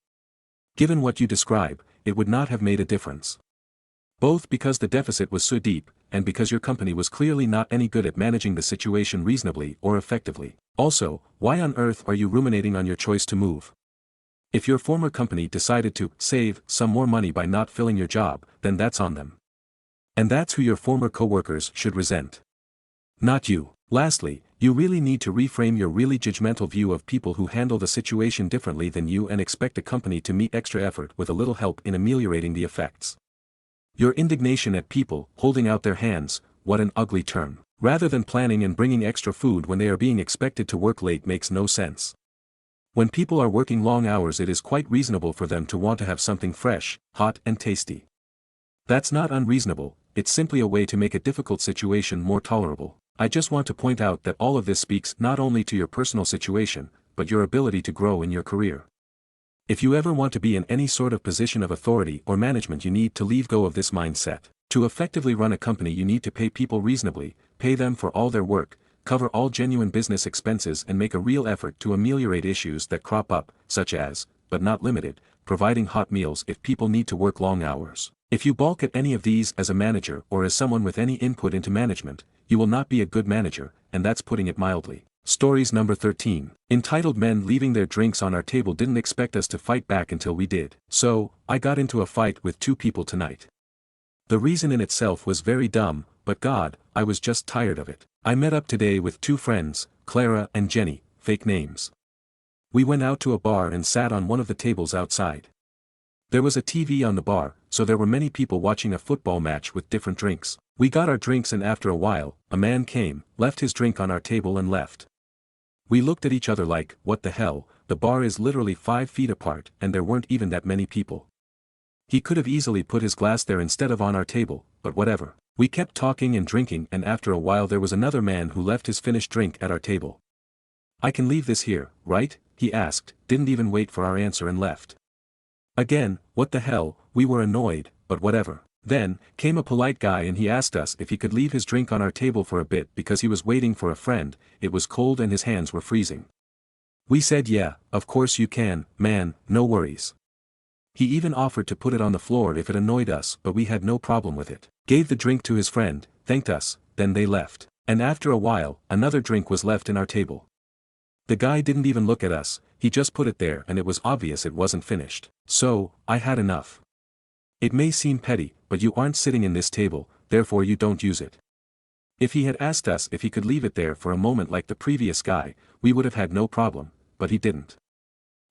Given what you describe, it would not have made a difference. Both because the deficit was so deep, and because your company was clearly not any good at managing the situation reasonably or effectively. Also, why on earth are you ruminating on your choice to move? If your former company decided to save some more money by not filling your job, then that's on them. And that's who your former coworkers should resent. Not you. Lastly, you really need to reframe your really judgmental view of people who handle the situation differently than you and expect a company to meet extra effort with a little help in ameliorating the effects. Your indignation at people holding out their hands, what an ugly term. Rather than planning and bringing extra food when they are being expected to work late makes no sense. When people are working long hours, it is quite reasonable for them to want to have something fresh, hot and tasty. That's not unreasonable, it's simply a way to make a difficult situation more tolerable. I just want to point out that all of this speaks not only to your personal situation, but your ability to grow in your career. If you ever want to be in any sort of position of authority or management, you need to leave go of this mindset. To effectively run a company, you need to pay people reasonably, pay them for all their work, cover all genuine business expenses and make a real effort to ameliorate issues that crop up, such as, but not limited, providing hot meals if people need to work long hours. If you balk at any of these as a manager or as someone with any input into management, you will not be a good manager, and that's putting it mildly. Stories number 13. Entitled men leaving their drinks on our table didn't expect us to fight back until we did. So, I got into a fight with 2 people tonight. The reason in itself was very dumb, but God, I was just tired of it. I met up today with 2 friends, Clara and Jenny, fake names. We went out to a bar and sat on one of the tables outside. There was a TV on the bar, so there were many people watching a football match with different drinks. We got our drinks and after a while, a man came, left his drink on our table and left. We looked at each other like, what the hell, the bar is literally 5 feet apart and there weren't even that many people. He could have easily put his glass there instead of on our table, but whatever. We kept talking and drinking and after a while there was another man who left his finished drink at our table. I can leave this here, right? He asked, didn't even wait for our answer and left. Again, what the hell, we were annoyed, but whatever. Then, came a polite guy and he asked us if he could leave his drink on our table for a bit because he was waiting for a friend, it was cold and his hands were freezing. We said yeah, of course you can, man, no worries. He even offered to put it on the floor if it annoyed us, but we had no problem with it. Gave the drink to his friend, thanked us, then they left. And after a while, another drink was left in our table. The guy didn't even look at us, he just put it there and it was obvious it wasn't finished. So, I had enough. It may seem petty, but you aren't sitting in this table, therefore you don't use it. If he had asked us if he could leave it there for a moment like the previous guy, we would have had no problem, but he didn't.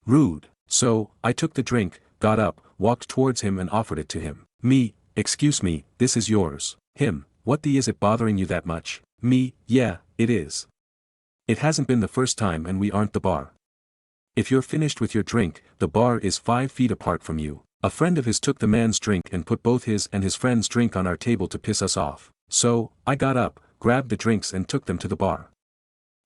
Rude. So, I took the drink, got up, walked towards him and offered it to him. Me, excuse me, this is yours. Him, what the is it bothering you that much? Me, yeah, it is. It hasn't been the first time and we aren't the bar. If you're finished with your drink, the bar is 5 feet apart from you. A friend of his took the man's drink and put both his and his friend's drink on our table to piss us off. So, I got up, grabbed the drinks and took them to the bar.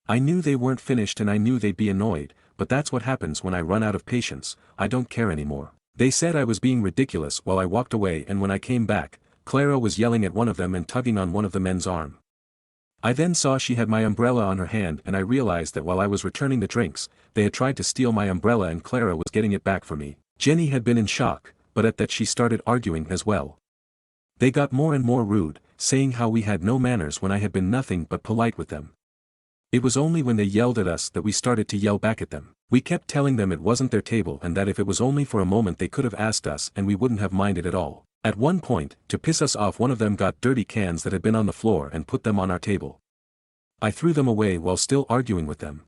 I knew they weren't finished and I knew they'd be annoyed, but that's what happens when I run out of patience, I don't care anymore. They said I was being ridiculous while I walked away, and when I came back, Clara was yelling at one of them and tugging on one of the men's arm. I then saw she had my umbrella on her hand, and I realized that while I was returning the drinks, they had tried to steal my umbrella and Clara was getting it back for me. Jenny had been in shock, but at that she started arguing as well. They got more and more rude, saying how we had no manners when I had been nothing but polite with them. It was only when they yelled at us that we started to yell back at them. We kept telling them it wasn't their table and that if it was only for a moment they could have asked us and we wouldn't have minded at all. At one point, to piss us off, one of them got dirty cans that had been on the floor and put them on our table. I threw them away while still arguing with them.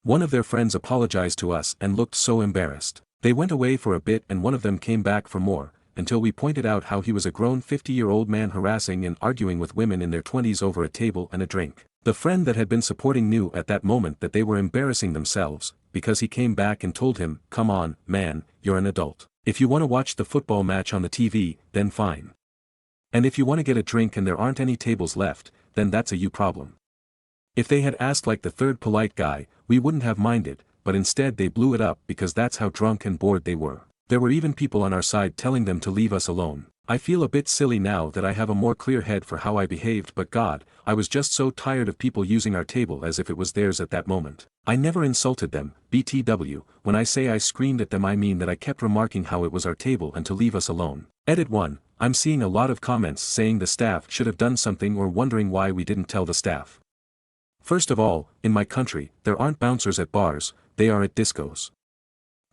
One of their friends apologized to us and looked so embarrassed. They went away for a bit and one of them came back for more, until we pointed out how he was a grown 50-year-old man harassing and arguing with women in their 20s over a table and a drink. The friend that had been supporting knew at that moment that they were embarrassing themselves, because he came back and told him, "Come on, man, you're an adult. If you want to watch the football match on the TV, then fine. And if you want to get a drink and there aren't any tables left, then that's a you problem." If they had asked like the third polite guy, we wouldn't have minded, but instead they blew it up because that's how drunk and bored they were. There were even people on our side telling them to leave us alone. I feel a bit silly now that I have a more clear head for how I behaved, but God, I was just so tired of people using our table as if it was theirs at that moment. I never insulted them, BTW, when I say I screamed at them I mean that I kept remarking how it was our table and to leave us alone. Edit 1, I'm seeing a lot of comments saying the staff should have done something or wondering why we didn't tell the staff. First of all, in my country, there aren't bouncers at bars, they are at discos.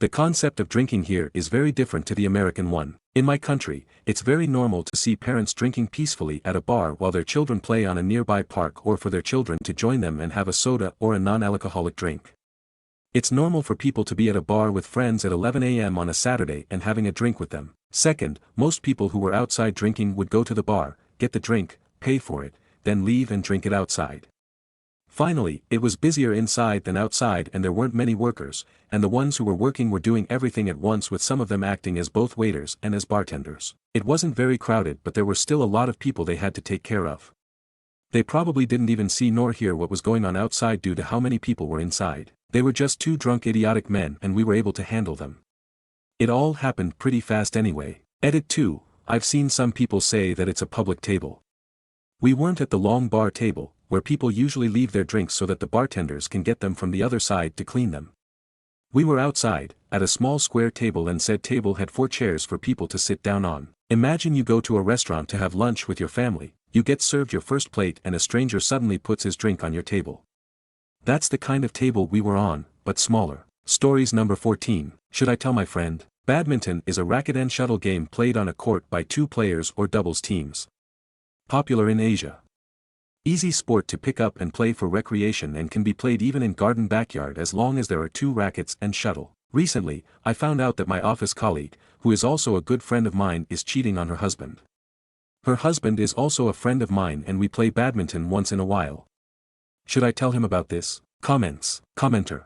The concept of drinking here is very different to the American one. In my country, it's very normal to see parents drinking peacefully at a bar while their children play on a nearby park, or for their children to join them and have a soda or a non-alcoholic drink. It's normal for people to be at a bar with friends at 11 a.m. on a Saturday and having a drink with them. Second, most people who were outside drinking would go to the bar, get the drink, pay for it, then leave and drink it outside. Finally, it was busier inside than outside and there weren't many workers, and the ones who were working were doing everything at once, with some of them acting as both waiters and as bartenders. It wasn't very crowded, but there were still a lot of people they had to take care of. They probably didn't even see nor hear what was going on outside due to how many people were inside. They were just two drunk idiotic men and we were able to handle them. It all happened pretty fast anyway. Edit 2, I've seen some people say that it's a public table. We weren't at the long bar table, where people usually leave their drinks so that the bartenders can get them from the other side to clean them. We were outside, at a small square table, and said table had 4 chairs for people to sit down on. Imagine you go to a restaurant to have lunch with your family, you get served your first plate and a stranger suddenly puts his drink on your table. That's the kind of table we were on, but smaller. Stories number 14, should I tell my friend? Badminton is a racket and shuttle game played on a court by 2 players or doubles teams. Popular in Asia. Easy sport to pick up and play for recreation, and can be played even in garden backyard as long as there are 2 rackets and shuttle. Recently, I found out that my office colleague, who is also a good friend of mine, is cheating on her husband. Her husband is also a friend of mine and we play badminton once in a while. Should I tell him about this? Comments. Commenter.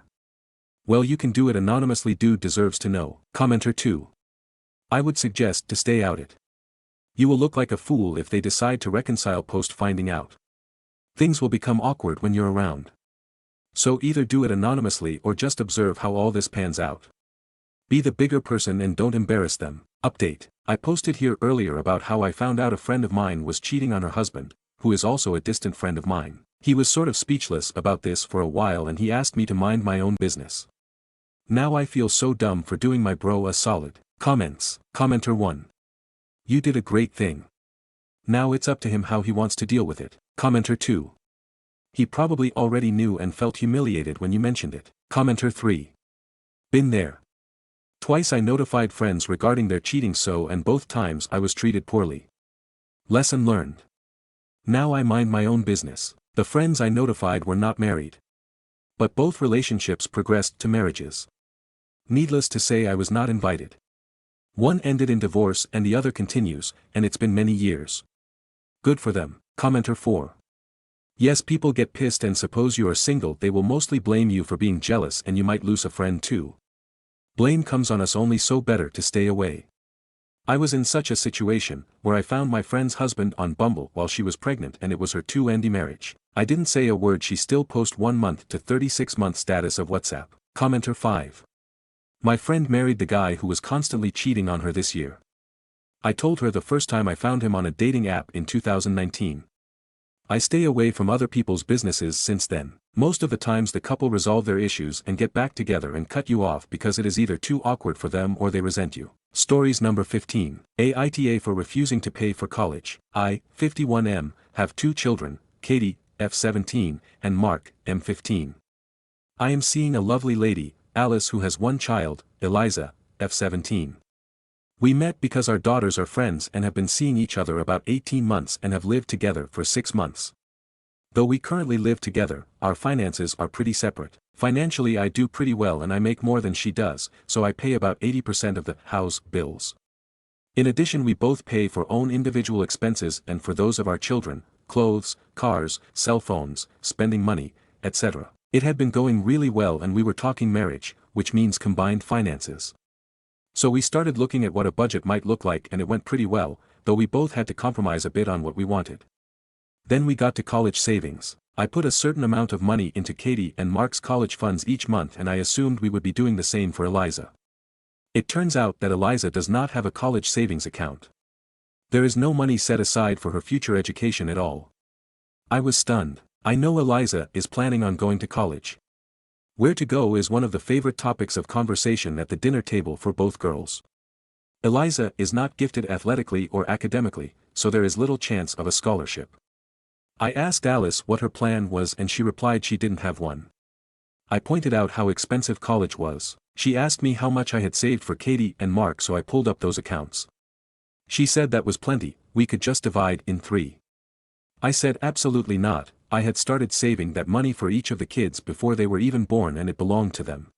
Well, you can do it anonymously, dude deserves to know. Commenter 2. I would suggest to stay out it. You will look like a fool if they decide to reconcile post finding out. Things will become awkward when you're around. So either do it anonymously or just observe how all this pans out. Be the bigger person and don't embarrass them. Update. I posted here earlier about how I found out a friend of mine was cheating on her husband, who is also a distant friend of mine. He was sort of speechless about this for a while and he asked me to mind my own business. Now I feel so dumb for doing my bro a solid. Comments. Commenter 1. You did a great thing. Now it's up to him how he wants to deal with it. Commenter 2. He probably already knew and felt humiliated when you mentioned it. Commenter 3. Been there. Twice I notified friends regarding their cheating, and both times I was treated poorly. Lesson learned. Now I mind my own business. The friends I notified were not married. But both relationships progressed to marriages. Needless to say, I was not invited. One ended in divorce and the other continues, and it's been many years. Good for them. Commenter 4. Yes, people get pissed, and suppose you are single they will mostly blame you for being jealous and you might lose a friend too. Blame comes on us only, so better to stay away. I was in such a situation, where I found my friend's husband on Bumble while she was pregnant and it was her 2nd marriage. I didn't say a word, she still post 1 month to 36 month status of WhatsApp. Commenter 5. My friend married the guy who was constantly cheating on her this year. I told her the first time I found him on a dating app in 2019. I stay away from other people's businesses since then. Most of the times the couple resolve their issues and get back together and cut you off because it is either too awkward for them or they resent you. Stories number 15. Aita for refusing to pay for college. I, 51M, have 2 children, Katie, F17, and Mark, M15. I am seeing a lovely lady, Alice, who has 1 child, Eliza, F17. We met because our daughters are friends and have been seeing each other about 18 months and have lived together for 6 months. Though we currently live together, our finances are pretty separate. Financially I do pretty well and I make more than she does, so I pay about 80% of the house bills. In addition, we both pay for own individual expenses and for those of our children, clothes, cars, cell phones, spending money, etc. It had been going really well and we were talking marriage, which means combined finances. So we started looking at what a budget might look like and it went pretty well, though we both had to compromise a bit on what we wanted. Then we got to college savings. I put a certain amount of money into Katie and Mark's college funds each month and I assumed we would be doing the same for Eliza. It turns out that Eliza does not have a college savings account. There is no money set aside for her future education at all. I was stunned. I know Eliza is planning on going to college. Where to go is one of the favorite topics of conversation at the dinner table for both girls. Eliza is not gifted athletically or academically, so there is little chance of a scholarship. I asked Alice what her plan was and she replied she didn't have one. I pointed out how expensive college was. She asked me how much I had saved for Katie and Mark, so I pulled up those accounts. She said that was plenty, we could just divide in 3. I said absolutely not. I had started saving that money for each of the kids before they were even born and it belonged to them.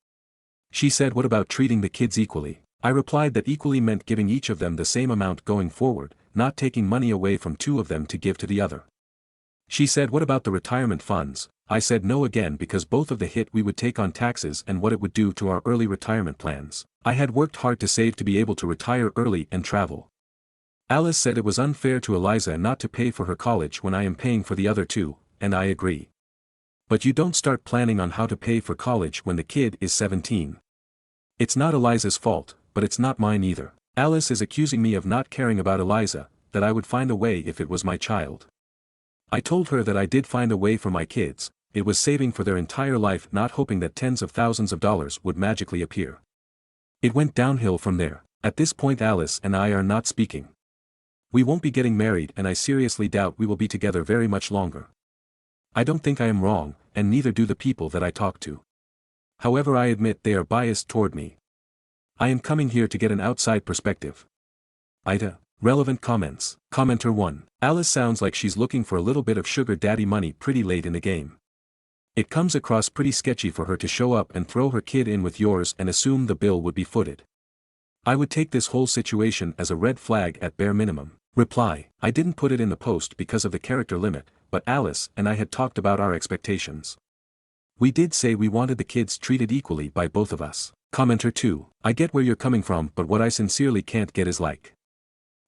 She said, what about treating the kids equally? I replied that equally meant giving each of them the same amount going forward, not taking money away from 2 of them to give to the other. She said, what about the retirement funds? I said no again because both of the hit we would take on taxes and what it would do to our early retirement plans. I had worked hard to save to be able to retire early and travel. Alice said it was unfair to Eliza not to pay for her college when I am paying for the other 2. And I agree. But you don't start planning on how to pay for college when the kid is 17. It's not Eliza's fault, but it's not mine either. Alice is accusing me of not caring about Eliza, that I would find a way if it was my child. I told her that I did find a way for my kids, it was saving for their entire life, not hoping that tens of thousands of dollars would magically appear. It went downhill from there. At this point Alice and I are not speaking. We won't be getting married and I seriously doubt we will be together very much longer. I don't think I am wrong, and neither do the people that I talk to. However, I admit they are biased toward me. I am coming here to get an outside perspective. Aita, relevant comments. Commenter 1. Alice sounds like she's looking for a little bit of sugar daddy money pretty late in the game. It comes across pretty sketchy for her to show up and throw her kid in with yours and assume the bill would be footed. I would take this whole situation as a red flag at bare minimum. Reply. I didn't put it in the post because of the character limit, but Alice and I had talked about our expectations. We did say we wanted the kids treated equally by both of us. Commenter 2. I get where you're coming from, but what I sincerely can't get is like.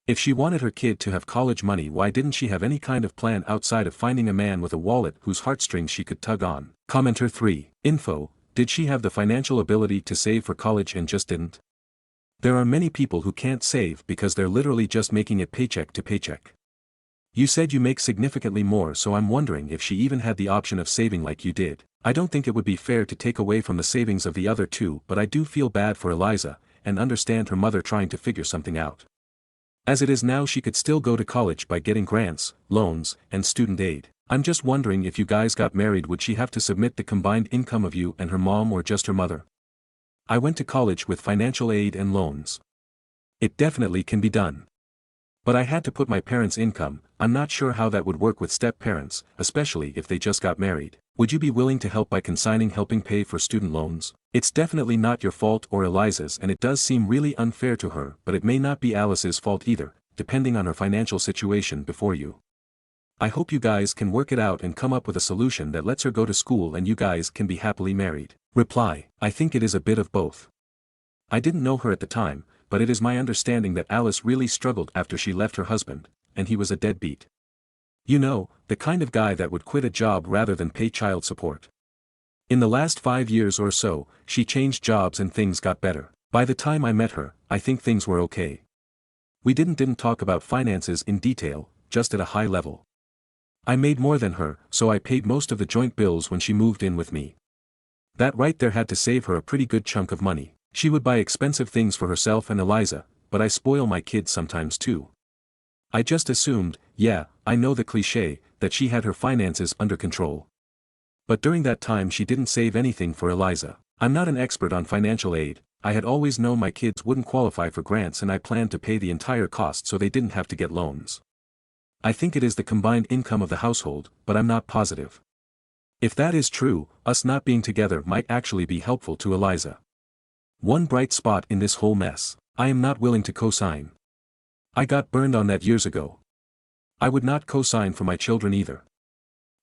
If she wanted her kid to have college money, why didn't she have any kind of plan outside of finding a man with a wallet whose heartstrings she could tug on? Commenter 3. Info. Did she have the financial ability to save for college and just didn't? There are many people who can't save because they're literally just making it paycheck to paycheck. You said you make significantly more, so I'm wondering if she even had the option of saving like you did. I don't think it would be fair to take away from the savings of the other 2, but I do feel bad for Eliza, and understand her mother trying to figure something out. As it is now, she could still go to college by getting grants, loans, and student aid. I'm just wondering, if you guys got married, would she have to submit the combined income of you and her mom or just her mother? I went to college with financial aid and loans. It definitely can be done. But I had to put my parents' income. I'm not sure how that would work with step-parents, especially if they just got married. Would you be willing to help by consigning helping pay for student loans? It's definitely not your fault or Eliza's, and it does seem really unfair to her, but it may not be Alice's fault either, depending on her financial situation before you. I hope you guys can work it out and come up with a solution that lets her go to school and you guys can be happily married. Reply. I think it is a bit of both. I didn't know her at the time, but it is my understanding that Alice really struggled after she left her husband, and he was a deadbeat. You know, the kind of guy that would quit a job rather than pay child support. In the last 5 years or so, she changed jobs and things got better. By the time I met her, I think things were okay. We didn't talk about finances in detail, just at a high level. I made more than her, so I paid most of the joint bills when she moved in with me. That right there had to save her a pretty good chunk of money. She would buy expensive things for herself and Eliza, but I spoil my kids sometimes too. I just assumed, yeah, I know the cliché, that she had her finances under control. But during that time she didn't save anything for Eliza. I'm not an expert on financial aid. I had always known my kids wouldn't qualify for grants and I planned to pay the entire cost so they didn't have to get loans. I think it is the combined income of the household, but I'm not positive. If that is true, us not being together might actually be helpful to Eliza. One bright spot in this whole mess, I am not willing to co-sign. I got burned on that years ago. I would not co-sign for my children either.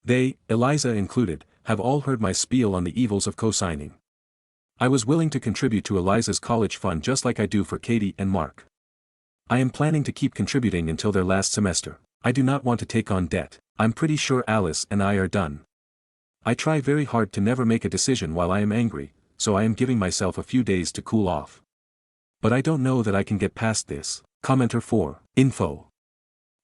They, Eliza included, have all heard my spiel on the evils of co-signing. I was willing to contribute to Eliza's college fund just like I do for Katie and Mark. I am planning to keep contributing until their last semester. I do not want to take on debt. I'm pretty sure Alice and I are done. I try very hard to never make a decision while I am angry, so I am giving myself a few days to cool off. But I don't know that I can get past this. Commenter 4. Info.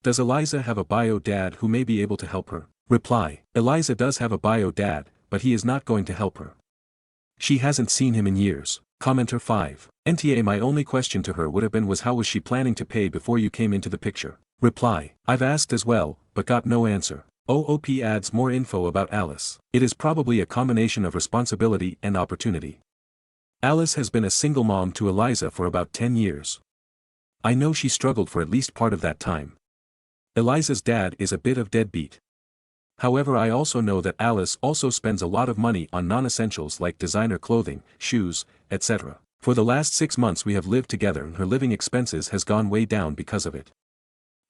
Does Eliza have a bio dad who may be able to help her? Reply. Eliza does have a bio dad, but he is not going to help her. She hasn't seen him in years. Commenter 5. NTA My only question to her would have been was how was she planning to pay before you came into the picture? Reply. I've asked as well, but got no answer. OOP adds more info about Alice. It is probably a combination of responsibility and opportunity. Alice has been a single mom to Eliza for about 10 years. I know she struggled for at least part of that time. Eliza's dad is a bit of deadbeat. However, I also know that Alice also spends a lot of money on non-essentials like designer clothing, shoes, etc. For the last 6 months we have lived together and her living expenses has gone way down because of it.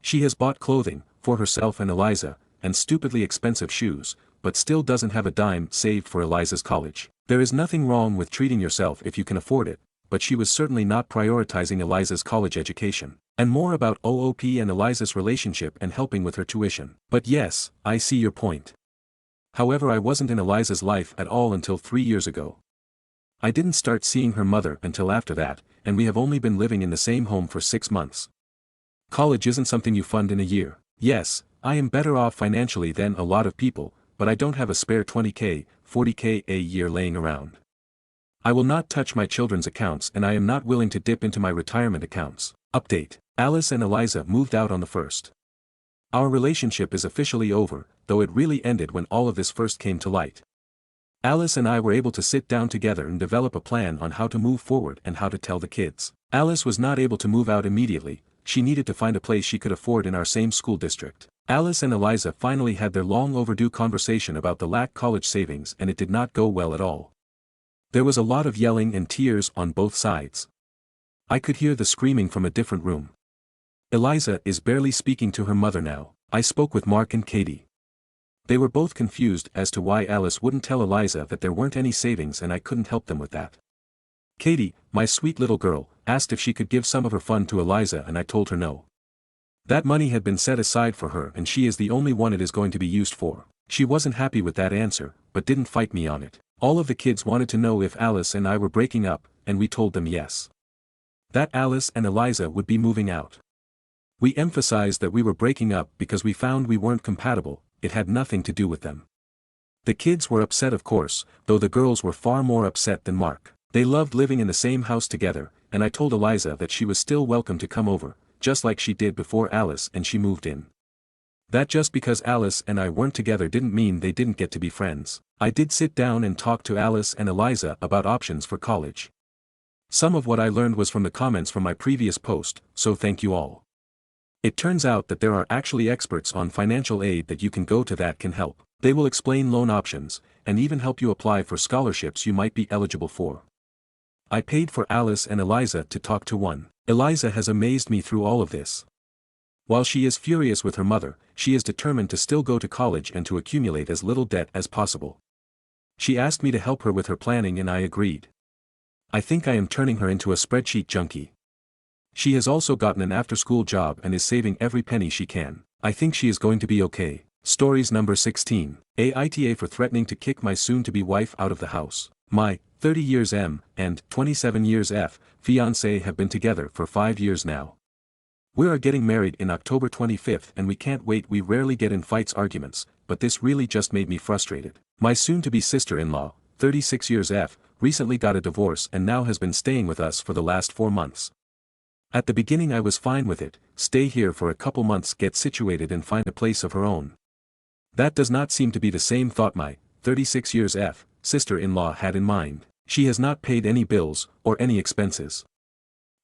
She has bought clothing, for herself and Eliza, and stupidly expensive shoes, but still doesn't have a dime saved for Eliza's college. There is nothing wrong with treating yourself if you can afford it, but she was certainly not prioritizing Eliza's college education. And more about OOP and Eliza's relationship and helping with her tuition. But yes, I see your point. However, I wasn't in Eliza's life at all until 3 years ago. I didn't start seeing her mother until after that, and we have only been living in the same home for 6 months. College isn't something you fund in a year. Yes, I am better off financially than a lot of people, but I don't have a spare 20k, 40k a year laying around. I will not touch my children's accounts and I am not willing to dip into my retirement accounts. Update. Alice and Eliza moved out on the 1st. Our relationship is officially over, though it really ended when all of this first came to light. Alice and I were able to sit down together and develop a plan on how to move forward and how to tell the kids. Alice was not able to move out immediately, she needed to find a place she could afford in our same school district. Alice and Eliza finally had their long overdue conversation about the lack college savings and it did not go well at all. There was a lot of yelling and tears on both sides. I could hear the screaming from a different room. Eliza is barely speaking to her mother now. I spoke with Mark and Katie. They were both confused as to why Alice wouldn't tell Eliza that there weren't any savings and I couldn't help them with that. Katie, my sweet little girl, asked if she could give some of her fund to Eliza and I told her no. That money had been set aside for her and she is the only one it is going to be used for. She wasn't happy with that answer, but didn't fight me on it. All of the kids wanted to know if Alice and I were breaking up, and we told them yes. That Alice and Eliza would be moving out. We emphasized that we were breaking up because we found we weren't compatible, it had nothing to do with them. The kids were upset of course, though the girls were far more upset than Mark. They loved living in the same house together, and I told Eliza that she was still welcome to come over, just like she did before Alice and she moved in. That just because Alice and I weren't together didn't mean they didn't get to be friends. I did sit down and talk to Alice and Eliza about options for college. Some of what I learned was from the comments from my previous post, so thank you all. It turns out that there are actually experts on financial aid that you can go to that can help. They will explain loan options, and even help you apply for scholarships you might be eligible for. I paid for Alice and Eliza to talk to one. Eliza has amazed me through all of this. While she is furious with her mother, she is determined to still go to college and to accumulate as little debt as possible. She asked me to help her with her planning and I agreed. I think I am turning her into a spreadsheet junkie. She has also gotten an after-school job and is saving every penny she can. I think she is going to be okay. Stories number 16. Aita for threatening to kick my soon-to-be wife out of the house. My 30 years M and 27 years F fiancé have been together for 5 years now. We are getting married in October 25th and we can't wait. We rarely get in fights arguments, but this really just made me frustrated. My soon-to-be sister-in-law, 36 years F, recently got a divorce and now has been staying with us for the last 4 months. At the beginning I was fine with it, stay here for a couple months, get situated and find a place of her own. That does not seem to be the same thought my 36 years F sister-in-law had in mind. She has not paid any bills or any expenses.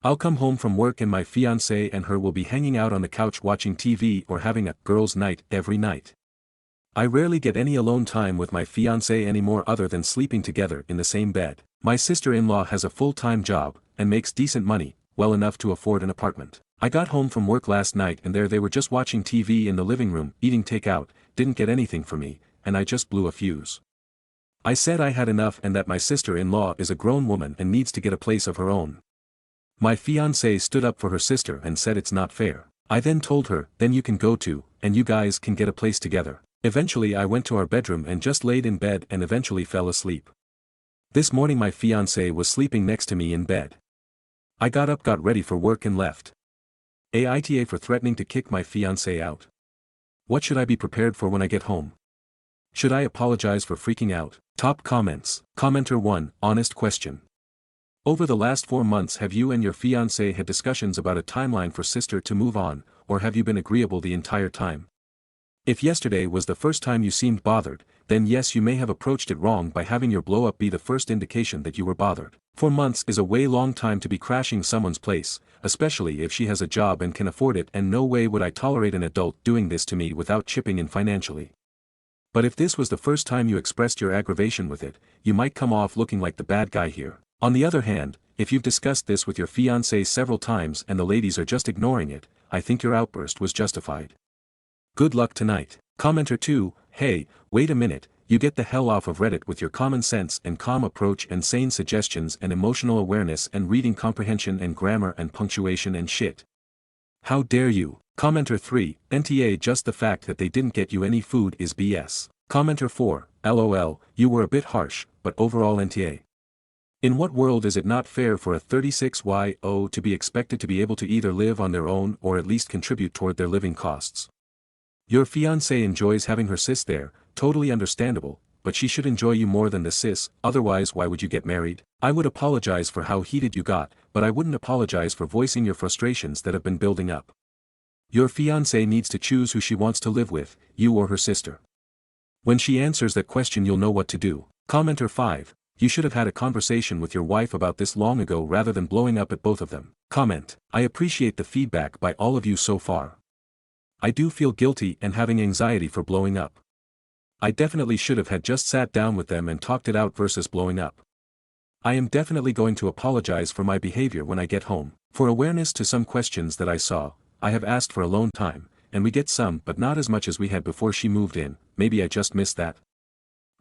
I'll come home from work and my fiancé and her will be hanging out on the couch watching TV or having a girls' night every night. I rarely get any alone time with my fiancé anymore other than sleeping together in the same bed. My sister-in-law has a full-time job and makes decent money, well enough to afford an apartment. I got home from work last night and there they were just watching TV in the living room, eating takeout, didn't get anything for me, and I just blew a fuse. I said I had enough and that my sister-in-law is a grown woman and needs to get a place of her own. My fiancé stood up for her sister and said it's not fair. I then told her, then you can go too, and you guys can get a place together. Eventually I went to our bedroom and just laid in bed and eventually fell asleep. This morning my fiancé was sleeping next to me in bed. I got up, got ready for work and left. Aita for threatening to kick my fiancé out. What should I be prepared for when I get home? Should I apologize for freaking out? Top comments. Commenter 1, honest question. Over the last 4 months have you and your fiancé had discussions about a timeline for sister to move on, or have you been agreeable the entire time? If yesterday was the first time you seemed bothered, then yes, you may have approached it wrong by having your blow-up be the first indication that you were bothered. 4 months is a way long time to be crashing someone's place, especially if she has a job and can afford it, and no way would I tolerate an adult doing this to me without chipping in financially. But if this was the first time you expressed your aggravation with it, you might come off looking like the bad guy here. On the other hand, if you've discussed this with your fiancé several times and the ladies are just ignoring it, I think your outburst was justified. Good luck tonight. Commenter 2, hey, wait a minute, you get the hell off of Reddit with your common sense and calm approach and sane suggestions and emotional awareness and reading comprehension and grammar and punctuation and shit. How dare you? Commenter 3, NTA, just the fact that they didn't get you any food is BS. Commenter 4, LOL, you were a bit harsh, but overall NTA. In what world is it not fair for a 36YO to be expected to be able to either live on their own or at least contribute toward their living costs? Your fiancé enjoys having her sis there, totally understandable, but she should enjoy you more than the sis, otherwise why would you get married? I would apologize for how heated you got, but I wouldn't apologize for voicing your frustrations that have been building up. Your fiancé needs to choose who she wants to live with, you or her sister. When she answers that question you'll know what to do. Commenter 5. You should have had a conversation with your wife about this long ago rather than blowing up at both of them. Comment. I appreciate the feedback by all of you so far. I do feel guilty and having anxiety for blowing up. I definitely should have had just sat down with them and talked it out versus blowing up. I am definitely going to apologize for my behavior when I get home. For awareness to some questions that I saw, I have asked for alone time, and we get some but not as much as we had before she moved in. Maybe I just missed that.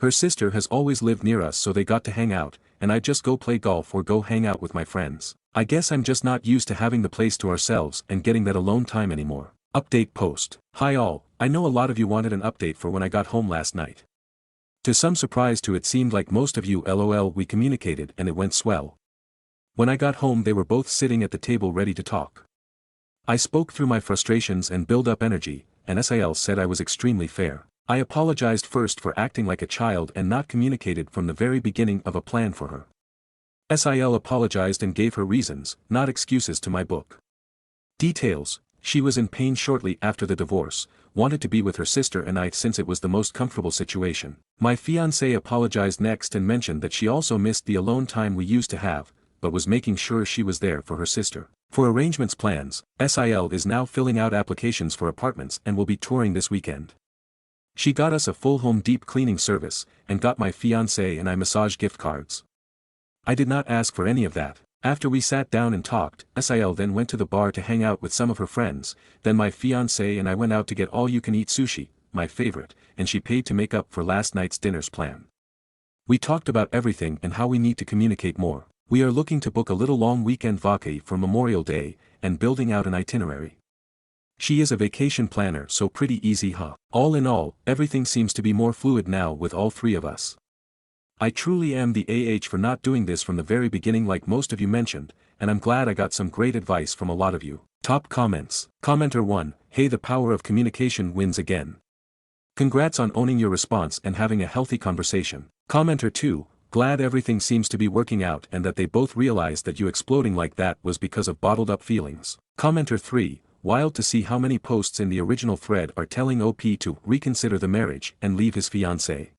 Her sister has always lived near us so they got to hang out, and I just go play golf or go hang out with my friends. I guess I'm just not used to having the place to ourselves and getting that alone time anymore. Update post. Hi all, I know a lot of you wanted an update for when I got home last night. To some surprise to it seemed like most of you LOL we communicated and it went swell. When I got home they were both sitting at the table ready to talk. I spoke through my frustrations and build up energy, and SIL said I was extremely fair. I apologized first for acting like a child and not communicated from the very beginning of a plan for her. SIL apologized and gave her reasons, not excuses to my book. Details. She was in pain shortly after the divorce, wanted to be with her sister and I since it was the most comfortable situation. My fiancé apologized next and mentioned that she also missed the alone time we used to have, but was making sure she was there for her sister. For arrangements plans, SIL is now filling out applications for apartments and will be touring this weekend. She got us a full home deep cleaning service, and got my fiancé and I massage gift cards. I did not ask for any of that. After we sat down and talked, SIL then went to the bar to hang out with some of her friends, then my fiancé and I went out to get all-you-can-eat sushi, my favorite, and she paid to make up for last night's dinner's plan. We talked about everything and how we need to communicate more. We are looking to book a little long weekend vacay for Memorial Day, and building out an itinerary. She is a vacation planner, so pretty easy, huh? All in all, everything seems to be more fluid now with all three of us. I truly am the for not doing this from the very beginning like most of you mentioned, and I'm glad I got some great advice from a lot of you. Top comments. Commenter 1, hey, the power of communication wins again. Congrats on owning your response and having a healthy conversation. Commenter 2, glad everything seems to be working out and that they both realized that you exploding like that was because of bottled up feelings. Commenter 3, wild to see how many posts in the original thread are telling OP to reconsider the marriage and leave his fiancée.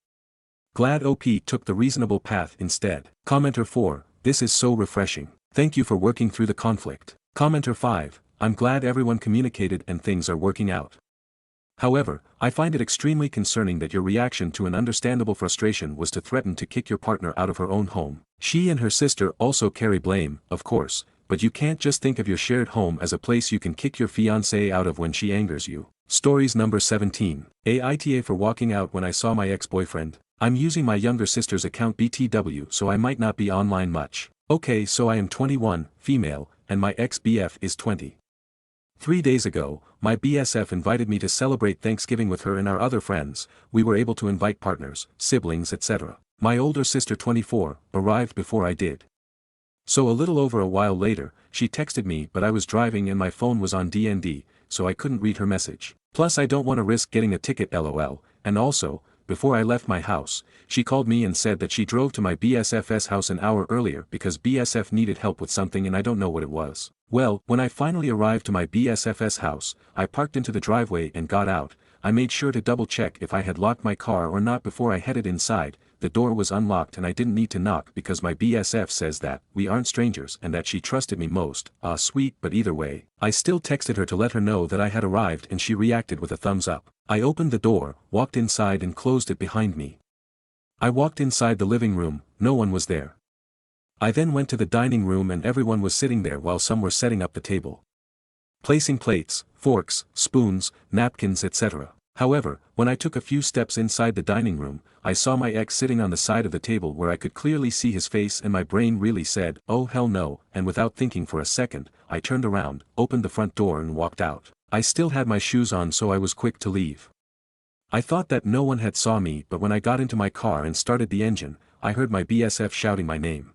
Glad OP took the reasonable path instead. Commenter 4, this is so refreshing. Thank you for working through the conflict. Commenter 5, I'm glad everyone communicated and things are working out. However, I find it extremely concerning that your reaction to an understandable frustration was to threaten to kick your partner out of her own home. She and her sister also carry blame, of course, but you can't just think of your shared home as a place you can kick your fiancée out of when she angers you. Stories number 17. Aita for walking out when I saw my ex-boyfriend. I'm using my younger sister's account BTW, so I might not be online much. Okay, so I am 21, female, and my ex-BF is 20. 3 days ago, my BSF invited me to celebrate Thanksgiving with her and our other friends. We were able to invite partners, siblings, etc. My older sister 24, arrived before I did. So a little over a while later, she texted me, but I was driving and my phone was on DND, so I couldn't read her message. Plus I don't want to risk getting a ticket LOL, and also, before I left my house, she called me and said that she drove to my BSF's house an hour earlier because BSF needed help with something and I don't know what it was. Well, when I finally arrived to my BSF's house, I parked into the driveway and got out. I made sure to double check if I had locked my car or not before I headed inside. The door was unlocked and I didn't need to knock because my BSF says that we aren't strangers and that she trusted me most. Sweet, but either way, I still texted her to let her know that I had arrived and she reacted with a thumbs up. I opened the door, walked inside and closed it behind me. I walked inside the living room, no one was there. I then went to the dining room and everyone was sitting there while some were setting up the table, placing plates, forks, spoons, napkins, etc. However, when I took a few steps inside the dining room, I saw my ex sitting on the side of the table where I could clearly see his face and my brain really said, oh hell no, and without thinking for a second, I turned around, opened the front door and walked out. I still had my shoes on so I was quick to leave. I thought that no one had saw me, but when I got into my car and started the engine, I heard my BSF shouting my name.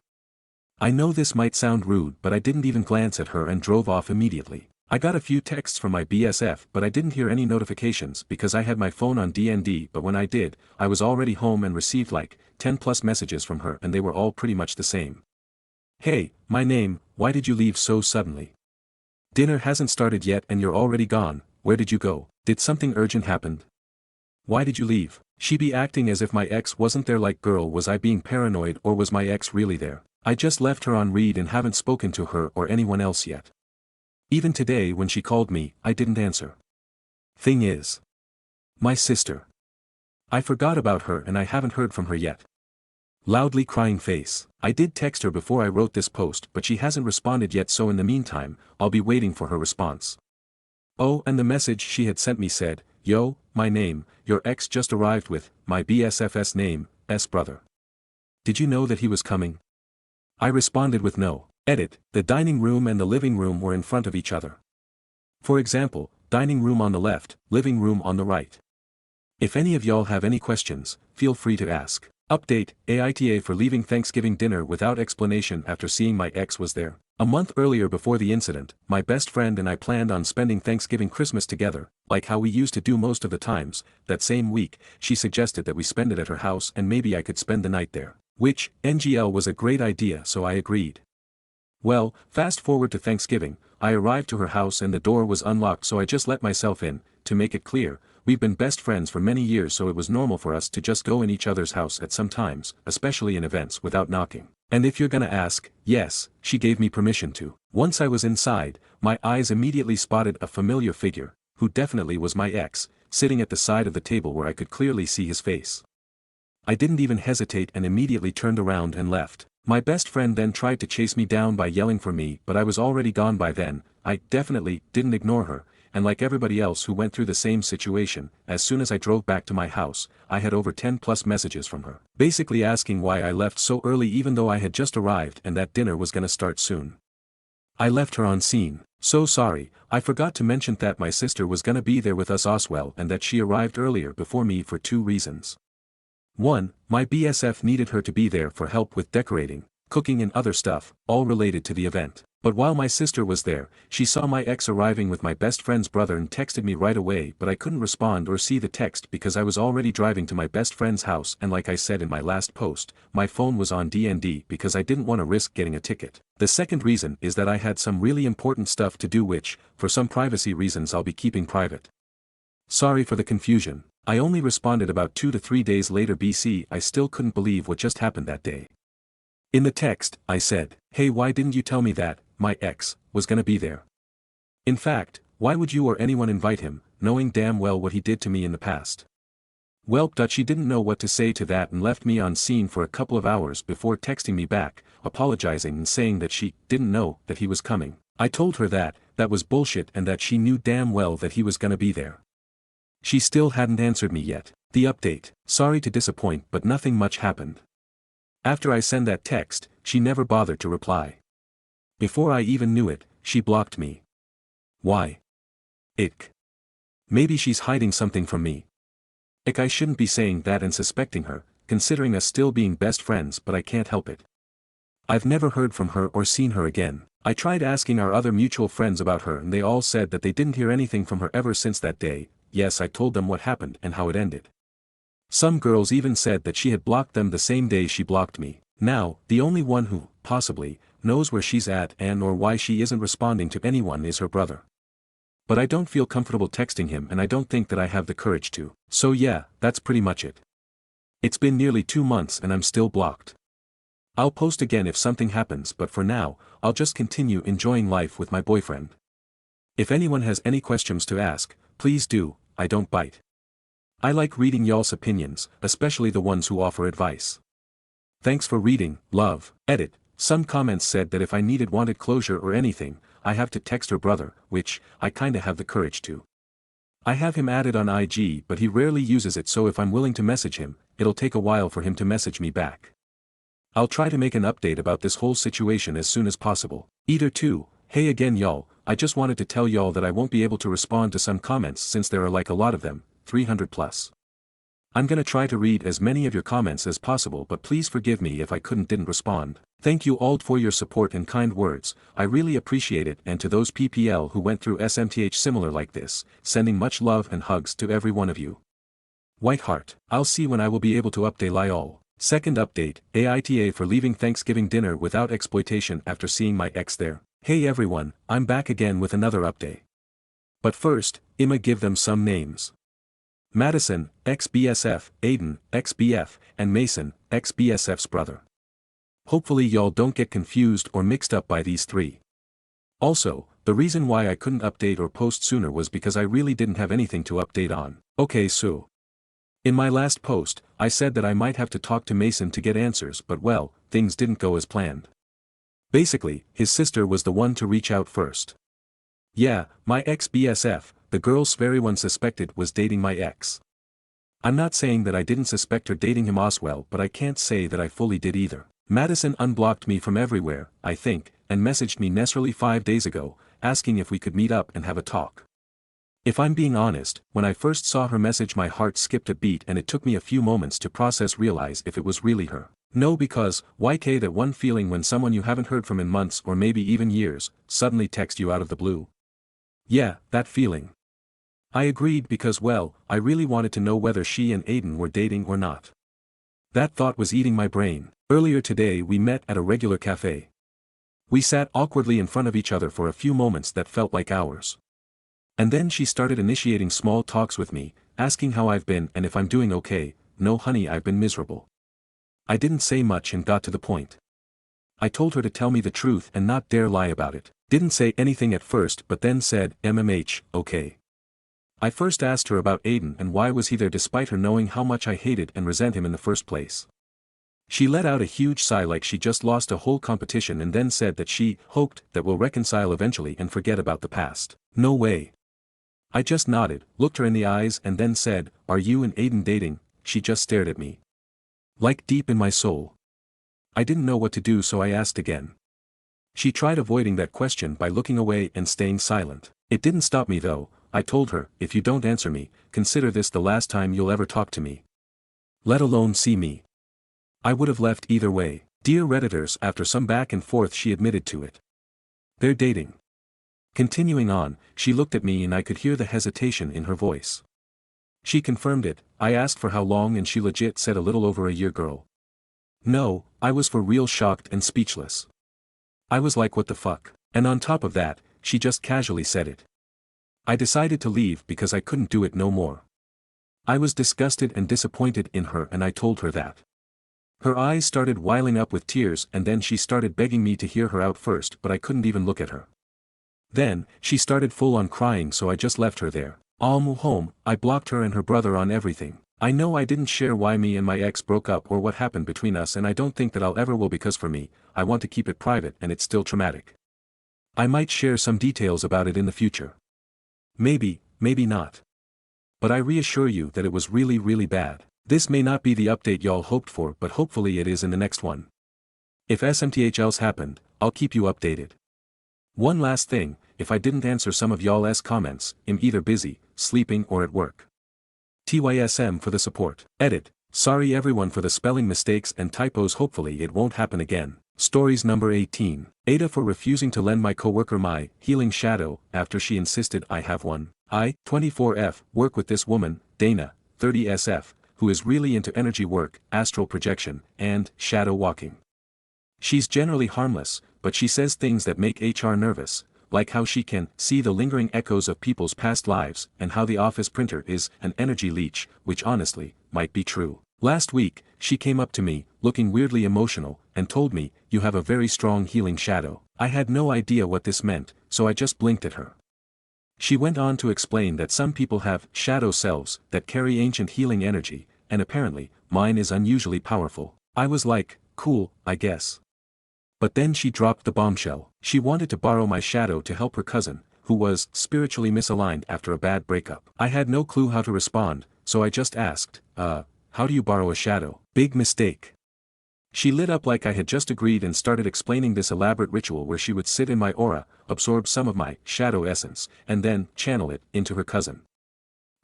I know this might sound rude, but I didn't even glance at her and drove off immediately. I got a few texts from my BSF, but I didn't hear any notifications because I had my phone on DND, but when I did, I was already home and received like 10 plus messages from her and they were all pretty much the same. Hey, my name, why did you leave so suddenly? Dinner hasn't started yet and you're already gone. Where did you go? Did something urgent happen? Why did you leave? She be acting as if my ex wasn't there, like girl, was I being paranoid or was my ex really there? I just left her on read and haven't spoken to her or anyone else yet. Even today when she called me, I didn't answer. Thing is, my sister. I forgot about her and I haven't heard from her yet. Loudly crying face. I did text her before I wrote this post, but she hasn't responded yet, so in the meantime, I'll be waiting for her response. Oh, and the message she had sent me said, yo, my name, your ex just arrived with my BSF's name, S brother. Did you know that he was coming? I responded with no. Edit, the dining room and the living room were in front of each other. For example, dining room on the left, living room on the right. If any of y'all have any questions, feel free to ask. Update, AITA for leaving Thanksgiving dinner without explanation after seeing my ex was there. A month earlier before the incident, my best friend and I planned on spending Thanksgiving Christmas together, like how we used to do most of the times. That same week, she suggested that we spend it at her house and maybe I could spend the night there. Which, NGL, was a great idea, so I agreed. Well, fast forward to Thanksgiving, I arrived to her house and the door was unlocked, so I just let myself in. To make it clear, we've been best friends for many years, so it was normal for us to just go in each other's house at some times, especially in events, without knocking. And if you're gonna ask, yes, she gave me permission to. Once I was inside, my eyes immediately spotted a familiar figure, who definitely was my ex, sitting at the side of the table where I could clearly see his face. I didn't even hesitate and immediately turned around and left. My best friend then tried to chase me down by yelling for me, but I was already gone by then. I definitely didn't ignore her, and like everybody else who went through the same situation, as soon as I drove back to my house, I had over 10 plus messages from her, basically asking why I left so early even though I had just arrived and that dinner was gonna start soon. I left her on scene. So sorry, I forgot to mention that my sister was gonna be there with us Oswell and that she arrived earlier before me for 2 reasons. 1. My BSF needed her to be there for help with decorating, cooking and other stuff, all related to the event. But while my sister was there, she saw my ex arriving with my best friend's brother and texted me right away, but I couldn't respond or see the text because I was already driving to my best friend's house, and like I said in my last post, my phone was on DND because I didn't want to risk getting a ticket. The second reason is that I had some really important stuff to do which, for some privacy reasons, I'll be keeping private. Sorry for the confusion. I only responded about 2 to 3 days later BC. I still couldn't believe what just happened that day. In the text, I said, "Hey, why didn't you tell me that my ex was gonna be there? In fact, why would you or anyone invite him, knowing damn well what he did to me in the past?" Welp. She didn't know what to say to that and left me on scene for a couple of hours before texting me back, apologizing and saying that she didn't know that he was coming. I told her that was bullshit and that she knew damn well that he was gonna be there. She still hadn't answered me yet. The update: sorry to disappoint, but nothing much happened. After I sent that text, she never bothered to reply. Before I even knew it, she blocked me. Why? Ick. Maybe she's hiding something from me. Ick, I shouldn't be saying that and suspecting her, considering us still being best friends, but I can't help it. I've never heard from her or seen her again. I tried asking our other mutual friends about her and they all said that they didn't hear anything from her ever since that day. Yes, I told them what happened and how it ended. Some girls even said that she had blocked them the same day she blocked me. Now, the only one who, possibly, knows where she's at and or why she isn't responding to anyone is her brother. But I don't feel comfortable texting him and I don't think that I have the courage to. So yeah, that's pretty much it. It's been nearly 2 months and I'm still blocked. I'll post again if something happens, but for now, I'll just continue enjoying life with my boyfriend. If anyone has any questions to ask, please do. I don't bite. I like reading y'all's opinions, especially the ones who offer advice. Thanks for reading, love. Edit. Some comments said that if I wanted closure or anything, I have to text her brother, which, I kinda have the courage to. I have him added on IG but he rarely uses it, so if I'm willing to message him, it'll take a while for him to message me back. I'll try to make an update about this whole situation as soon as possible. Eater 2, hey again y'all, I just wanted to tell y'all that I won't be able to respond to some comments since there are like a lot of them, 300 plus. I'm gonna try to read as many of your comments as possible, but please forgive me if I didn't respond. Thank you all for your support and kind words, I really appreciate it, and to those PPL who went through SMTH similar like this, sending much love and hugs to every one of you. White Heart, I'll see when I will be able to update y'all. Second update, AITA for leaving Thanksgiving dinner without exploitation after seeing my ex there. Hey everyone, I'm back again with another update. But first, I'ma give them some names. Madison, ex-BSF, Aiden, ex-BF, and Mason, ex-BSF's brother. Hopefully y'all don't get confused or mixed up by these 3. Also, the reason why I couldn't update or post sooner was because I really didn't have anything to update on. Okay, so in my last post, I said that I might have to talk to Mason to get answers, but well, things didn't go as planned. Basically, his sister was the one to reach out first. Yeah, my ex-BSF, the girl everyone suspected was dating my ex. I'm not saying that I didn't suspect her dating him Oswell, but I can't say that I fully did either. Madison unblocked me from everywhere, I think, and messaged me necessarily 5 days ago, asking if we could meet up and have a talk. If I'm being honest, when I first saw her message my heart skipped a beat and it took me a few moments to realize if it was really her. No, because, YK, that one feeling when someone you haven't heard from in months or maybe even years, suddenly text you out of the blue. Yeah, that feeling. I agreed because well, I really wanted to know whether she and Aiden were dating or not. That thought was eating my brain. Earlier today we met at a regular cafe. We sat awkwardly in front of each other for a few moments that felt like hours. And then she started initiating small talks with me, asking how I've been and if I'm doing okay. No honey, I've been miserable. I didn't say much and got to the point. I told her to tell me the truth and not dare lie about it. Didn't say anything at first but then said, okay. I first asked her about Aiden and why was he there despite her knowing how much I hated and resent him in the first place. She let out a huge sigh like she just lost a whole competition and then said that she hoped that we'll reconcile eventually and forget about the past. No way. I just nodded, looked her in the eyes and then said, "Are you and Aiden dating?" She just stared at me. Like deep in my soul. I didn't know what to do, so I asked again. She tried avoiding that question by looking away and staying silent. It didn't stop me though. I told her, if you don't answer me, consider this the last time you'll ever talk to me. Let alone see me. I would have left either way. Dear Redditors, after some back and forth she admitted to it. They're dating. Continuing on, she looked at me and I could hear the hesitation in her voice. She confirmed it. I asked for how long and she legit said a little over a year, girl. No, I was for real shocked and speechless. I was like, what the fuck? And on top of that, she just casually said it. I decided to leave because I couldn't do it no more. I was disgusted and disappointed in her and I told her that. Her eyes started welling up with tears and then she started begging me to hear her out first, but I couldn't even look at her. Then, she started full on crying, so I just left her there. I'll move home. I blocked her and her brother on everything. I know I didn't share why me and my ex broke up or what happened between us, and I don't think that I'll ever will, because for me, I want to keep it private and it's still traumatic. I might share some details about it in the future. Maybe, maybe not. But I reassure you that it was really, really bad. This may not be the update y'all hoped for, but hopefully it is in the next one. If SMTH else happened, I'll keep you updated. One last thing, if I didn't answer some of y'all's comments, I'm either busy, sleeping or at work. TYSM for the support. Edit. Sorry everyone for the spelling mistakes and typos, hopefully it won't happen again. Stories number 18. Aita for refusing to lend my coworker my healing shadow after she insisted I have one. I, 24F, work with this woman, Dana, 30SF, who is really into energy work, astral projection, and shadow walking. She's generally harmless, but she says things that make HR nervous, like how she can see the lingering echoes of people's past lives and how the office printer is an energy leech, which honestly, might be true. Last week, she came up to me, looking weirdly emotional, and told me, "You have a very strong healing shadow." I had no idea what this meant, so I just blinked at her. She went on to explain that some people have shadow selves that carry ancient healing energy, and apparently, mine is unusually powerful. I was like, cool, I guess. But then she dropped the bombshell. She wanted to borrow my shadow to help her cousin, who was spiritually misaligned after a bad breakup. I had no clue how to respond, so I just asked, how do you borrow a shadow? Big mistake. She lit up like I had just agreed and started explaining this elaborate ritual where she would sit in my aura, absorb some of my shadow essence, and then channel it into her cousin.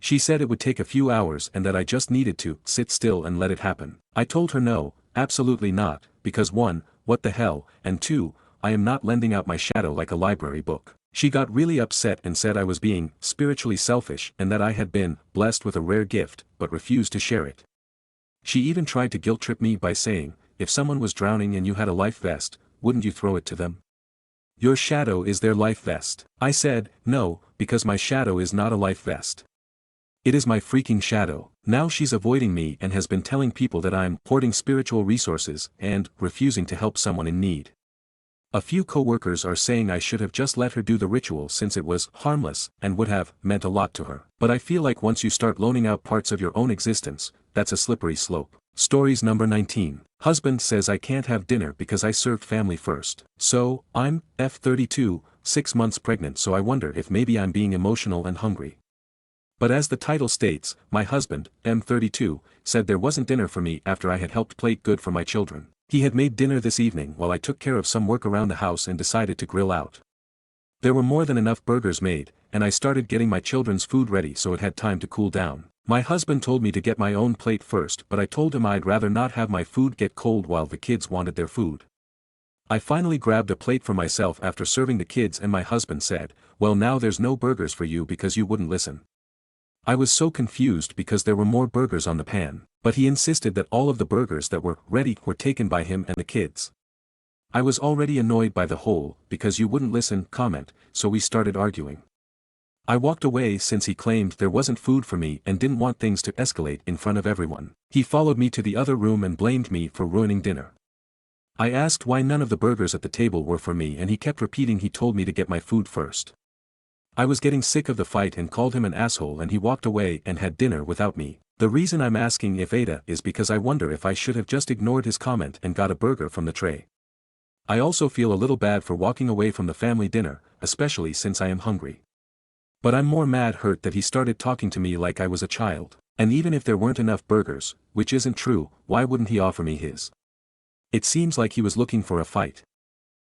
She said it would take a few hours and that I just needed to sit still and let it happen. I told her no, absolutely not, because 1, what the hell, and 2, I am not lending out my shadow like a library book. She got really upset and said I was being spiritually selfish and that I had been blessed with a rare gift, but refused to share it. She even tried to guilt-trip me by saying, if someone was drowning and you had a life vest, wouldn't you throw it to them? Your shadow is their life vest. I said, no, because my shadow is not a life vest. It is my freaking shadow. Now she's avoiding me and has been telling people that I'm hoarding spiritual resources and refusing to help someone in need. A few co-workers are saying I should have just let her do the ritual since it was harmless and would have meant a lot to her. But I feel like once you start loaning out parts of your own existence, that's a slippery slope. Stories number 19. Husband says I can't have dinner because I served family first. So, I'm F32, 6 months pregnant, so I wonder if maybe I'm being emotional and hungry. But as the title states, my husband, M32, said there wasn't dinner for me after I had helped plate good for my children. He had made dinner this evening while I took care of some work around the house and decided to grill out. There were more than enough burgers made, and I started getting my children's food ready so it had time to cool down. My husband told me to get my own plate first, but I told him I'd rather not have my food get cold while the kids wanted their food. I finally grabbed a plate for myself after serving the kids, and my husband said, "Well, now there's no burgers for you because you wouldn't listen." I was so confused because there were more burgers on the pan, but he insisted that all of the burgers that were ready were taken by him and the kids. I was already annoyed by the whole "because you wouldn't listen" comment, so we started arguing. I walked away since he claimed there wasn't food for me and didn't want things to escalate in front of everyone. He followed me to the other room and blamed me for ruining dinner. I asked why none of the burgers at the table were for me, and he kept repeating he told me to get my food first. I was getting sick of the fight and called him an asshole, and he walked away and had dinner without me. The reason I'm asking if Aita is because I wonder if I should have just ignored his comment and got a burger from the tray. I also feel a little bad for walking away from the family dinner, especially since I am hungry. But I'm more mad hurt that he started talking to me like I was a child. And even if there weren't enough burgers, which isn't true, why wouldn't he offer me his? It seems like he was looking for a fight.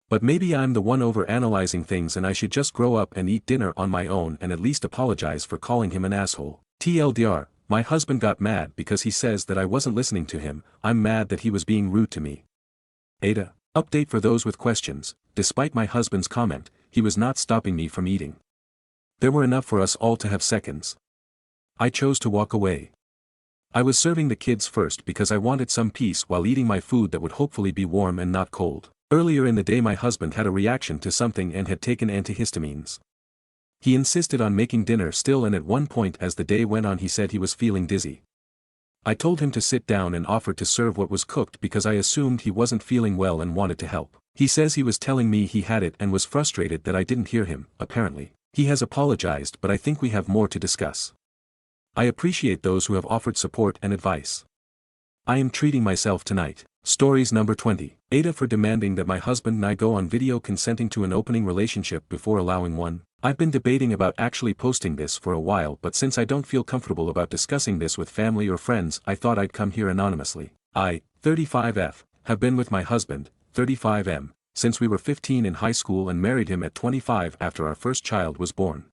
But maybe I'm the one over-analyzing things and I should just grow up and eat dinner on my own and at least apologize for calling him an asshole. TLDR, my husband got mad because he says that I wasn't listening to him. I'm mad that he was being rude to me. Aita. Update for those with questions: despite my husband's comment, he was not stopping me from eating. There were enough for us all to have seconds. I chose to walk away. I was serving the kids first because I wanted some peace while eating my food that would hopefully be warm and not cold. Earlier in the day my husband had a reaction to something and had taken antihistamines. He insisted on making dinner still, and at one point as the day went on he said he was feeling dizzy. I told him to sit down and offered to serve what was cooked because I assumed he wasn't feeling well and wanted to help. He says he was telling me he had it and was frustrated that I didn't hear him. Apparently, he has apologized, but I think we have more to discuss. I appreciate those who have offered support and advice. I am treating myself tonight. Stories number 20. Aita for demanding that my husband and I go on video consenting to an opening relationship before allowing one. I've been debating about actually posting this for a while, but since I don't feel comfortable about discussing this with family or friends, I thought I'd come here anonymously. I, 35F, have been with my husband, 35M, since we were 15 in high school and married him at 25 after our first child was born.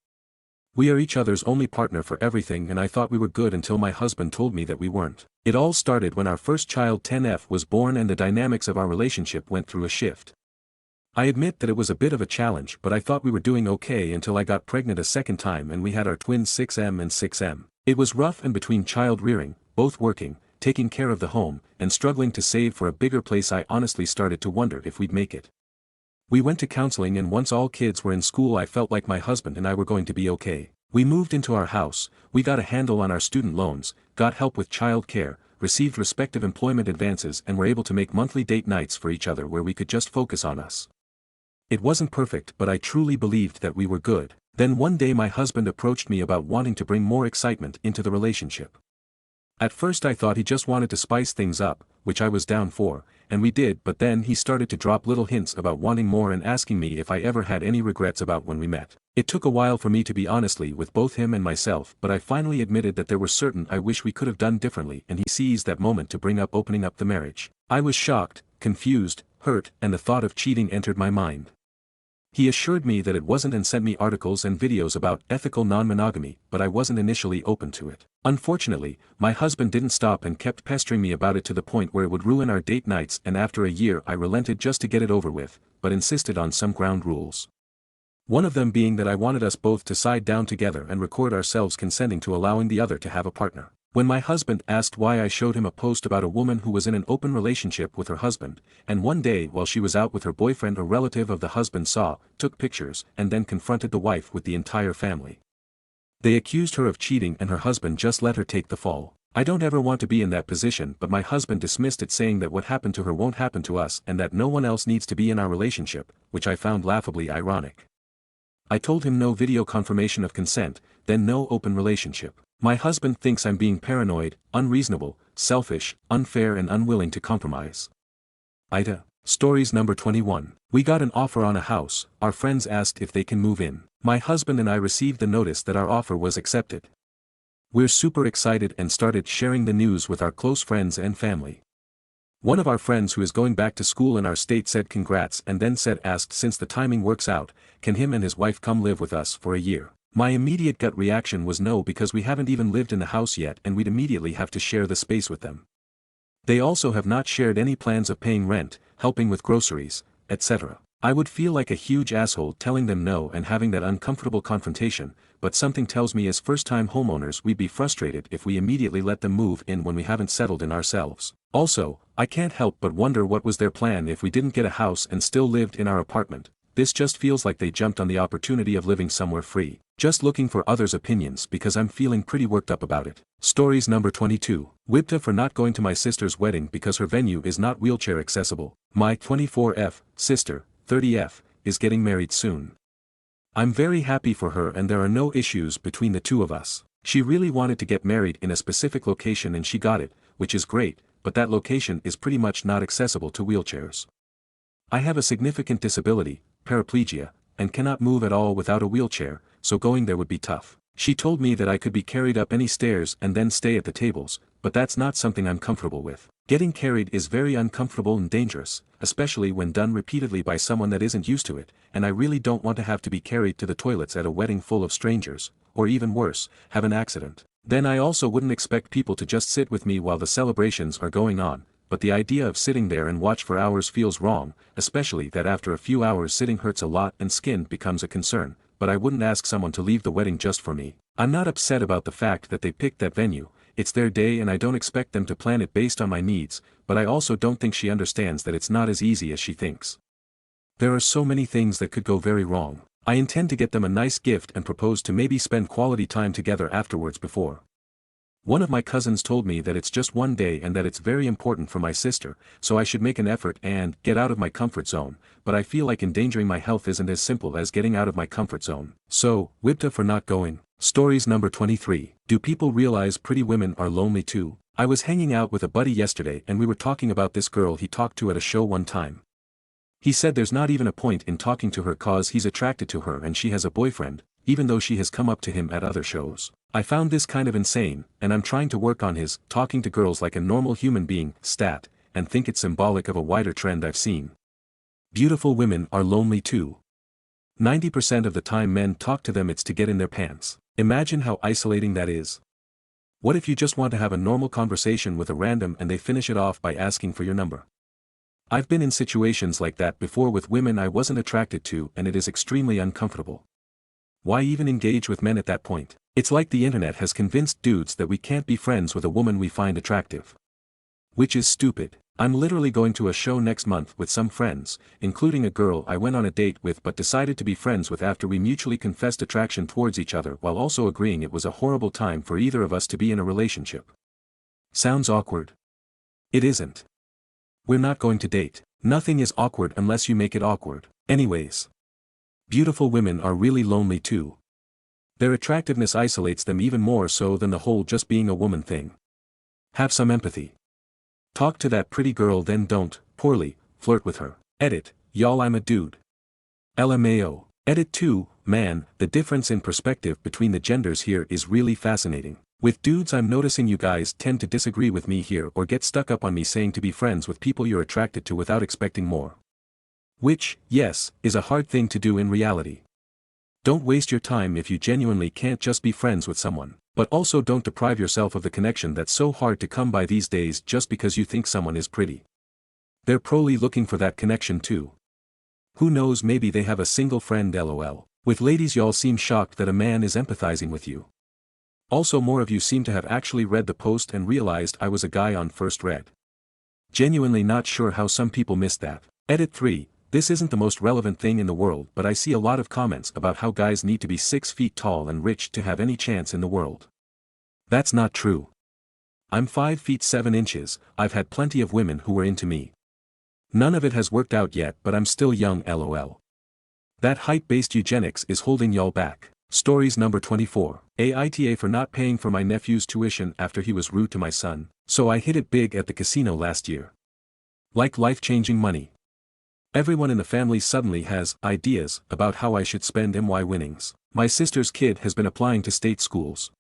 We are each other's only partner for everything, and I thought we were good until my husband told me that we weren't. It all started when our first child 10F was born and the dynamics of our relationship went through a shift. I admit that it was a bit of a challenge, but I thought we were doing okay until I got pregnant a second time and we had our twins 6M and 6M. It was rough, and between child rearing, both working, taking care of the home, and struggling to save for a bigger place, I honestly started to wonder if we'd make it. We went to counseling, and once all kids were in school I felt like my husband and I were going to be okay. We moved into our house, we got a handle on our student loans, got help with child care, received respective employment advances, and were able to make monthly date nights for each other where we could just focus on us. It wasn't perfect, but I truly believed that we were good. Then one day my husband approached me about wanting to bring more excitement into the relationship. At first I thought he just wanted to spice things up, which I was down for, and we did, but then he started to drop little hints about wanting more and asking me if I ever had any regrets about when we met. It took a while for me to be honestly with both him and myself, but I finally admitted that there were certain I wish we could have done differently, and he seized that moment to bring up opening up the marriage. I was shocked, confused, hurt, and the thought of cheating entered my mind. He assured me that it wasn't and sent me articles and videos about ethical non-monogamy, but I wasn't initially open to it. Unfortunately, my husband didn't stop and kept pestering me about it to the point where it would ruin our date nights, and after a year I relented just to get it over with, but insisted on some ground rules. One of them being that I wanted us both to side down together and record ourselves consenting to allowing the other to have a partner. When my husband asked why I showed him a post about a woman who was in an open relationship with her husband, and one day while she was out with her boyfriend a relative of the husband saw, took pictures, and then confronted the wife with the entire family. They accused her of cheating and her husband just let her take the fall. I don't ever want to be in that position, but my husband dismissed it, saying that what happened to her won't happen to us and that no one else needs to be in our relationship, which I found laughably ironic. I told him no video confirmation of consent, then no open relationship. My husband thinks I'm being paranoid, unreasonable, selfish, unfair, and unwilling to compromise. Aita. Stories number 21. We got an offer on a house. Our friends asked if they can move in. My husband and I received the notice that our offer was accepted. We're super excited and started sharing the news with our close friends and family. One of our friends who is going back to school in our state said congrats, and then asked since the timing works out, can him and his wife come live with us for a year? My immediate gut reaction was no, because we haven't even lived in the house yet and we'd immediately have to share the space with them. They also have not shared any plans of paying rent, helping with groceries, etc. I would feel like a huge asshole telling them no and having that uncomfortable confrontation, but something tells me as first-time homeowners we'd be frustrated if we immediately let them move in when we haven't settled in ourselves. Also, I can't help but wonder what was their plan if we didn't get a house and still lived in our apartment. This just feels like they jumped on the opportunity of living somewhere free. Just looking for others' opinions because I'm feeling pretty worked up about it. Stories number 22. Wipta for not going to my sister's wedding because her venue is not wheelchair accessible. My 24F sister, 30F, is getting married soon. I'm very happy for her and there are no issues between the two of us. She really wanted to get married in a specific location and she got it, which is great, but that location is pretty much not accessible to wheelchairs. I have a significant disability, paraplegia, and cannot move at all without a wheelchair, so going there would be tough. She told me that I could be carried up any stairs and then stay at the tables, but that's not something I'm comfortable with. Getting carried is very uncomfortable and dangerous, especially when done repeatedly by someone that isn't used to it, and I really don't want to have to be carried to the toilets at a wedding full of strangers, or even worse, have an accident. Then I also wouldn't expect people to just sit with me while the celebrations are going on, but the idea of sitting there and watch for hours feels wrong, especially that after a few hours sitting hurts a lot and skin becomes a concern, but I wouldn't ask someone to leave the wedding just for me. I'm not upset about the fact that they picked that venue, it's their day and I don't expect them to plan it based on my needs, but I also don't think she understands that it's not as easy as she thinks. There are so many things that could go very wrong. I intend to get them a nice gift and propose to maybe spend quality time together afterwards before. One of my cousins told me that it's just one day and that it's very important for my sister, so I should make an effort and get out of my comfort zone, but I feel like endangering my health isn't as simple as getting out of my comfort zone. So, whipta for not going. Stories number 23. Do people realize pretty women are lonely too? I was hanging out with a buddy yesterday and we were talking about this girl he talked to at a show one time. He said there's not even a point in talking to her cause he's attracted to her and she has a boyfriend, even though she has come up to him at other shows. I found this kind of insane, and I'm trying to work on his talking to girls like a normal human being stat, and think it's symbolic of a wider trend I've seen. Beautiful women are lonely too. 90% of the time men talk to them it's to get in their pants. Imagine how isolating that is. What if you just want to have a normal conversation with a random and they finish it off by asking for your number? I've been in situations like that before with women I wasn't attracted to and it is extremely uncomfortable. Why even engage with men at that point? It's like the internet has convinced dudes that we can't be friends with a woman we find attractive. Which is stupid. I'm literally going to a show next month with some friends, including a girl I went on a date with but decided to be friends with after we mutually confessed attraction towards each other while also agreeing it was a horrible time for either of us to be in a relationship. Sounds awkward? It isn't. We're not going to date. Nothing is awkward unless you make it awkward. Anyways. Beautiful women are really lonely too. Their attractiveness isolates them even more so than the whole just being a woman thing. Have some empathy. Talk to that pretty girl then don't, poorly, flirt with her. Edit, y'all I'm a dude. LMAO. Edit 2, man, the difference in perspective between the genders here is really fascinating. With dudes I'm noticing you guys tend to disagree with me here or get stuck up on me saying to be friends with people you're attracted to without expecting more. Which, yes, is a hard thing to do in reality. Don't waste your time if you genuinely can't just be friends with someone, but also don't deprive yourself of the connection that's so hard to come by these days just because you think someone is pretty. They're probably looking for that connection too. Who knows, maybe they have a single friend lol. With ladies y'all seem shocked that a man is empathizing with you. Also more of you seem to have actually read the post and realized I was a guy on first read. Genuinely not sure how some people missed that. Edit 3, this isn't the most relevant thing in the world but I see a lot of comments about how guys need to be 6 feet tall and rich to have any chance in the world. That's not true. I'm 5 feet 7 inches, I've had plenty of women who were into me. None of it has worked out yet but I'm still young lol. That height-based eugenics is holding y'all back. Stories number 24. Aita for not paying for my nephew's tuition after he was rude to my son, so I hit it big at the casino last year. Like life-changing money. Everyone in the family suddenly has ideas about how I should spend my winnings. My sister's kid has been applying to state schools.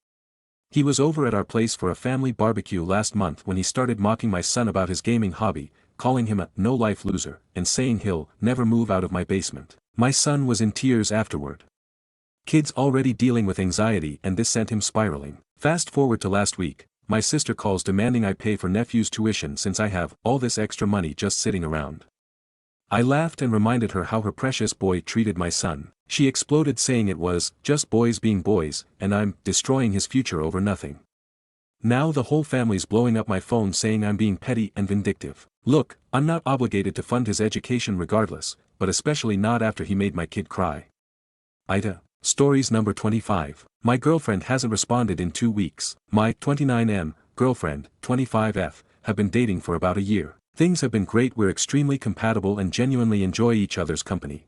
He was over at our place for a family barbecue last month when he started mocking my son about his gaming hobby, calling him a no-life loser, and saying he'll never move out of my basement. My son was in tears afterward. Kid's already dealing with anxiety and this sent him spiraling. Fast forward to last week, my sister calls demanding I pay for nephew's tuition since I have all this extra money just sitting around. I laughed and reminded her how her precious boy treated my son. She exploded saying it was just boys being boys and I'm destroying his future over nothing. Now the whole family's blowing up my phone saying I'm being petty and vindictive. Look, I'm not obligated to fund his education regardless, but especially not after he made my kid cry. Aita. Stories number 25. My girlfriend hasn't responded in 2 weeks. My 29M girlfriend, 25F, have been dating for about a year. Things have been great, we're extremely compatible and genuinely enjoy each other's company.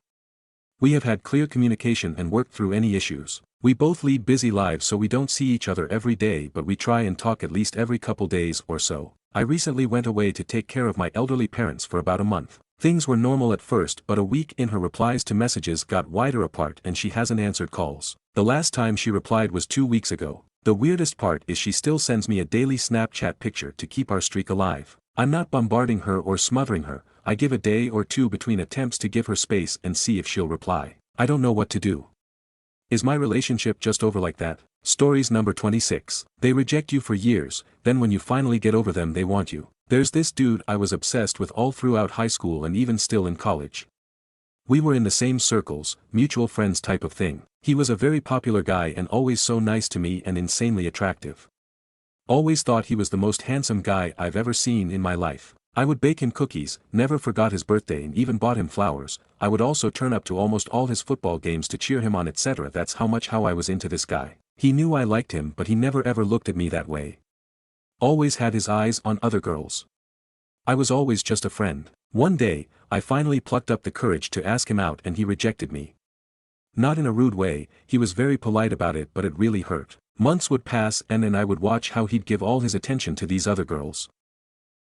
We have had clear communication and worked through any issues. We both lead busy lives so we don't see each other every day but we try and talk at least every couple days or so. I recently went away to take care of my elderly parents for about a month. Things were normal at first but a week in her replies to messages got wider apart and she hasn't answered calls. The last time she replied was 2 weeks ago. The weirdest part is she still sends me a daily Snapchat picture to keep our streak alive. I'm not bombarding her or smothering her, I give a day or two between attempts to give her space and see if she'll reply. I don't know what to do. Is my relationship just over like that? Stories number 26. They reject you for years, then when you finally get over them they want you. There's this dude I was obsessed with all throughout high school and even still in college. We were in the same circles, mutual friends type of thing. He was a very popular guy and always so nice to me and insanely attractive. Always thought he was the most handsome guy I've ever seen in my life. I would bake him cookies, never forgot his birthday and even bought him flowers. I would also turn up to almost all his football games to cheer him on, etc. That's how I was into this guy. He knew I liked him but he never ever looked at me that way. Always had his eyes on other girls. I was always just a friend. One day, I finally plucked up the courage to ask him out and he rejected me. Not in a rude way, he was very polite about it but it really hurt. Months would pass and then I would watch how he'd give all his attention to these other girls.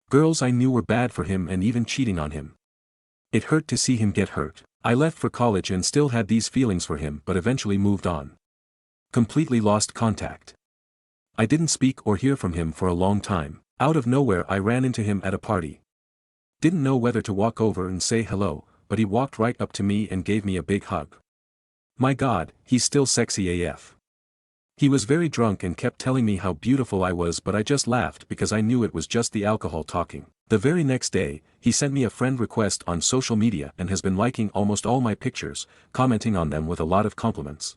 Girls I knew were bad for him and even cheating on him. It hurt to see him get hurt. I left for college and still had these feelings for him but eventually moved on. Completely lost contact. I didn't speak or hear from him for a long time. Out of nowhere I ran into him at a party. Didn't know whether to walk over and say hello, but he walked right up to me and gave me a big hug. My God, he's still sexy AF. He was very drunk and kept telling me how beautiful I was but I just laughed because I knew it was just the alcohol talking. The very next day, he sent me a friend request on social media and has been liking almost all my pictures, commenting on them with a lot of compliments.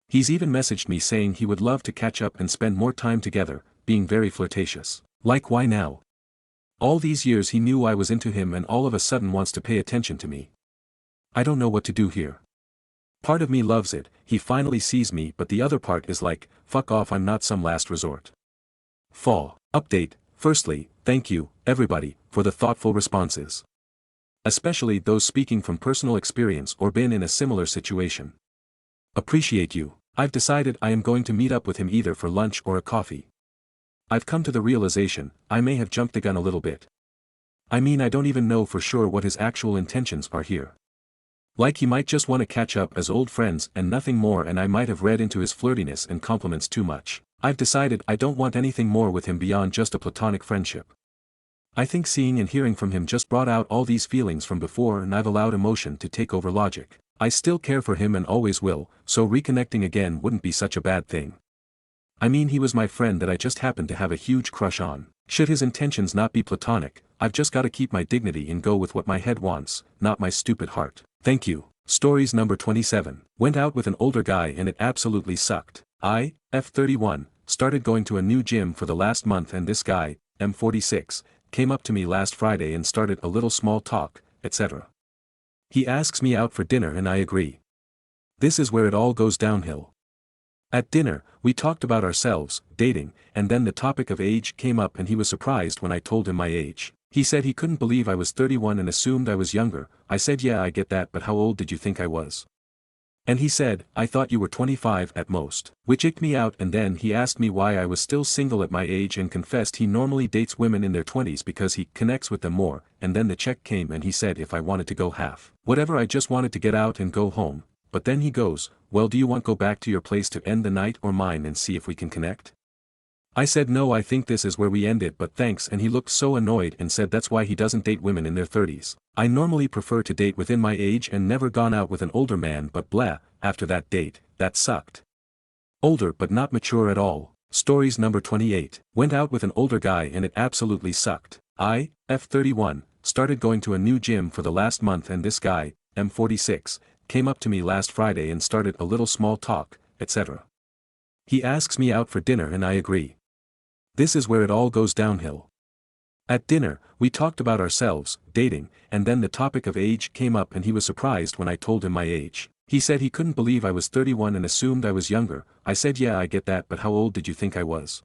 He's even messaged me saying he would love to catch up and spend more time together, being very flirtatious. Like why now? All these years he knew I was into him and all of a sudden wants to pay attention to me. I don't know what to do here. Part of me loves it, he finally sees me, but the other part is like, fuck off, I'm not some last resort. Fall. Update. Firstly, thank you, everybody, for the thoughtful responses. Especially those speaking from personal experience or been in a similar situation. Appreciate you. I've decided I am going to meet up with him either for lunch or a coffee. I've come to the realization, I may have jumped the gun a little bit. I mean, I don't even know for sure what his actual intentions are here. Like he might just want to catch up as old friends and nothing more, and I might have read into his flirtiness and compliments too much. I've decided I don't want anything more with him beyond just a platonic friendship. I think seeing and hearing from him just brought out all these feelings from before and I've allowed emotion to take over logic. I still care for him and always will, so reconnecting again wouldn't be such a bad thing. I mean, he was my friend that I just happened to have a huge crush on. Should his intentions not be platonic, I've just gotta keep my dignity and go with what my head wants, not my stupid heart. Thank you. Stories number 27. Went out with an older guy and it absolutely sucked. I, F31, started going to a new gym for the last month and this guy, M46, came up to me last Friday and started a little small talk, etc. He asks me out for dinner and I agree. This is where it all goes downhill. At dinner, we talked about ourselves, dating, and then the topic of age came up and he was surprised when I told him my age. He said he couldn't believe I was 31 and assumed I was younger. I said yeah, I get that, but how old did you think I was? And he said, I thought you were 25 at most. Which icked me out, and then he asked me why I was still single at my age and confessed he normally dates women in their 20s because he connects with them more, and then the check came and he said if I wanted to go half. Whatever, I just wanted to get out and go home. But then he goes, well, do you want to go back to your place to end the night or mine and see if we can connect? I said no, I think this is where we end it, but thanks, and he looked so annoyed and said that's why he doesn't date women in their 30s. I normally prefer to date within my age and never gone out with an older man, but blah, after that date, that sucked. Older but not mature at all. Stories number 28. Went out with an older guy and it absolutely sucked. I, F31, started going to a new gym for the last month and this guy, M46, came up to me last Friday and started a little small talk, etc. He asks me out for dinner and I agree. This is where it all goes downhill. At dinner, we talked about ourselves, dating, and then the topic of age came up and he was surprised when I told him my age. He said he couldn't believe I was 31 and assumed I was younger. I said yeah, I get that, but how old did you think I was?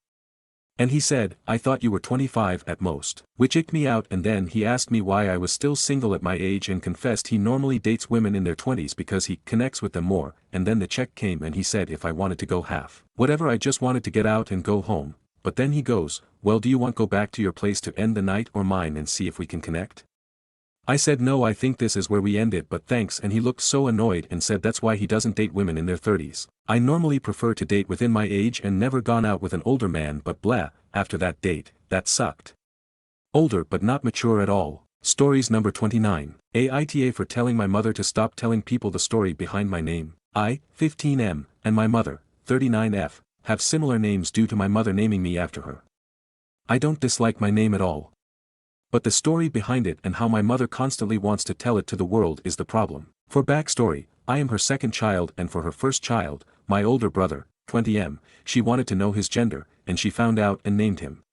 And he said, I thought you were 25 at most. Which icked me out, and then he asked me why I was still single at my age and confessed he normally dates women in their 20s because he connects with them more, and then the check came and he said if I wanted to go half. Whatever, I just wanted to get out and go home. But then he goes, well, do you want to go back to your place to end the night or mine and see if we can connect? I said no, I think this is where we end it, but thanks, and he looked so annoyed and said that's why he doesn't date women in their 30s. I normally prefer to date within my age and never gone out with an older man, but blah, after that date, that sucked. Older but not mature at all. Stories number 29. Aita for telling my mother to stop telling people the story behind my name. I, 15M, and my mother, 39F, have similar names due to my mother naming me after her. I don't dislike my name at all. But the story behind it and how my mother constantly wants to tell it to the world is the problem. For backstory, I am her second child, and for her first child, my older brother, 20M, she wanted to know his gender, and she found out and named him.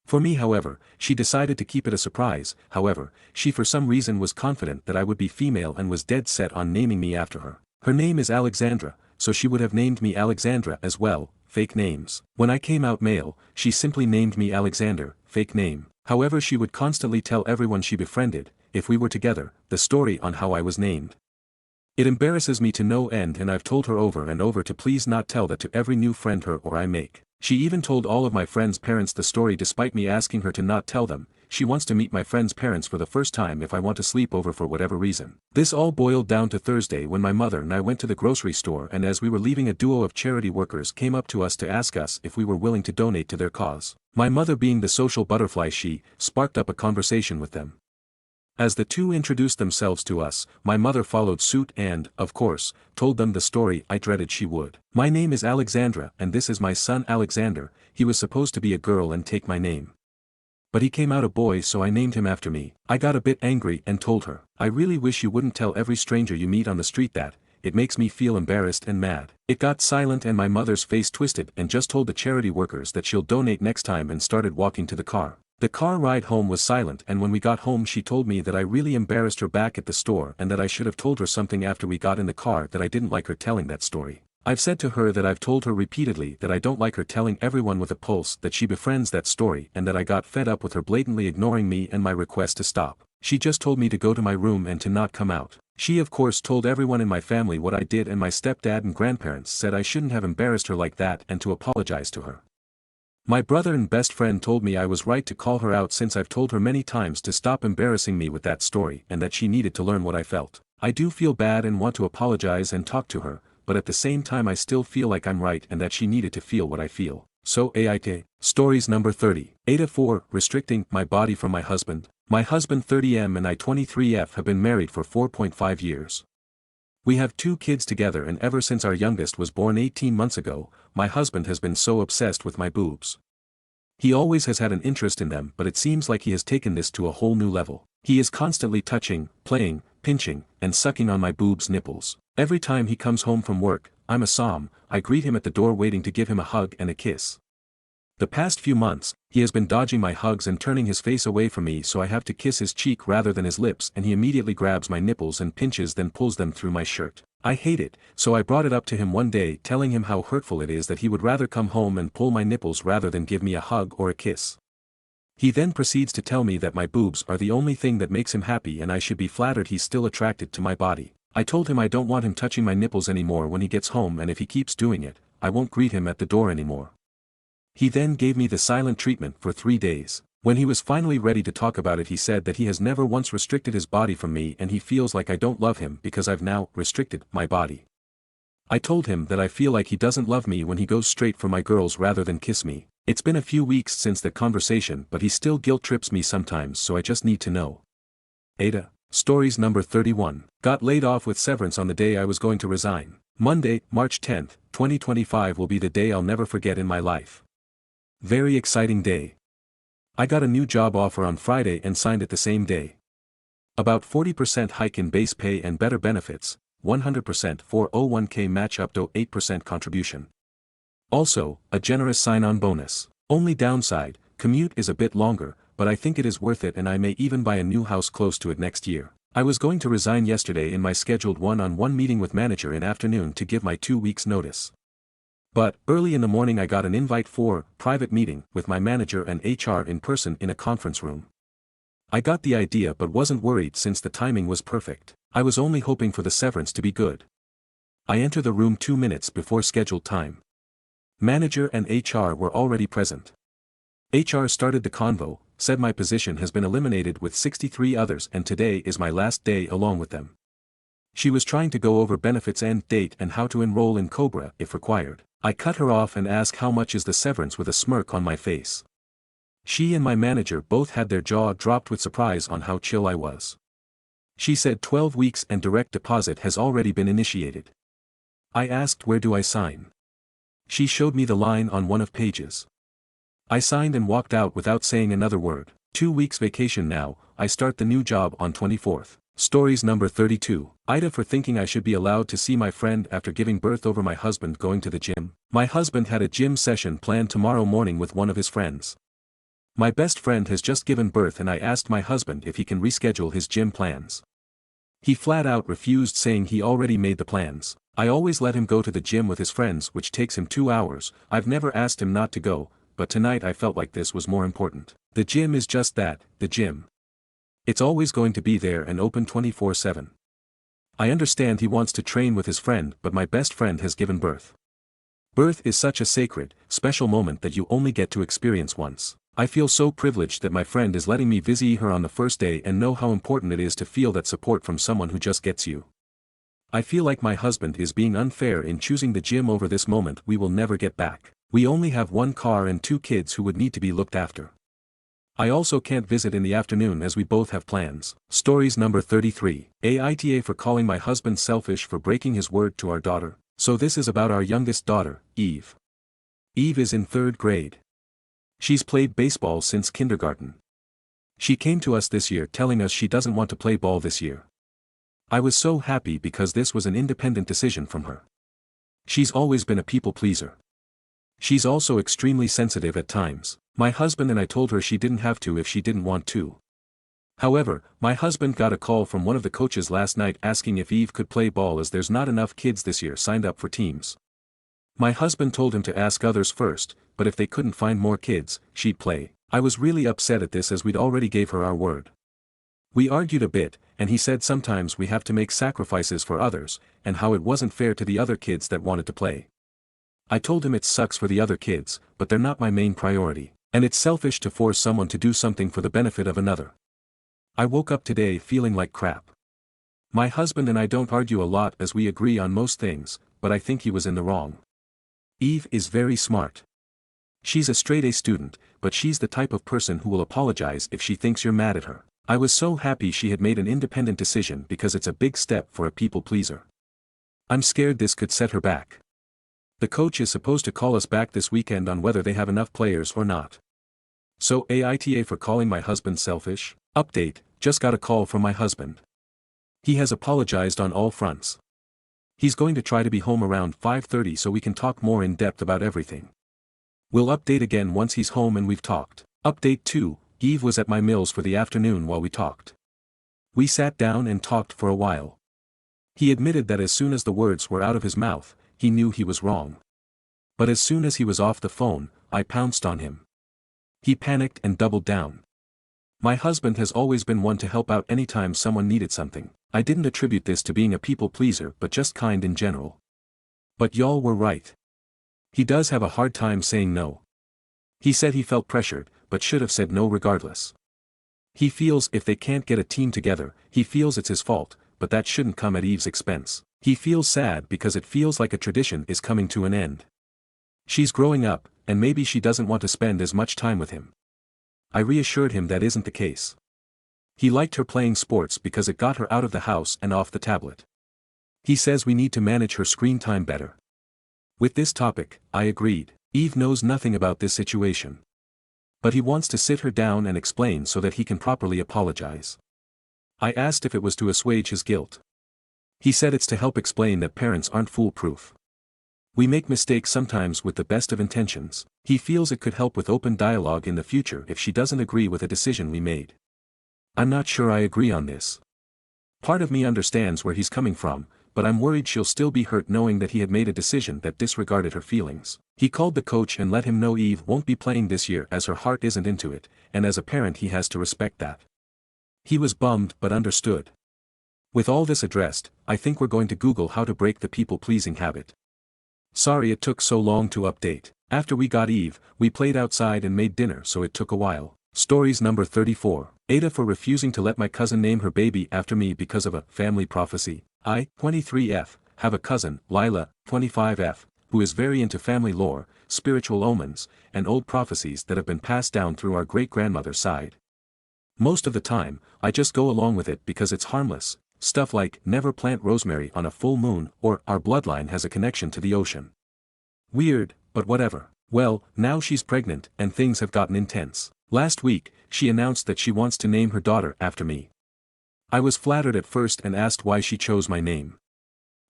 For me, however, she decided to keep it a surprise. However, she for some reason was confident that I would be female and was dead set on naming me after her. Her name is Alexandra, so she would have named me Alexandra as well, fake names. When I came out male, she simply named me Alexander, fake name. However, she would constantly tell everyone she befriended, if we were together, the story on how I was named. It embarrasses me to no end, and I've told her over and over to please not tell that to every new friend her or I make. She even told all of my friends' parents the story despite me asking her to not tell them. She wants to meet my friends' parents for the first time if I want to sleep over for whatever reason. This all boiled down to Thursday when my mother and I went to the grocery store, and as we were leaving, a duo of charity workers came up to us to ask us if we were willing to donate to their cause. My mother, being the social butterfly she sparked up a conversation with them. As the two introduced themselves to us, my mother followed suit and, of course, told them the story I dreaded she would. My name is Alexandra and this is my son Alexander. He was supposed to be a girl and take my name. But he came out a boy, so I named him after me. I got a bit angry and told her, I really wish you wouldn't tell every stranger you meet on the street that. It makes me feel embarrassed and mad. It got silent and my mother's face twisted and just told the charity workers that she'll donate next time and started walking to the car. The car ride home was silent, and when we got home she told me that I really embarrassed her back at the store and that I should have told her something after we got in the car, that I didn't like her telling that story. I've said to her that I've told her repeatedly that I don't like her telling everyone with a pulse that she befriends that story, and that I got fed up with her blatantly ignoring me and my request to stop. She just told me to go to my room and to not come out. She of course told everyone in my family what I did, and my stepdad and grandparents said I shouldn't have embarrassed her like that and to apologize to her. My brother and best friend told me I was right to call her out since I've told her many times to stop embarrassing me with that story and that she needed to learn what I felt. I do feel bad and want to apologize and talk to her, but at the same time I still feel like I'm right and that she needed to feel what I feel. So AIT. Stories number 30. Aita 4. Restricting my body from my husband. My husband 30M and I 23F have been married for 4.5 years. We have 2 kids together, and ever since our youngest was born 18 months ago, my husband has been so obsessed with my boobs. He always has had an interest in them, but it seems like he has taken this to a whole new level. He is constantly touching, playing, pinching, and sucking on my boobs' nipples. Every time he comes home from work, I'm a som, I greet him at the door waiting to give him a hug and a kiss. The past few months, he has been dodging my hugs and turning his face away from me, so I have to kiss his cheek rather than his lips, and he immediately grabs my nipples and pinches, then pulls them through my shirt. I hate it, so I brought it up to him one day, telling him how hurtful it is that he would rather come home and pull my nipples rather than give me a hug or a kiss. He then proceeds to tell me that my boobs are the only thing that makes him happy and I should be flattered he's still attracted to my body. I told him I don't want him touching my nipples anymore when he gets home, and if he keeps doing it, I won't greet him at the door anymore. He then gave me the silent treatment for 3 days. When he was finally ready to talk about it, he said that he has never once restricted his body from me and he feels like I don't love him because I've now restricted my body. I told him that I feel like he doesn't love me when he goes straight for my girls rather than kiss me. It's been a few weeks since that conversation, but he still guilt trips me sometimes, so I just need to know. Aita. Stories number 31. Got laid off with severance on the day I was going to resign. Monday, March 10th, 2025 will be the day I'll never forget in my life. Very exciting day. I got a new job offer on Friday and signed it the same day. About 40% hike in base pay and better benefits, 100% 401k match up to 8% contribution. Also, a generous sign-on bonus. Only downside, commute is a bit longer, but I think it is worth it and I may even buy a new house close to it next year. I was going to resign yesterday in my scheduled one-on-one meeting with manager in afternoon to give my 2 weeks notice. But, early in the morning I got an invite for private meeting with my manager and HR in person in a conference room. I got the idea but wasn't worried since the timing was perfect. I was only hoping for the severance to be good. I enter the room 2 minutes before scheduled time. Manager and HR were already present. HR started the convo, said my position has been eliminated with 63 others and today is my last day along with them. She was trying to go over benefits end date and how to enroll in Cobra if required. I cut her off and asked how much is the severance with a smirk on my face. She and my manager both had their jaw dropped with surprise on how chill I was. She said 12 weeks and direct deposit has already been initiated. I asked where do I sign. She showed me the line on one of pages. I signed and walked out without saying another word. 2 weeks vacation now, I start the new job on 24th. Stories number 32. Aita for thinking I should be allowed to see my friend after giving birth over my husband going to the gym. My husband had a gym session planned tomorrow morning with one of his friends. My best friend has just given birth and I asked my husband if he can reschedule his gym plans. He flat out refused saying he already made the plans. I always let him go to the gym with his friends which takes him 2 hours. I've never asked him not to go, but tonight I felt like this was more important. The gym is just that, the gym. It's always going to be there and open 24/7. I understand he wants to train with his friend but my best friend has given birth. Birth is such a sacred, special moment that you only get to experience once. I feel so privileged that my friend is letting me visit her on the first day and know how important it is to feel that support from someone who just gets you. I feel like my husband is being unfair in choosing the gym over this moment we will never get back. We only have 1 car and 2 kids who would need to be looked after. I also can't visit in the afternoon as we both have plans. Stories number 33. Aita for calling my husband selfish for breaking his word to our daughter. So this is about our youngest daughter, Eve. Eve is in 3rd grade. She's played baseball since kindergarten. She came to us this year telling us she doesn't want to play ball this year. I was so happy because this was an independent decision from her. She's always been a people pleaser. She's also extremely sensitive at times. My husband and I told her she didn't have to if she didn't want to. However, my husband got a call from one of the coaches last night asking if Eve could play ball as there's not enough kids this year signed up for teams. My husband told him to ask others first, but if they couldn't find more kids, she'd play. I was really upset at this as we'd already gave her our word. We argued a bit, and he said sometimes we have to make sacrifices for others, and how it wasn't fair to the other kids that wanted to play. I told him it sucks for the other kids, but they're not my main priority, and it's selfish to force someone to do something for the benefit of another. I woke up today feeling like crap. My husband and I don't argue a lot as we agree on most things, but I think he was in the wrong. Eve is very smart. She's a straight A student, but she's the type of person who will apologize if she thinks you're mad at her. I was so happy she had made an independent decision because it's a big step for a people pleaser. I'm scared this could set her back. The coach is supposed to call us back this weekend on whether they have enough players or not. So Aita for calling my husband selfish? Update, just got a call from my husband. He has apologized on all fronts. He's going to try to be home around 5:30 so we can talk more in depth about everything. We'll update again once he's home and we've talked. Update 2, Eve was at my mills for the afternoon while we talked. We sat down and talked for a while. He admitted that as soon as the words were out of his mouth, he knew he was wrong. But as soon as he was off the phone, I pounced on him. He panicked and doubled down. My husband has always been one to help out anytime someone needed something. I didn't attribute this to being a people pleaser but just kind in general. But y'all were right. He does have a hard time saying no. He said he felt pressured, but should have said no regardless. He feels if they can't get a team together, he feels it's his fault, but that shouldn't come at Eve's expense. He feels sad because it feels like a tradition is coming to an end. She's growing up, and maybe she doesn't want to spend as much time with him. I reassured him that isn't the case. He liked her playing sports because it got her out of the house and off the tablet. He says we need to manage her screen time better. With this topic, I agreed. Eve knows nothing about this situation. But he wants to sit her down and explain so that he can properly apologize. I asked if it was to assuage his guilt. He said it's to help explain that parents aren't foolproof. We make mistakes sometimes with the best of intentions. He feels it could help with open dialogue in the future if she doesn't agree with a decision we made. I'm not sure I agree on this. Part of me understands where he's coming from, but I'm worried she'll still be hurt knowing that he had made a decision that disregarded her feelings. He called the coach and let him know Eve won't be playing this year as her heart isn't into it, and as a parent he has to respect that. He was bummed but understood. With all this addressed, I think we're going to Google how to break the people-pleasing habit. Sorry it took so long to update. After we got Eve, we played outside and made dinner so it took a while. Stories number 34. Aita for refusing to let my cousin name her baby after me because of a family prophecy. I, 23F, have a cousin, Lila, 25F, who is very into family lore, spiritual omens, and old prophecies that have been passed down through our great-grandmother's side. Most of the time, I just go along with it because it's harmless, stuff like never plant rosemary on a full moon or our bloodline has a connection to the ocean. Weird, but whatever. Well, now she's pregnant and things have gotten intense. Last week, she announced that she wants to name her daughter after me. I was flattered at first and asked why she chose my name.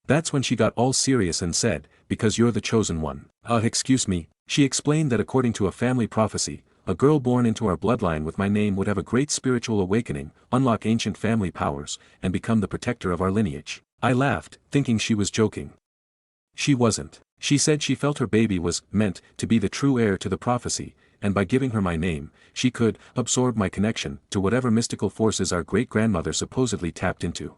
That's when she got all serious and said, because you're the chosen one. Excuse me. She explained that according to a family prophecy, a girl born into our bloodline with my name would have a great spiritual awakening, unlock ancient family powers, and become the protector of our lineage. I laughed, thinking she was joking. She wasn't. She said she felt her baby was meant to be the true heir to the prophecy, and by giving her my name, she could absorb my connection to whatever mystical forces our great-grandmother supposedly tapped into.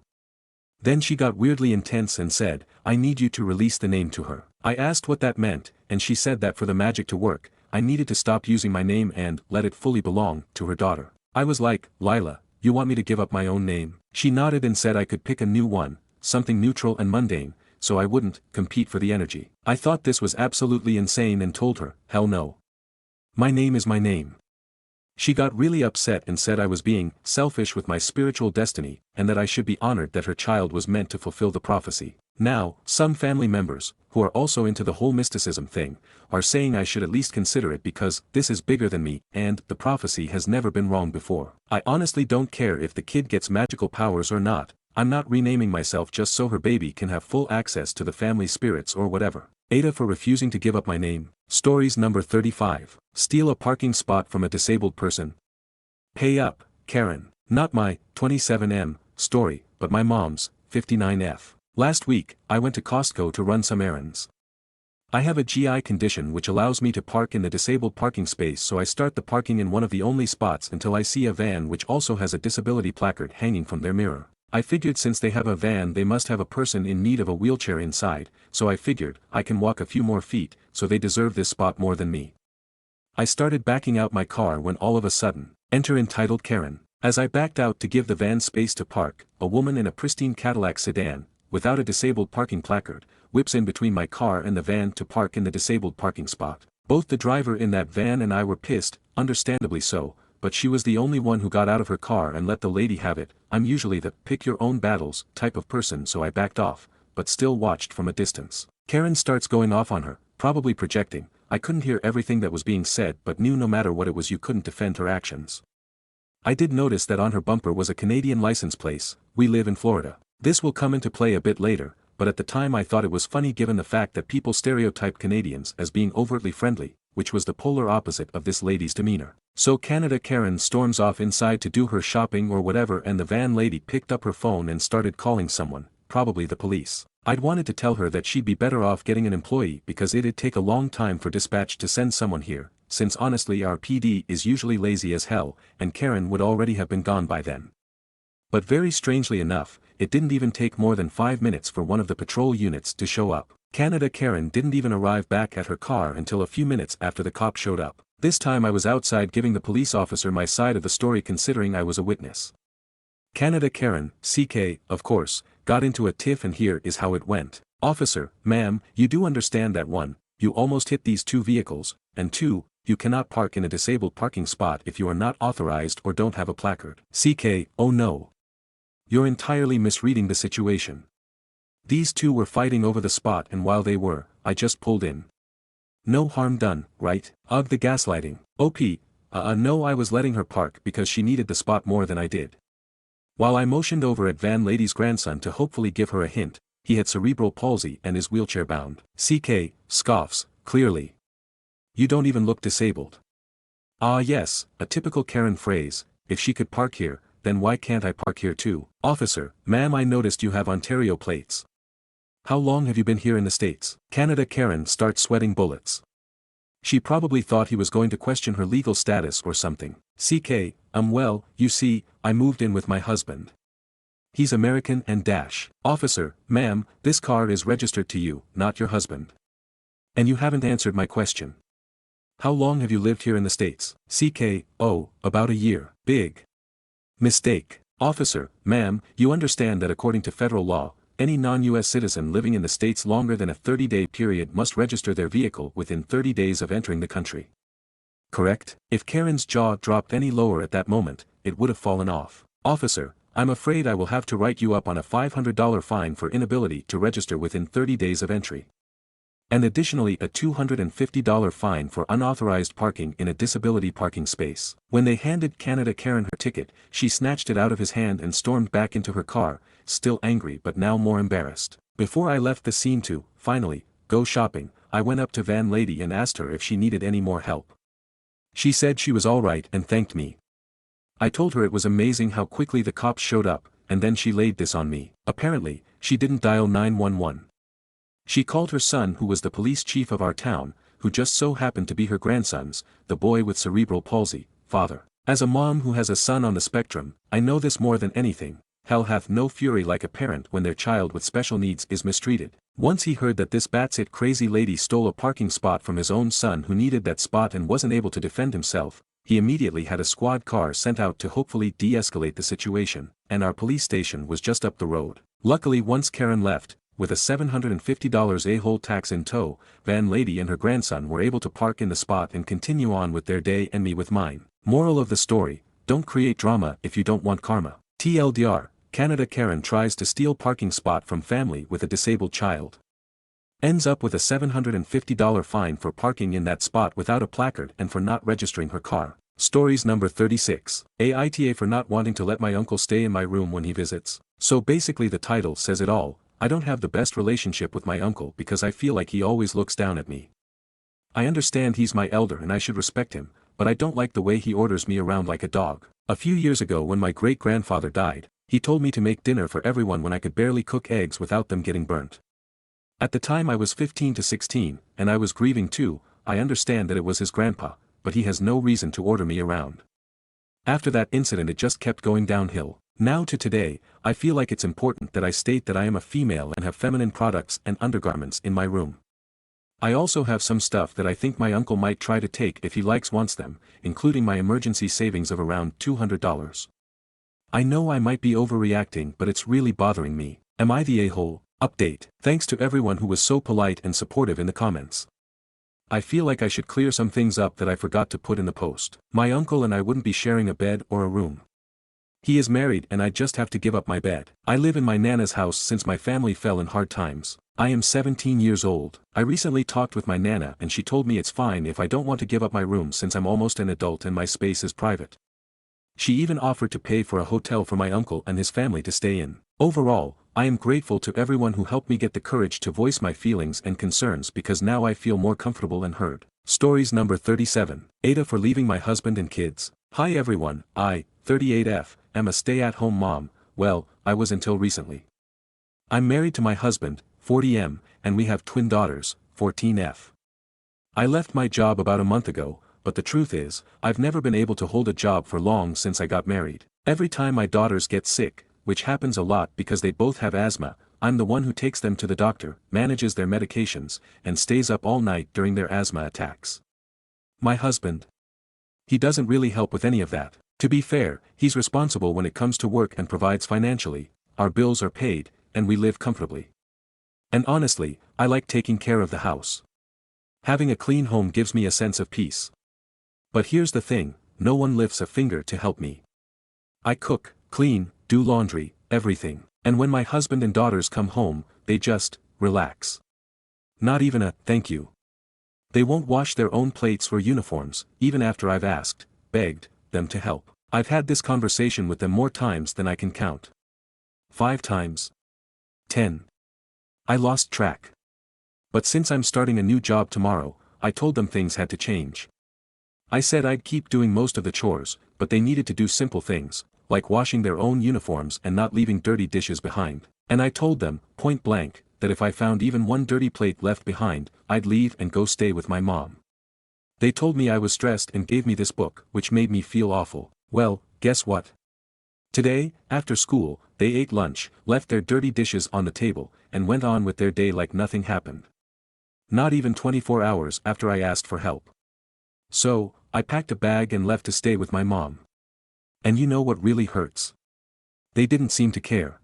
Then she got weirdly intense and said, I need you to release the name to her. I asked what that meant, and she said that for the magic to work, I needed to stop using my name and let it fully belong to her daughter. I was like, Lila, you want me to give up my own name? She nodded and said I could pick a new one, something neutral and mundane, so I wouldn't compete for the energy. I thought this was absolutely insane and told her, hell no. My name is my name. She got really upset and said I was being selfish with my spiritual destiny and that I should be honored that her child was meant to fulfill the prophecy. Now, some family members, who are also into the whole mysticism thing, are saying I should at least consider it because this is bigger than me and the prophecy has never been wrong before. I honestly don't care if the kid gets magical powers or not. I'm not renaming myself just so her baby can have full access to the family spirits or whatever. Aita for refusing to give up my name. Stories number 35. Steal a parking spot from a disabled person. Pay up, Karen. Not my 27M story, but my mom's 59F. Last week, I went to Costco to run some errands. I have a GI condition which allows me to park in the disabled parking space, so I start the parking in one of the only spots until I see a van which also has a disability placard hanging from their mirror. I figured since they have a van they must have a person in need of a wheelchair inside, so I figured I can walk a few more feet, so they deserve this spot more than me. I started backing out my car when all of a sudden, enter entitled Karen. As I backed out to give the van space to park, a woman in a pristine Cadillac sedan, without a disabled parking placard, whips in between my car and the van to park in the disabled parking spot. Both the driver in that van and I were pissed, understandably so, but she was the only one who got out of her car and let the lady have it. I'm usually the pick-your-own-battles type of person, so I backed off, but still watched from a distance. Karen starts going off on her, probably projecting. I couldn't hear everything that was being said but knew no matter what it was you couldn't defend her actions. I did notice that on her bumper was a Canadian license plate. We live in Florida. This will come into play a bit later, but at the time I thought it was funny given the fact that people stereotype Canadians as being overtly friendly, which was the polar opposite of this lady's demeanor. So Canada Karen storms off inside to do her shopping or whatever, and the van lady picked up her phone and started calling someone, probably the police. I'd wanted to tell her that she'd be better off getting an employee because it'd take a long time for dispatch to send someone here, since honestly our PD is usually lazy as hell, and Karen would already have been gone by then. But very strangely enough, it didn't even take more than 5 minutes for one of the patrol units to show up. Canada Karen didn't even arrive back at her car until a few minutes after the cop showed up. This time I was outside giving the police officer my side of the story considering I was a witness. Canada Karen, CK, of course, got into a tiff and here is how it went. Officer, ma'am, you do understand that 1, you almost hit these 2 vehicles, and 2, you cannot park in a disabled parking spot if you are not authorized or don't have a placard. CK, oh no. You're entirely misreading the situation. These 2 were fighting over the spot and while they were, I just pulled in. No harm done, right? Ugh, the gaslighting. OP, no, I was letting her park because she needed the spot more than I did. While I motioned over at van lady's grandson to hopefully give her a hint, he had cerebral palsy and is wheelchair bound. CK, scoffs, clearly. You don't even look disabled. Ah yes, a typical Karen phrase, if she could park here, then why can't I park here too? Officer, ma'am, I noticed you have Ontario plates. How long have you been here in the States? Canada Karen starts sweating bullets. She probably thought he was going to question her legal status or something. CK, well, you see, I moved in with my husband. He's American and dash. Officer, ma'am, this car is registered to you, not your husband. And you haven't answered my question. How long have you lived here in the States? CK, oh, about a year. Big mistake. Officer, ma'am, you understand that according to federal law, any non-US citizen living in the States longer than a 30-day period must register their vehicle within 30 days of entering the country. Correct? If Karen's jaw dropped any lower at that moment, it would have fallen off. Officer, I'm afraid I will have to write you up on a $500 fine for inability to register within 30 days of entry. And additionally a $250 fine for unauthorized parking in a disability parking space. When they handed Canada Karen her ticket, she snatched it out of his hand and stormed back into her car, still angry but now more embarrassed. Before I left the scene to, finally, go shopping, I went up to Van Lady and asked her if she needed any more help. She said she was alright and thanked me. I told her it was amazing how quickly the cops showed up, and then she laid this on me. Apparently, she didn't dial 911. She called her son, who was the police chief of our town, who just so happened to be her grandson's, the boy with cerebral palsy, father. As a mom who has a son on the spectrum, I know this more than anything. Hell hath no fury like a parent when their child with special needs is mistreated. Once he heard that this batshit crazy lady stole a parking spot from his own son who needed that spot and wasn't able to defend himself, he immediately had a squad car sent out to hopefully de-escalate the situation, and our police station was just up the road. Luckily once Karen left, with a $750 a-hole tax in tow, Van Lady and her grandson were able to park in the spot and continue on with their day and me with mine. Moral of the story, don't create drama if you don't want karma. TLDR, Canada Karen tries to steal parking spot from family with a disabled child. Ends up with a $750 fine for parking in that spot without a placard and for not registering her car. Stories number 36. Aita for not wanting to let my uncle stay in my room when he visits. So basically the title says it all. I don't have the best relationship with my uncle because I feel like he always looks down at me. I understand he's my elder and I should respect him, but I don't like the way he orders me around like a dog. A few years ago when my great-grandfather died, he told me to make dinner for everyone when I could barely cook eggs without them getting burnt. At the time I was 15 to 16, and I was grieving too. I understand that it was his grandpa, but he has no reason to order me around. After that incident it just kept going downhill. Now to today, I feel like it's important that I state that I am a female and have feminine products and undergarments in my room. I also have some stuff that I think my uncle might try to take if he wants them, including my emergency savings of around $200. I know I might be overreacting but it's really bothering me. Am I the a-hole? Update. Thanks to everyone who was so polite and supportive in the comments. I feel like I should clear some things up that I forgot to put in the post. My uncle and I wouldn't be sharing a bed or a room. He is married and I just have to give up my bed. I live in my nana's house since my family fell in hard times. I am 17 years old. I recently talked with my nana and she told me it's fine if I don't want to give up my room since I'm almost an adult and my space is private. She even offered to pay for a hotel for my uncle and his family to stay in. Overall, I am grateful to everyone who helped me get the courage to voice my feelings and concerns because now I feel more comfortable and heard. Stories number 37. Aita for leaving my husband and kids. Hi everyone, I, 38F, am a stay-at-home mom. Well, I was until recently. I'm married to my husband, 40M, and we have twin daughters, 14F. I left my job about a month ago, but the truth is, I've never been able to hold a job for long since I got married. Every time my daughters get sick, which happens a lot because they both have asthma, I'm the one who takes them to the doctor, manages their medications, and stays up all night during their asthma attacks. My husband. He doesn't really help with any of that. To be fair, he's responsible when it comes to work and provides financially, our bills are paid, and we live comfortably. And honestly, I like taking care of the house. Having a clean home gives me a sense of peace. But here's the thing, no one lifts a finger to help me. I cook, clean, do laundry, everything. And when my husband and daughters come home, they just relax. Not even a thank you. They won't wash their own plates or uniforms, even after I've asked, begged, them to help. I've had this conversation with them more times than I can count. 5 times. 10. I lost track. But since I'm starting a new job tomorrow, I told them things had to change. I said I'd keep doing most of the chores, but they needed to do simple things, like washing their own uniforms and not leaving dirty dishes behind. And I told them, point blank, that if I found even one dirty plate left behind, I'd leave and go stay with my mom. They told me I was stressed and gave me this book, which made me feel awful. Well, guess what? Today, after school, they ate lunch, left their dirty dishes on the table, and went on with their day like nothing happened. Not even 24 hours after I asked for help. So, I packed a bag and left to stay with my mom. And you know what really hurts? They didn't seem to care.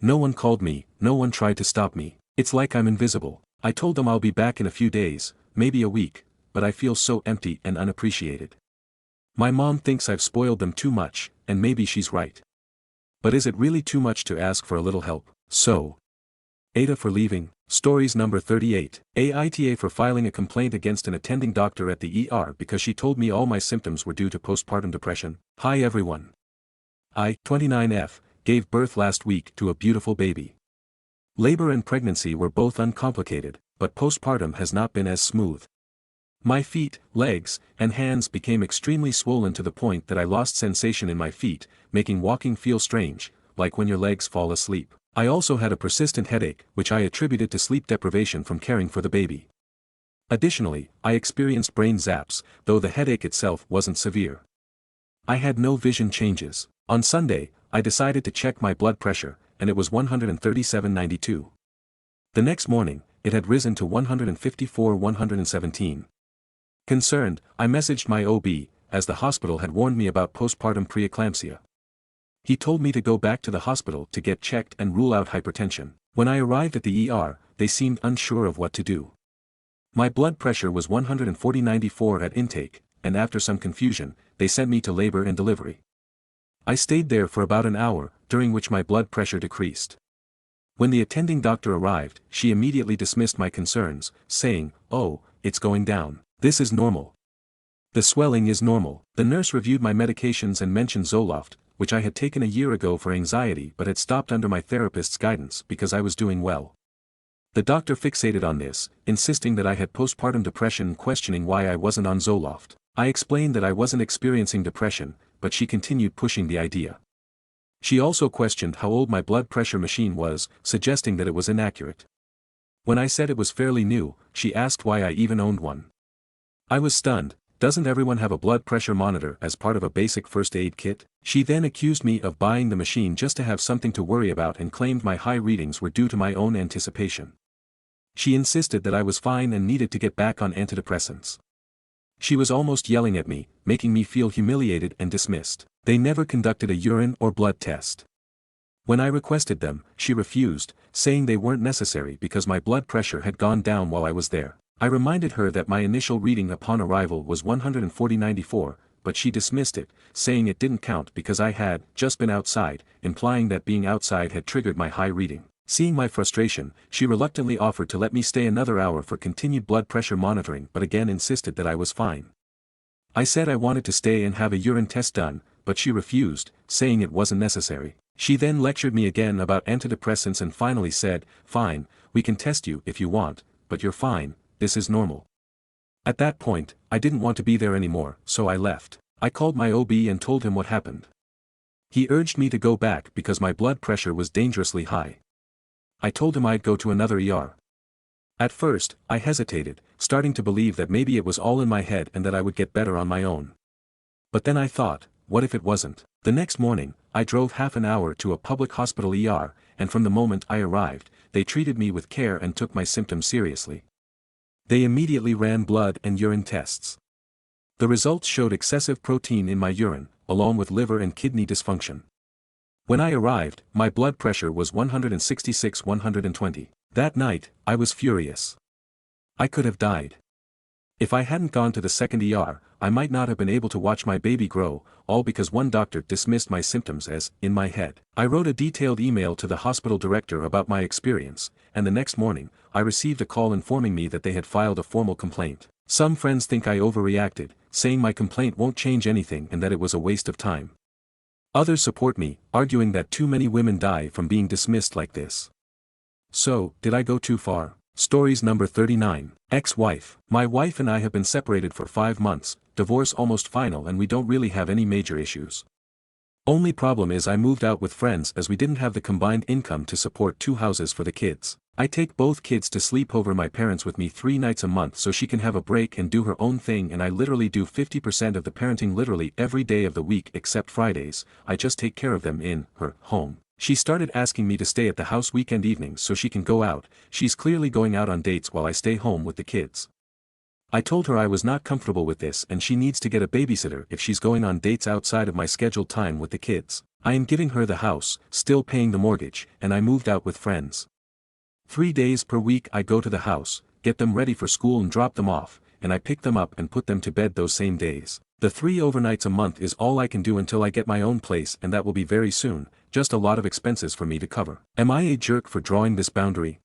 No one called me, no one tried to stop me. It's like I'm invisible. I told them I'll be back in a few days, maybe a week, but I feel so empty and unappreciated. My mom thinks I've spoiled them too much, and maybe she's right. But is it really too much to ask for a little help? So, Aita for leaving. Stories number 38. Aita for filing a complaint against an attending doctor at the ER because she told me all my symptoms were due to postpartum depression. Hi everyone. I, 29F, gave birth last week to a beautiful baby. Labor and pregnancy were both uncomplicated, but postpartum has not been as smooth. My feet, legs, and hands became extremely swollen to the point that I lost sensation in my feet, making walking feel strange, like when your legs fall asleep. I also had a persistent headache, which I attributed to sleep deprivation from caring for the baby. Additionally, I experienced brain zaps, though the headache itself wasn't severe. I had no vision changes. On Sunday, I decided to check my blood pressure, and it was 137/92. The next morning, it had risen to 154/117. Concerned, I messaged my OB, as the hospital had warned me about postpartum preeclampsia. He told me to go back to the hospital to get checked and rule out hypertension. When I arrived at the ER, they seemed unsure of what to do. My blood pressure was 140/94 at intake, and after some confusion, they sent me to labor and delivery. I stayed there for about an hour, during which my blood pressure decreased. When the attending doctor arrived, she immediately dismissed my concerns, saying, "Oh, it's going down. This is normal. The swelling is normal." The nurse reviewed my medications and mentioned Zoloft, which I had taken a year ago for anxiety but had stopped under my therapist's guidance because I was doing well. The doctor fixated on this, insisting that I had postpartum depression and questioning why I wasn't on Zoloft. I explained that I wasn't experiencing depression, but she continued pushing the idea. She also questioned how old my blood pressure machine was, suggesting that it was inaccurate. When I said it was fairly new, she asked why I even owned one. I was stunned. Doesn't everyone have a blood pressure monitor as part of a basic first aid kit? She then accused me of buying the machine just to have something to worry about and claimed my high readings were due to my own anticipation. She insisted that I was fine and needed to get back on antidepressants. She was almost yelling at me, making me feel humiliated and dismissed. They never conducted a urine or blood test. When I requested them, she refused, saying they weren't necessary because my blood pressure had gone down while I was there. I reminded her that my initial reading upon arrival was 140/94, but she dismissed it, saying it didn't count because I had just been outside, implying that being outside had triggered my high reading. Seeing my frustration, she reluctantly offered to let me stay another hour for continued blood pressure monitoring but again insisted that I was fine. I said I wanted to stay and have a urine test done, but she refused, saying it wasn't necessary. She then lectured me again about antidepressants and finally said, "Fine, we can test you if you want, but you're fine, this is normal." At that point, I didn't want to be there anymore, so I left. I called my OB and told him what happened. He urged me to go back because my blood pressure was dangerously high. I told him I'd go to another ER. At first, I hesitated, starting to believe that maybe it was all in my head and that I would get better on my own. But then I thought, what if it wasn't? The next morning, I drove half an hour to a public hospital ER, and from the moment I arrived, they treated me with care and took my symptoms seriously. They immediately ran blood and urine tests. The results showed excessive protein in my urine, along with liver and kidney dysfunction. When I arrived, my blood pressure was 166/120. That night, I was furious. I could have died. If I hadn't gone to the second ER, I might not have been able to watch my baby grow, all because one doctor dismissed my symptoms as in my head. I wrote a detailed email to the hospital director about my experience, and the next morning, I received a call informing me that they had filed a formal complaint. Some friends think I overreacted, saying my complaint won't change anything and that it was a waste of time. Others support me, arguing that too many women die from being dismissed like this. So, did I go too far? Stories number 39. Ex-wife. My wife and I have been separated for 5 months, divorce almost final and we don't really have any major issues. Only problem is I moved out with friends as we didn't have the combined income to support 2 houses for the kids. I take both kids to sleep over my parents with me 3 nights a month so she can have a break and do her own thing, and I literally do 50% of the parenting literally every day of the week except Fridays. I just take care of them in her home. She started asking me to stay at the house weekend evenings so she can go out. She's clearly going out on dates while I stay home with the kids. I told her I was not comfortable with this and she needs to get a babysitter if she's going on dates outside of my scheduled time with the kids. I am giving her the house, still paying the mortgage, and I moved out with friends. 3 days per week I go to the house, get them ready for school and drop them off, and I pick them up and put them to bed those same days. The 3 overnights a month is all I can do until I get my own place, and that will be very soon, just a lot of expenses for me to cover. Am I a jerk for drawing this boundary?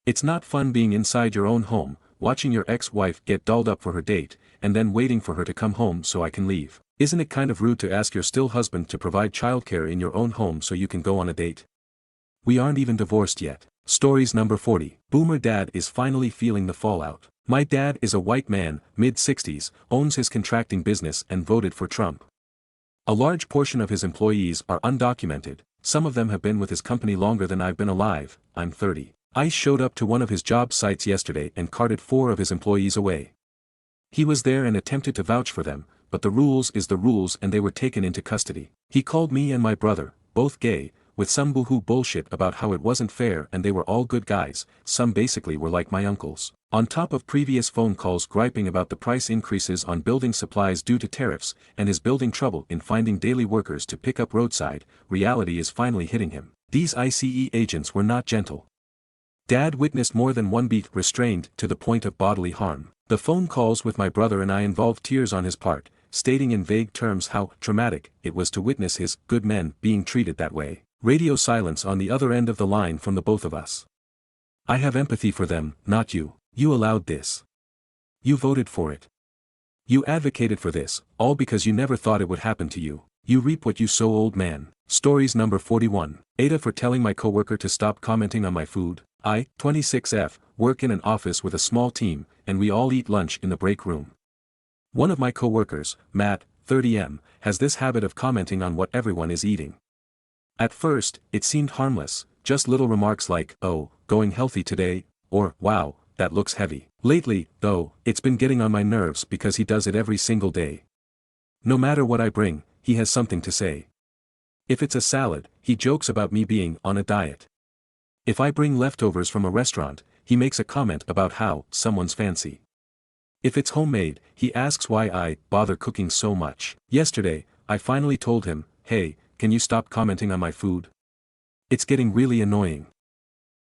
It's not fun being inside your own home, watching your ex-wife get dolled up for her date, and then waiting for her to come home so I can leave. Isn't it kind of rude to ask your still husband to provide childcare in your own home so you can go on a date? We aren't even divorced yet. Stories number 40. Boomer dad is finally feeling the fallout. My dad is a white man, mid-60s, owns his contracting business and voted for Trump. A large portion of his employees are undocumented, some of them have been with his company longer than I've been alive. I'm 30. I showed up to one of his job sites yesterday and carted 4 of his employees away. He was there and attempted to vouch for them, but the rules is the rules and they were taken into custody. He called me and my brother, both gay, with some boohoo bullshit about how it wasn't fair and they were all good guys, some basically were like my uncles. On top of previous phone calls griping about the price increases on building supplies due to tariffs, and his building trouble in finding daily workers to pick up roadside, reality is finally hitting him. These ICE agents were not gentle. Dad witnessed more than one beat restrained to the point of bodily harm. The phone calls with my brother and I involved tears on his part, stating in vague terms how traumatic it was to witness his good men being treated that way. Radio silence on the other end of the line from the both of us. I have empathy for them, not you. You allowed this. You voted for it. You advocated for this, all because you never thought it would happen to you. You reap what you sow, old man. Stories number 41. Aita for telling my coworker to stop commenting on my food. I, 26F, work in an office with a small team, and we all eat lunch in the break room. One of my coworkers, Matt, 30M, has this habit of commenting on what everyone is eating. At first, it seemed harmless, just little remarks like, "Oh, going healthy today," or "Wow, that looks heavy." Lately, though, it's been getting on my nerves because he does it every single day. No matter what I bring, he has something to say. If it's a salad, he jokes about me being on a diet. If I bring leftovers from a restaurant, he makes a comment about how someone's fancy. If it's homemade, he asks why I bother cooking so much. Yesterday, I finally told him, "Hey, can you stop commenting on my food? It's getting really annoying."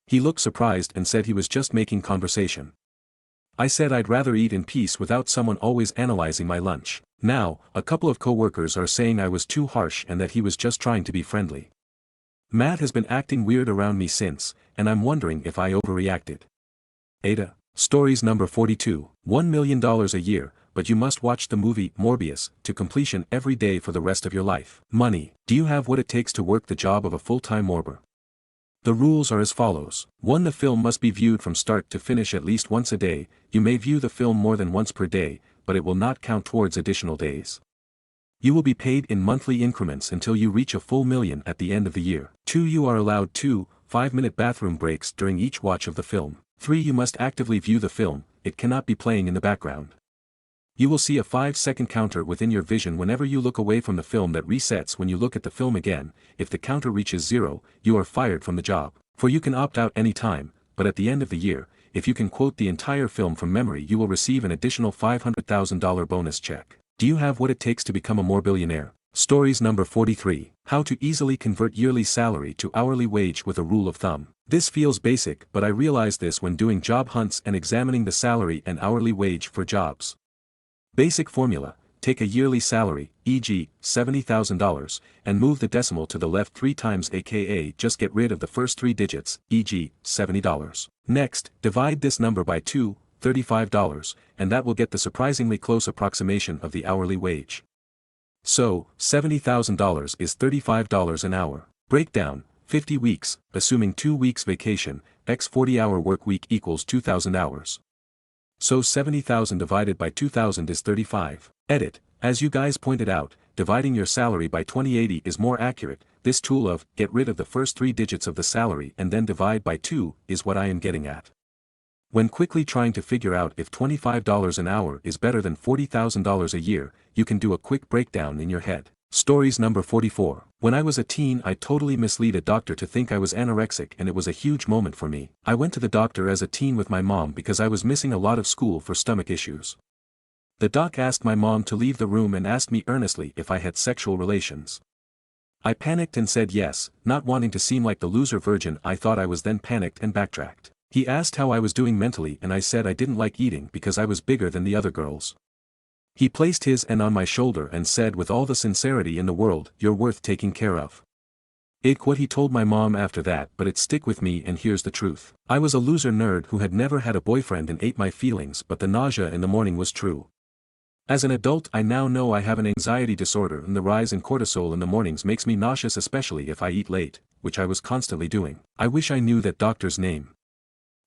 He looked surprised and said he was just making conversation. I said I'd rather eat in peace without someone always analyzing my lunch. Now, a couple of coworkers are saying I was too harsh and that he was just trying to be friendly. Matt has been acting weird around me since, and I'm wondering if I overreacted. Aita. Stories number 42. $1 million a year, but you must watch the movie Morbius to completion every day for the rest of your life. Money. Do you have what it takes to work the job of a full-time morber? The rules are as follows. 1. The film must be viewed from start to finish at least once a day. You may view the film more than once per day, but it will not count towards additional days. You will be paid in monthly increments until you reach a full million at the end of the year. 2. You are allowed 2 5-minute bathroom breaks during each watch of the film. 3. You must actively view the film, it cannot be playing in the background. You will see a 5-second counter within your vision whenever you look away from the film that resets when you look at the film again. If the counter reaches 0, you are fired from the job. For you can opt out any time, but at the end of the year, if you can quote the entire film from memory, you will receive an additional $500,000 bonus check. Do you have what it takes to become a more billionaire? Stories number 43. How to easily convert yearly salary to hourly wage with a rule of thumb. This feels basic, but I realized this when doing job hunts and examining the salary and hourly wage for jobs. Basic formula: take a yearly salary, e.g., $70,000, and move the decimal to the left 3 times, aka just get rid of the first 3 digits, e.g., $70. Next, divide this number by 2, $35, and that will get the surprisingly close approximation of the hourly wage. So, $70,000 is $35 an hour. Breakdown: 50 weeks, assuming 2 weeks vacation, x 40-hour work week equals 2,000 hours. So 70,000 divided by 2,000 is 35. Edit: as you guys pointed out, dividing your salary by 2080 is more accurate. This tool of get rid of the first 3 digits of the salary and then divide by 2 is what I am getting at. When quickly trying to figure out if $25 an hour is better than $40,000 a year, you can do a quick breakdown in your head. Stories number 44. When I was a teen I totally misled a doctor to think I was anorexic and it was a huge moment for me. I went to the doctor as a teen with my mom because I was missing a lot of school for stomach issues. The doc asked my mom to leave the room and asked me earnestly if I had sexual relations. I panicked and said yes, not wanting to seem like the loser virgin I thought I was, then panicked and backtracked. He asked how I was doing mentally and I said I didn't like eating because I was bigger than the other girls. He placed his hand on my shoulder and said with all the sincerity in the world, "You're worth taking care of." What he told my mom after that, but it stick with me, and here's the truth. I was a loser nerd who had never had a boyfriend and ate my feelings, but the nausea in the morning was true. As an adult I now know I have an anxiety disorder and the rise in cortisol in the mornings makes me nauseous, especially if I eat late, which I was constantly doing. I wish I knew that doctor's name.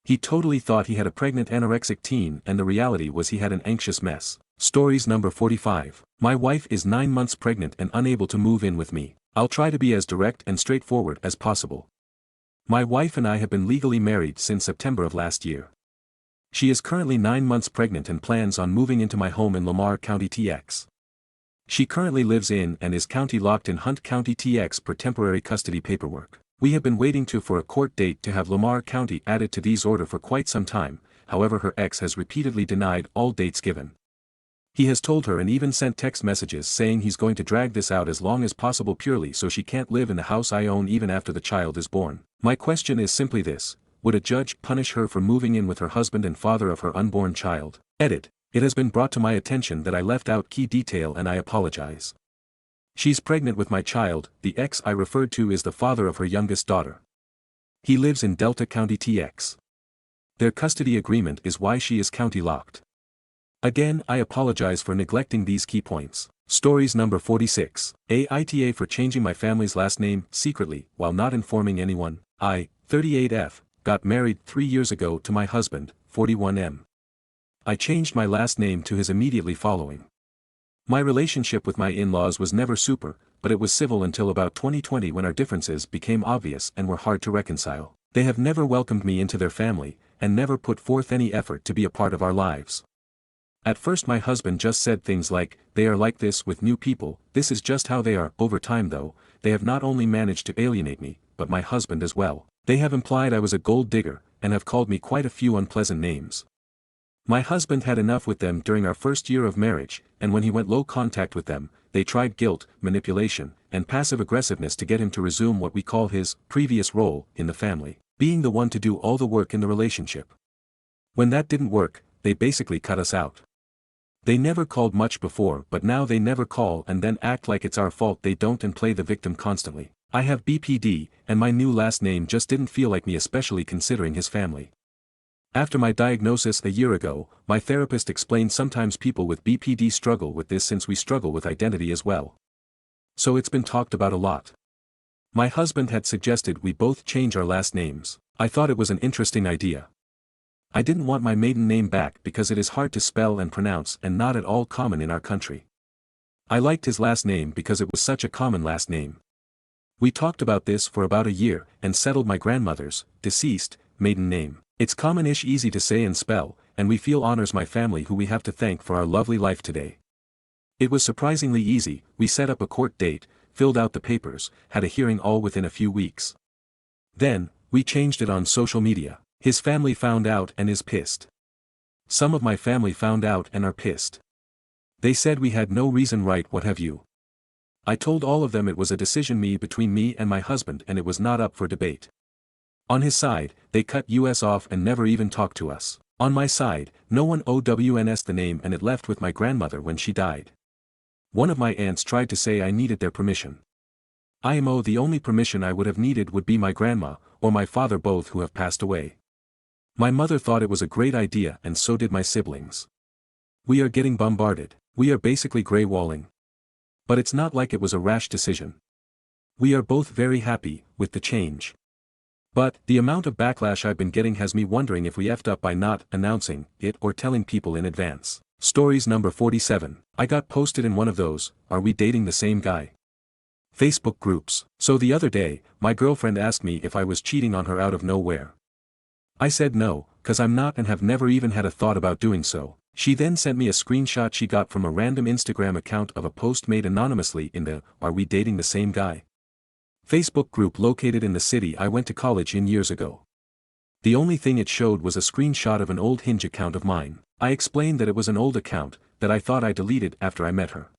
He totally thought he had a pregnant anorexic teen and the reality was he had an anxious mess. Stories number 45. My wife is 9 months pregnant and unable to move in with me. I'll try to be as direct and straightforward as possible. My wife and I have been legally married since September of last year. She is currently 9 months pregnant and plans on moving into my home in Lamar County, TX. She currently lives in and is county locked in Hunt County, TX per temporary custody paperwork. We have been waiting for a court date to have Lamar County added to these order for quite some time, however her ex has repeatedly denied all dates given. He has told her and even sent text messages saying he's going to drag this out as long as possible purely so she can't live in the house I own even after the child is born. My question is simply this: would a judge punish her for moving in with her husband and father of her unborn child? Edit. It has been brought to my attention that I left out key detail and I apologize. She's pregnant with my child. The ex I referred to is the father of her youngest daughter. He lives in Delta County, TX. Their custody agreement is why she is county locked. Again, I apologize for neglecting these key points. Stories number 46. Aita for changing my family's last name secretly while not informing anyone. I, 38F, got married 3 years ago to my husband, 41M. I changed my last name to his immediately following. My relationship with my in-laws was never super, but it was civil until about 2020 when our differences became obvious and were hard to reconcile. They have never welcomed me into their family, and never put forth any effort to be a part of our lives. At first my husband just said things like, "They are like this with new people, this is just how they are." Over time though, they have not only managed to alienate me, but my husband as well. They have implied I was a gold digger, and have called me quite a few unpleasant names. My husband had enough with them during our first year of marriage, and when he went low contact with them, they tried guilt, manipulation, and passive aggressiveness to get him to resume what we call his previous role in the family, being the one to do all the work in the relationship. When that didn't work, they basically cut us out. They never called much before, but now they never call and then act like it's our fault they don't and play the victim constantly. I have BPD, and my new last name just didn't feel like me, especially considering his family. After my diagnosis a year ago, my therapist explained sometimes people with BPD struggle with this since we struggle with identity as well. So it's been talked about a lot. My husband had suggested we both change our last names. I thought it was an interesting idea. I didn't want my maiden name back because it is hard to spell and pronounce and not at all common in our country. I liked his last name because it was such a common last name. We talked about this for about a year and settled my grandmother's, deceased, maiden name. It's common-ish, easy to say and spell, and we feel honors my family who we have to thank for our lovely life today. It was surprisingly easy. We set up a court date, filled out the papers, had a hearing all within a few weeks. Then, we changed it on social media. His family found out and is pissed. Some of my family found out and are pissed. They said we had no reason, right, what have you. I told all of them it was a decision between me and my husband and it was not up for debate. On his side, they cut us off and never even talked to us. On my side, no one owns the name and it left with my grandmother when she died. One of my aunts tried to say I needed their permission. The only permission I would have needed would be my grandma, or my father, both who have passed away. My mother thought it was a great idea and so did my siblings. We are getting bombarded. We are basically grey walling. But it's not like it was a rash decision. We are both very happy with the change. But the amount of backlash I've been getting has me wondering if we effed up by not announcing it or telling people in advance. Stories number 47. I got posted in one of those, "Are we dating the same guy?" Facebook groups. So the other day, my girlfriend asked me if I was cheating on her out of nowhere. I said no, 'cause I'm not and have never even had a thought about doing so. She then sent me a screenshot she got from a random Instagram account of a post made anonymously in the "Are we dating the same guy?" Facebook group located in the city I went to college in years ago. The only thing it showed was a screenshot of an old Hinge account of mine. I explained that it was an old account, that I thought I deleted after I met her.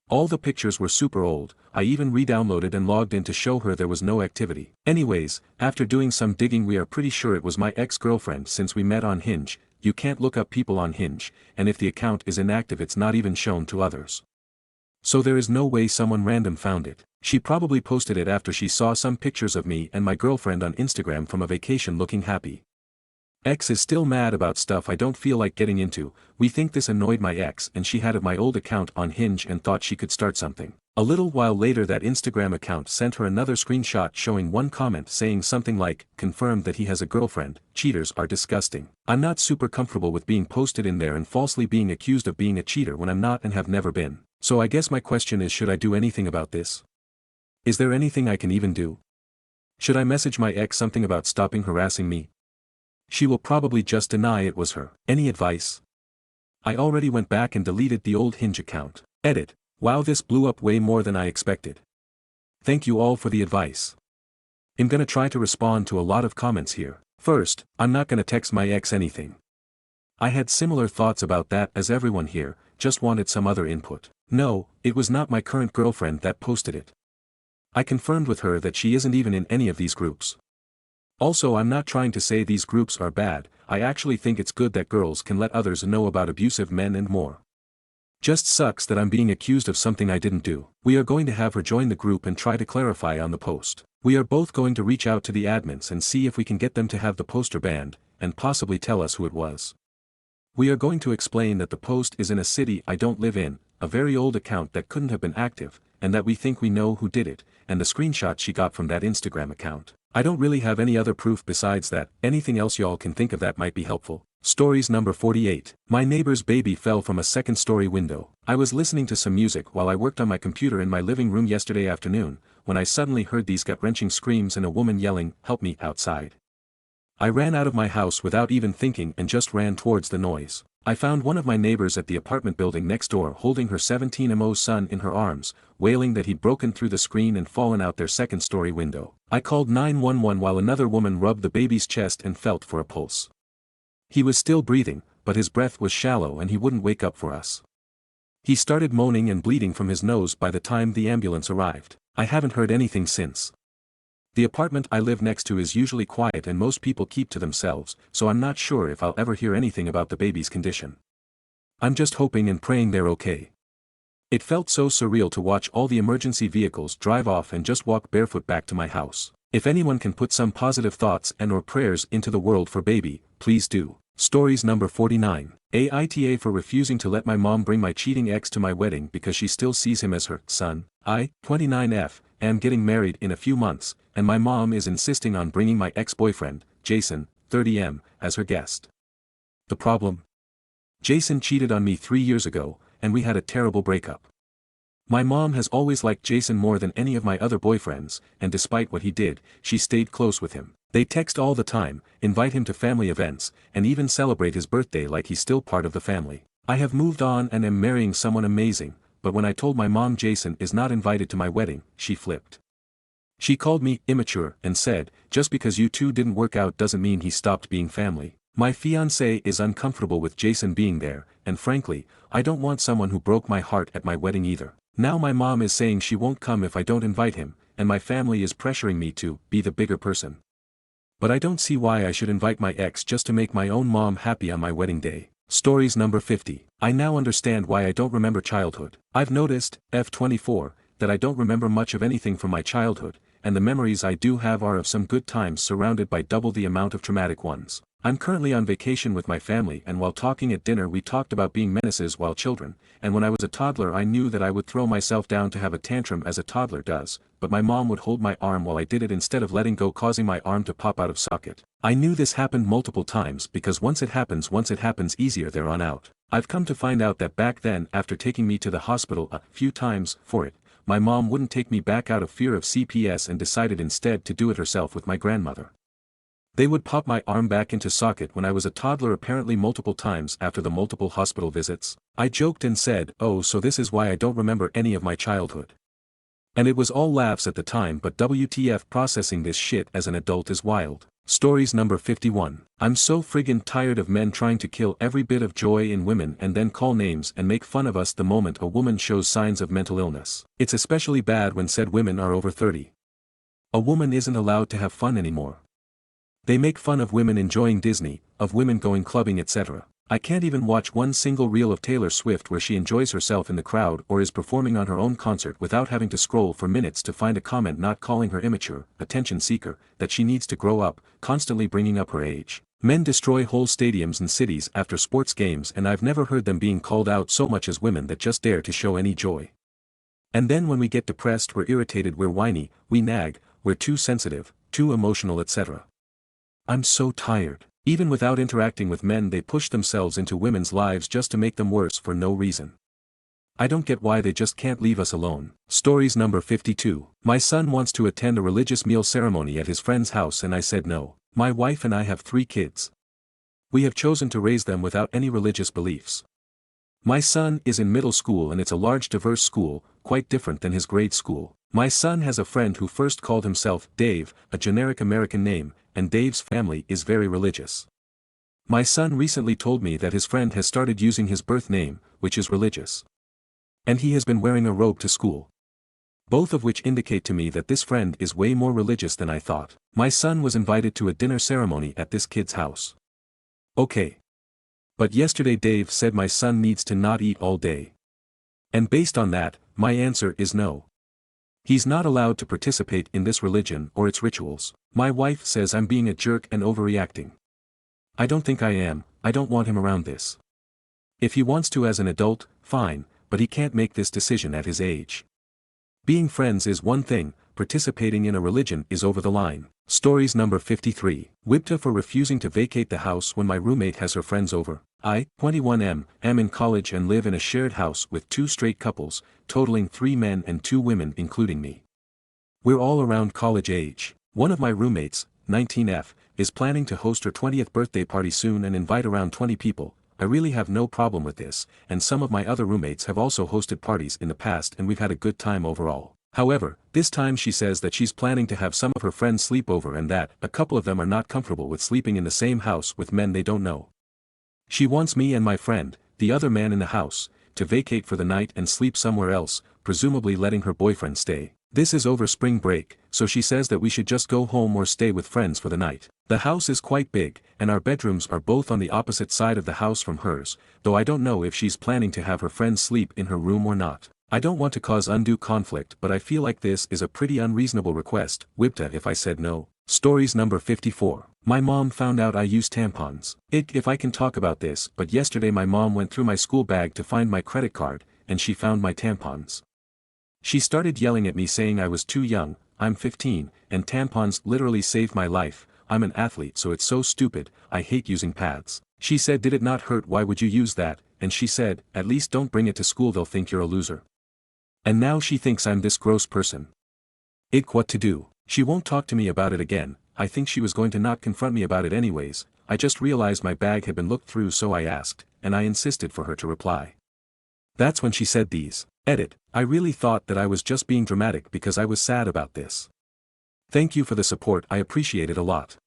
All the pictures were super old, I even re-downloaded and logged in to show her there was no activity. Anyways, after doing some digging we are pretty sure it was my ex-girlfriend since we met on Hinge. You can't look up people on Hinge, and if the account is inactive it's not even shown to others. So there is no way someone random found it. She probably posted it after she saw some pictures of me and my girlfriend on Instagram from a vacation looking happy. Ex is still mad about stuff I don't feel like getting into. We think this annoyed my ex and she had my old account on Hinge and thought she could start something. A little while later that Instagram account sent her another screenshot showing one comment saying something like, confirmed that he has a girlfriend, cheaters are disgusting. I'm not super comfortable with being posted in there and falsely being accused of being a cheater when I'm not and have never been. So I guess my question is, should I do anything about this? Is there anything I can even do? Should I message my ex something about stopping harassing me? She will probably just deny it was her. Any advice? I already went back and deleted the old Hinge account. Edit. Wow, this blew up way more than I expected. Thank you all for the advice. I'm gonna try to respond to a lot of comments here. First, I'm not gonna text my ex anything. I had similar thoughts about that as everyone here, just wanted some other input. No, it was not my current girlfriend that posted it. I confirmed with her that she isn't even in any of these groups. Also, I'm not trying to say these groups are bad, I actually think it's good that girls can let others know about abusive men and more. Just sucks that I'm being accused of something I didn't do. We are going to have her join the group and try to clarify on the post. We are both going to reach out to the admins and see if we can get them to have the poster banned, and possibly tell us who it was. We are going to explain that the post is in a city I don't live in, a very old account that couldn't have been active, and that we think we know who did it, and the screenshot she got from that Instagram account. I don't really have any other proof besides that. Anything else y'all can think of that might be helpful? Stories number 48. My neighbor's baby fell from a second-story window. I was listening to some music while I worked on my computer in my living room yesterday afternoon, when I suddenly heard these gut-wrenching screams and a woman yelling, "Help me," outside. I ran out of my house without even thinking and just ran towards the noise. I found one of my neighbors at the apartment building next door holding her 17-month-old son in her arms, wailing that he'd broken through the screen and fallen out their second-story window. I called 911 while another woman rubbed the baby's chest and felt for a pulse. He was still breathing, but his breath was shallow and he wouldn't wake up for us. He started moaning and bleeding from his nose by the time the ambulance arrived. I haven't heard anything since. The apartment I live next to is usually quiet and most people keep to themselves, so I'm not sure if I'll ever hear anything about the baby's condition. I'm just hoping and praying they're okay. It felt so surreal to watch all the emergency vehicles drive off and just walk barefoot back to my house. If anyone can put some positive thoughts and/or prayers into the world for baby, please do. Stories number 49. Aita for refusing to let my mom bring my cheating ex to my wedding because she still sees him as her son. I, 29F, am getting married in a few months, and my mom is insisting on bringing my ex-boyfriend, Jason, 30M, as her guest. The problem? Jason cheated on me 3 years ago, and we had a terrible breakup. My mom has always liked Jason more than any of my other boyfriends, and despite what he did, she stayed close with him. They text all the time, invite him to family events, and even celebrate his birthday like he's still part of the family. I have moved on and am marrying someone amazing, but when I told my mom Jason is not invited to my wedding, she flipped. She called me immature and said, just because you two didn't work out doesn't mean he stopped being family. My fiancé is uncomfortable with Jason being there, and frankly, I don't want someone who broke my heart at my wedding either. Now my mom is saying she won't come if I don't invite him, and my family is pressuring me to be the bigger person. But I don't see why I should invite my ex just to make my own mom happy on my wedding day. Stories number 50. I now understand why I don't remember childhood. I've noticed, F24, that I don't remember much of anything from my childhood, and the memories I do have are of some good times surrounded by double the amount of traumatic ones. I'm currently on vacation with my family, and while talking at dinner we talked about being menaces while children, and when I was a toddler I knew that I would throw myself down to have a tantrum as a toddler does, but my mom would hold my arm while I did it instead of letting go, causing my arm to pop out of socket. I knew this happened multiple times because once it happens easier there on out. I've come to find out that back then, after taking me to the hospital a few times for it, my mom wouldn't take me back out of fear of CPS and decided instead to do it herself with my grandmother. They would pop my arm back into socket when I was a toddler, apparently multiple times after the multiple hospital visits. I joked and said, "Oh, so this is why I don't remember any of my childhood." And it was all laughs at the time, but WTF, processing this shit as an adult is wild. Stories number 51. I'm so friggin' tired of men trying to kill every bit of joy in women and then call names and make fun of us the moment a woman shows signs of mental illness. It's especially bad when said women are over 30. A woman isn't allowed to have fun anymore. They make fun of women enjoying Disney, of women going clubbing, etc. I can't even watch one single reel of Taylor Swift where she enjoys herself in the crowd or is performing on her own concert without having to scroll for minutes to find a comment not calling her immature, attention seeker, that she needs to grow up, constantly bringing up her age. Men destroy whole stadiums and cities after sports games, and I've never heard them being called out so much as women that just dare to show any joy. And then when we get depressed, we're irritated, we're whiny, we nag, we're too sensitive, too emotional, etc. I'm so tired. Even without interacting with men, they push themselves into women's lives just to make them worse for no reason. I don't get why they just can't leave us alone. Stories number 52. My son wants to attend a religious meal ceremony at his friend's house and I said no. My wife and I have 3 kids. We have chosen to raise them without any religious beliefs. My son is in middle school and it's a large diverse school, quite different than his grade school. My son has a friend who first called himself Dave, a generic American name, and Dave's family is very religious. My son recently told me that his friend has started using his birth name, which is religious. And he has been wearing a robe to school. Both of which indicate to me that this friend is way more religious than I thought. My son was invited to a dinner ceremony at this kid's house. Okay. But yesterday Dave said my son needs to not eat all day. And based on that, my answer is no. He's not allowed to participate in this religion or its rituals. My wife says I'm being a jerk and overreacting. I don't think I am. I don't want him around this. If he wants to as an adult, fine, but he can't make this decision at his age. Being friends is one thing, participating in a religion is over the line. Stories number 53. Whipped for refusing to vacate the house when my roommate has her friends over. I, 21 am in college and live in a shared house with 2 straight couples, totaling 3 men and 2 women including me. We're all around college age. One of my roommates, 19F, is planning to host her 20th birthday party soon and invite around 20 people. I really have no problem with this, and some of my other roommates have also hosted parties in the past and we've had a good time overall. However, this time she says that she's planning to have some of her friends sleep over and that a couple of them are not comfortable with sleeping in the same house with men they don't know. She wants me and my friend, the other man in the house, to vacate for the night and sleep somewhere else, presumably letting her boyfriend stay. This is over spring break, so she says that we should just go home or stay with friends for the night. The house is quite big, and our bedrooms are both on the opposite side of the house from hers, though I don't know if she's planning to have her friends sleep in her room or not. I don't want to cause undue conflict, but I feel like this is a pretty unreasonable request. Whipped if I said no. Stories number 54. My mom found out I use tampons. If I can talk about this, but yesterday my mom went through my school bag to find my credit card, and she found my tampons. She started yelling at me saying I was too young, I'm 15, and tampons literally saved my life, I'm an athlete so it's so stupid, I hate using pads. She said, did it not hurt, why would you use that, and she said, at least don't bring it to school, they'll think you're a loser. And now she thinks I'm this gross person. What to do? She won't talk to me about it again. I think she was going to not confront me about it anyways. I just realized my bag had been looked through, so I asked, and I insisted for her to reply. That's when she said these. Edit. I really thought that I was just being dramatic because I was sad about this. Thank you for the support, I appreciate it a lot.